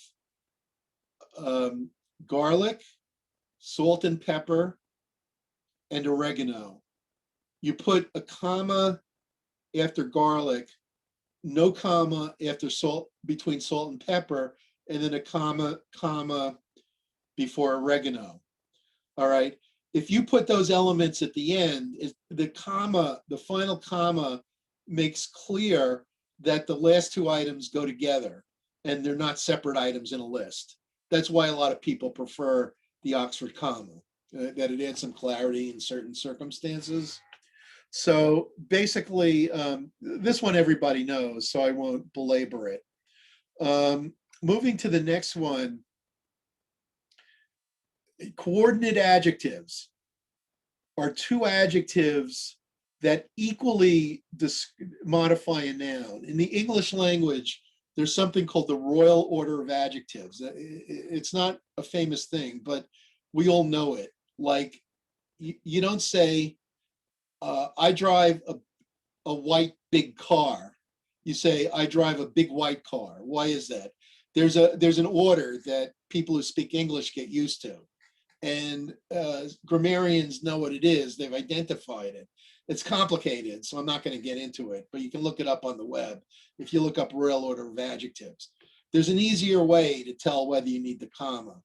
garlic, salt and pepper, and oregano. You put a comma after garlic, no comma after salt, between salt and pepper, and then a comma before oregano. All right. If you put those elements at the end, the final comma makes clear that the last two items go together and they're not separate items in a list. That's why a lot of people prefer the Oxford comma, that it adds some clarity in certain circumstances. So basically, this one everybody knows, so I won't belabor it. Moving to the next one, coordinate adjectives are two adjectives that equally modify a noun. In the English language, there's something called the Royal Order of Adjectives. It's not a famous thing, but we all know it. Like, you don't say, I drive a white big car. You say, I drive a big white car. Why is that? There's an order that people who speak English get used to. And grammarians know what it is. They've identified it. It's complicated, so I'm not going to get into it, but you can look it up on the web if you look up Royal Order of Adjectives. There's an easier way to tell whether you need the comma.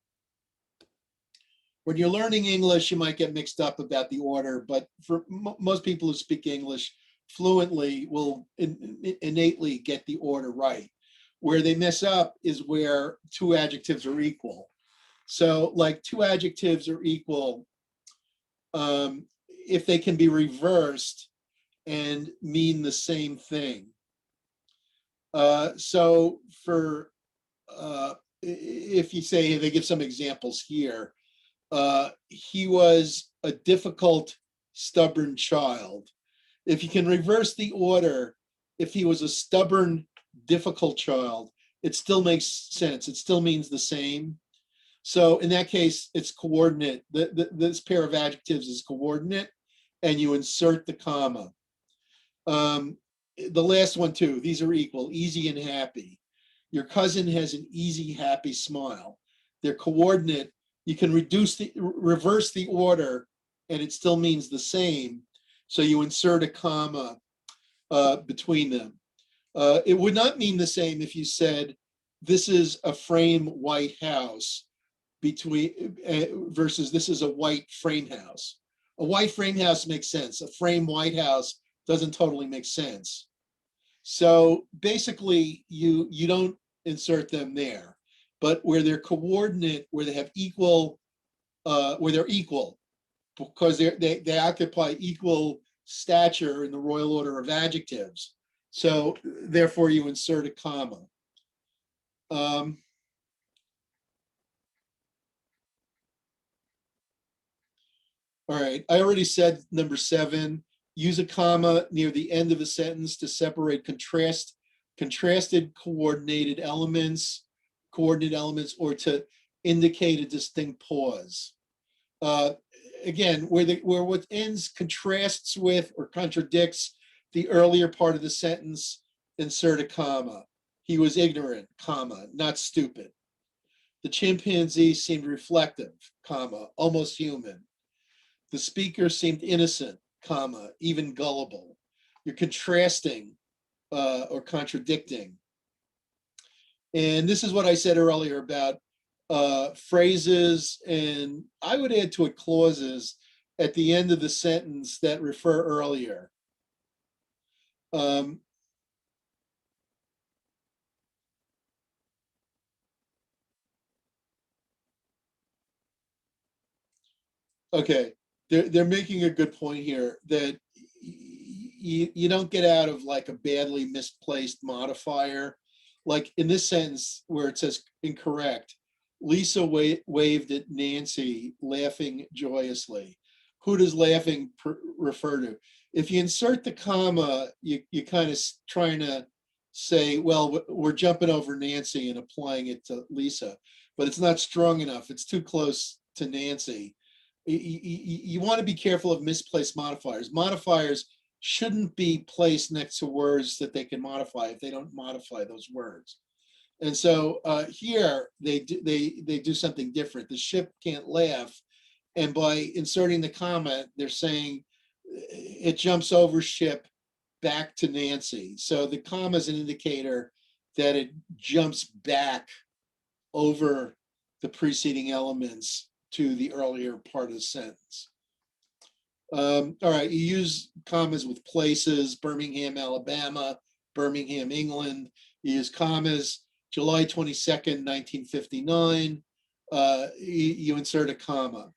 When you're learning English, you might get mixed up about the order, but for most people who speak English fluently will innately get the order right. Where they mess up is where two adjectives are equal. So like two adjectives are equal if they can be reversed and mean the same thing. So for, if you say, they give some examples here, he was a difficult, stubborn child. If you can reverse the order, if he was a stubborn, difficult child, it still makes sense. It still means the same. So in that case, it's coordinate. This pair of adjectives is coordinate, and you insert the comma. The last one too, these are equal, easy and happy. Your cousin has an easy, happy smile. They're coordinate. You can reverse the order, and it still means the same. So you insert a comma between them. It would not mean the same if you said, this is a frame white house versus this is a white frame house. A white frame house makes sense. A frame white house doesn't totally make sense. So basically, you don't insert them there, but where they're coordinate, where they have equal, where they're equal, because they occupy equal stature in the royal order of adjectives. So therefore, you insert a comma. All right, I already said number 7, use a comma near the end of a sentence to separate contrasted coordinate elements, or to indicate a distinct pause. Again, where what ends contrasts with or contradicts the earlier part of the sentence, insert a comma. He was ignorant, comma, not stupid. The chimpanzee seemed reflective, comma, almost human. The speaker seemed innocent, comma, even gullible. You're contrasting or contradicting. And this is what I said earlier about phrases, and I would add to it clauses at the end of the sentence that refer earlier. Okay, they're making a good point here that you don't get out of like a badly misplaced modifier. Like in this sentence where it says incorrect, Lisa waved at Nancy, laughing joyously. Who does laughing refer to? If you insert the comma, you kind of trying to say, well, we're jumping over Nancy and applying it to Lisa, but it's not strong enough. It's too close to Nancy. You want to be careful of misplaced modifiers. Modifiers shouldn't be placed next to words that they can modify if they don't modify those words. And so here they do something different. The ship can't laugh, and by inserting the comma, they're saying it jumps over ship back to Nancy. So the comma is an indicator that it jumps back over the preceding elements to the earlier part of the sentence. All right, you use commas with places, Birmingham, Alabama, Birmingham, England. You use commas, July 22nd, 1959. You insert a comma.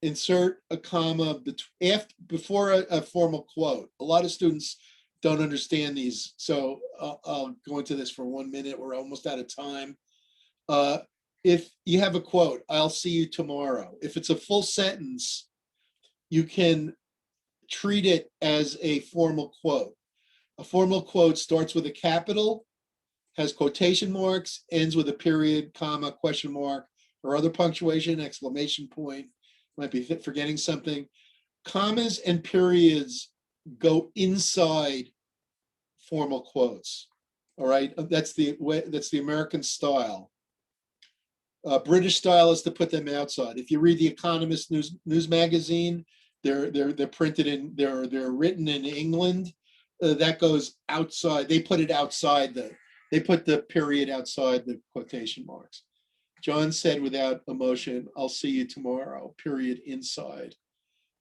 Insert a comma before a formal quote. A lot of students don't understand these, so I'll go into this for 1 minute. We're almost out of time. If you have a quote, I'll see you tomorrow. If it's a full sentence, you can treat it as a formal quote. A formal quote starts with a capital, has quotation marks, ends with a period, comma, question mark, or other punctuation, exclamation point. Might be forgetting something. Commas and periods go inside formal quotes. All right, that's the way. That's the American style. British style is to put them outside. If you read the Economist news magazine, they're printed in they're written in England. That goes outside. They put it outside They put the period outside the quotation marks. John said without emotion, "I'll see you tomorrow," period inside.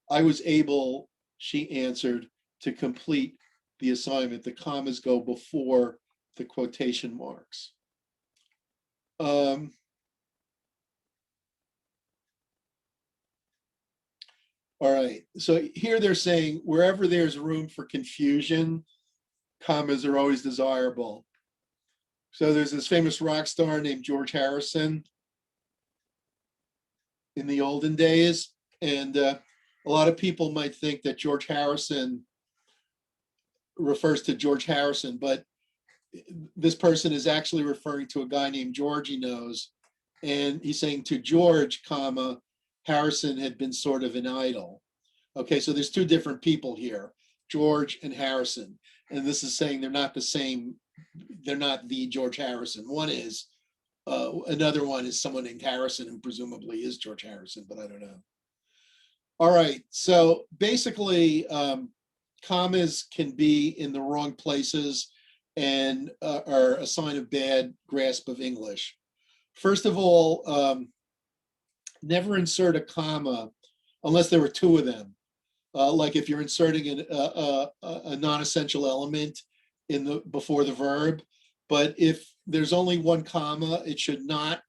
I was able, she answered, to complete the assignment. The commas go before the quotation marks. All right, so here they're saying wherever there's room for confusion, commas are always desirable. So there's this famous rock star named George Harrison in the olden days. And a lot of people might think that George Harrison refers to George Harrison, but this person is actually referring to a guy named George he knows. And he's saying to George, comma, Harrison had been sort of an idol. Okay, so there's two different people here, George and Harrison. And this is saying they're not the same, they're not the George Harrison. One is, another one is someone named Harrison, who presumably is George Harrison, but I don't know. All right, so basically, commas can be in the wrong places and are a sign of bad grasp of English. First of all, never insert a comma unless there were two of them. Like if you're inserting a non-essential element before the verb, but if there's only one comma, it should not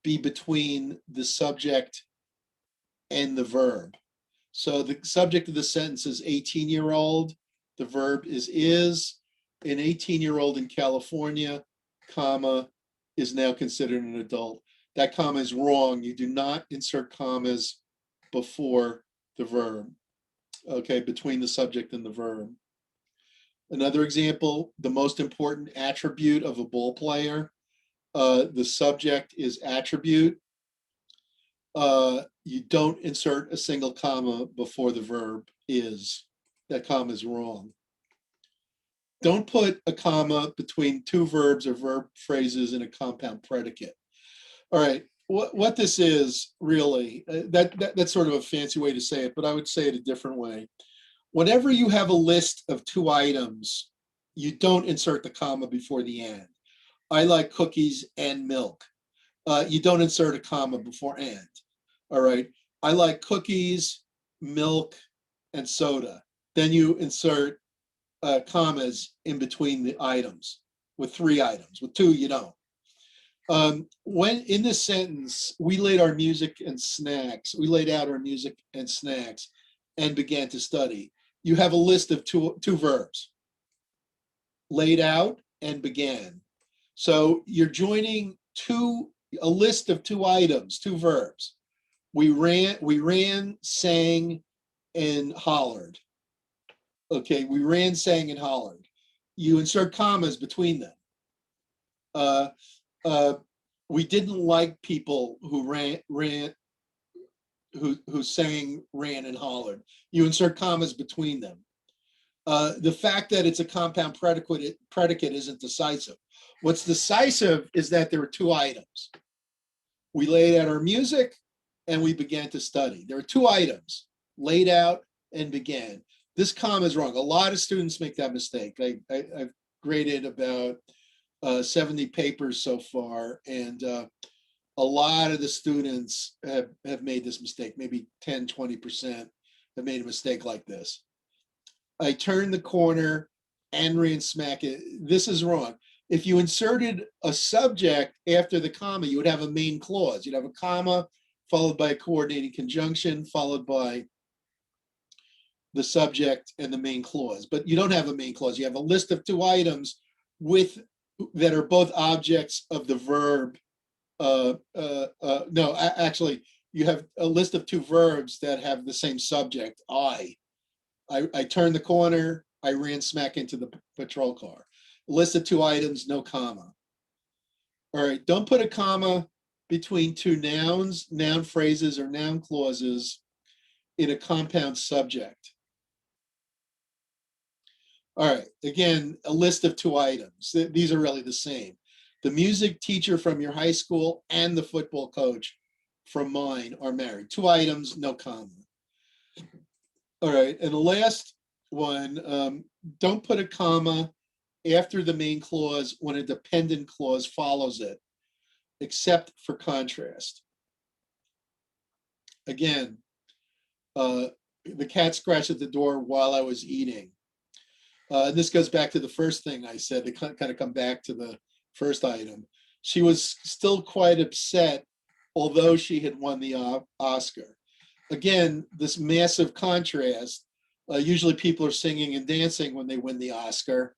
be between the subject and the verb. So the subject of the sentence is 18-year-old. The verb is. An 18-year-old in California, comma, is now considered an adult. That comma is wrong. You do not insert commas before the verb. Okay, between the subject and the verb. Another example, the most important attribute of a ball player, the subject is attribute. You don't insert a single comma before the verb is. That comma is wrong. Don't put a comma between two verbs or verb phrases in a compound predicate. All right, what this is really, that's sort of a fancy way to say it, but I would say it a different way. Whenever you have a list of two items, you don't insert the comma before the end. I like cookies and milk. You don't insert a comma before and. All right. I like cookies, milk, and soda. Then you insert commas in between the items with three items. With two, you don't. When in this sentence, we laid out our music and snacks and began to study. You have a list of two verbs, laid out and began. So you're joining a list of two items, two verbs. We ran, sang, and hollered. Okay, we ran, sang, and hollered. You insert commas between them. We didn't like people who who sang, ran, and hollered. You insert commas between them. The fact that it's a compound predicate isn't decisive. What's decisive is that there are two items. We laid out our music and we began to study. There are two items, laid out and began. This comma is wrong. A lot of students make that mistake. I've graded about 70 papers so far, and a lot of the students have made this mistake. Maybe 10, 20% have made a mistake like this. I turned the corner and ran smack it. This is wrong. If you inserted a subject after the comma, you would have a main clause. You'd have a comma followed by a coordinating conjunction, followed by the subject and the main clause. But you don't have a main clause. You have a list of two items that are both objects of the verb. Actually, you have a list of two verbs that have the same subject, I turned the corner, I ran smack into the patrol car. A list of two items, no comma. All right, don't put a comma between two nouns, noun phrases, or noun clauses in a compound subject. All right, again, a list of two items. These are really the same. The music teacher from your high school and the football coach from mine are married. Two items, no comma. All right, and the last one, don't put a comma after the main clause when a dependent clause follows it, except for contrast. Again, the cat scratched at the door while I was eating. And this goes back to the first thing I said, to kind of come back to the first item. She was still quite upset, although she had won the Oscar. Again, this massive contrast. Usually people are singing and dancing when they win the Oscar.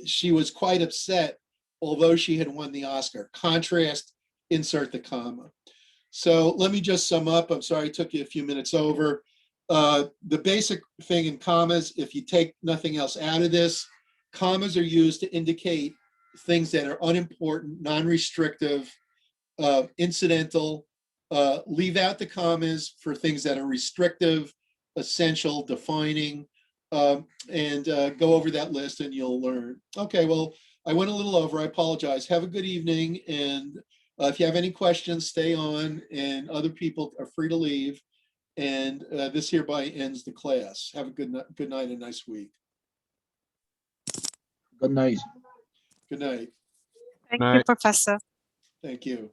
She was quite upset, although she had won the Oscar. Contrast, insert the comma. So let me just sum up. I'm sorry I took you a few minutes over. The basic thing in commas, if you take nothing else out of this, commas are used to indicate things that are unimportant, non-restrictive, incidental. Leave out the commas for things that are restrictive, essential, defining, and go over that list and you'll learn. Okay, well, I went a little over. I apologize. Have a good evening. And if you have any questions, stay on, and other people are free to leave. And this hereby ends the class. Have a good night and nice week. Good night. Good night. Thank you, Professor. Thank you.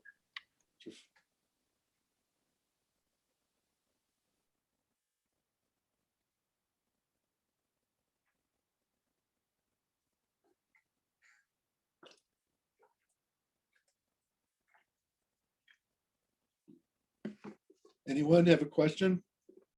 Anyone have a question?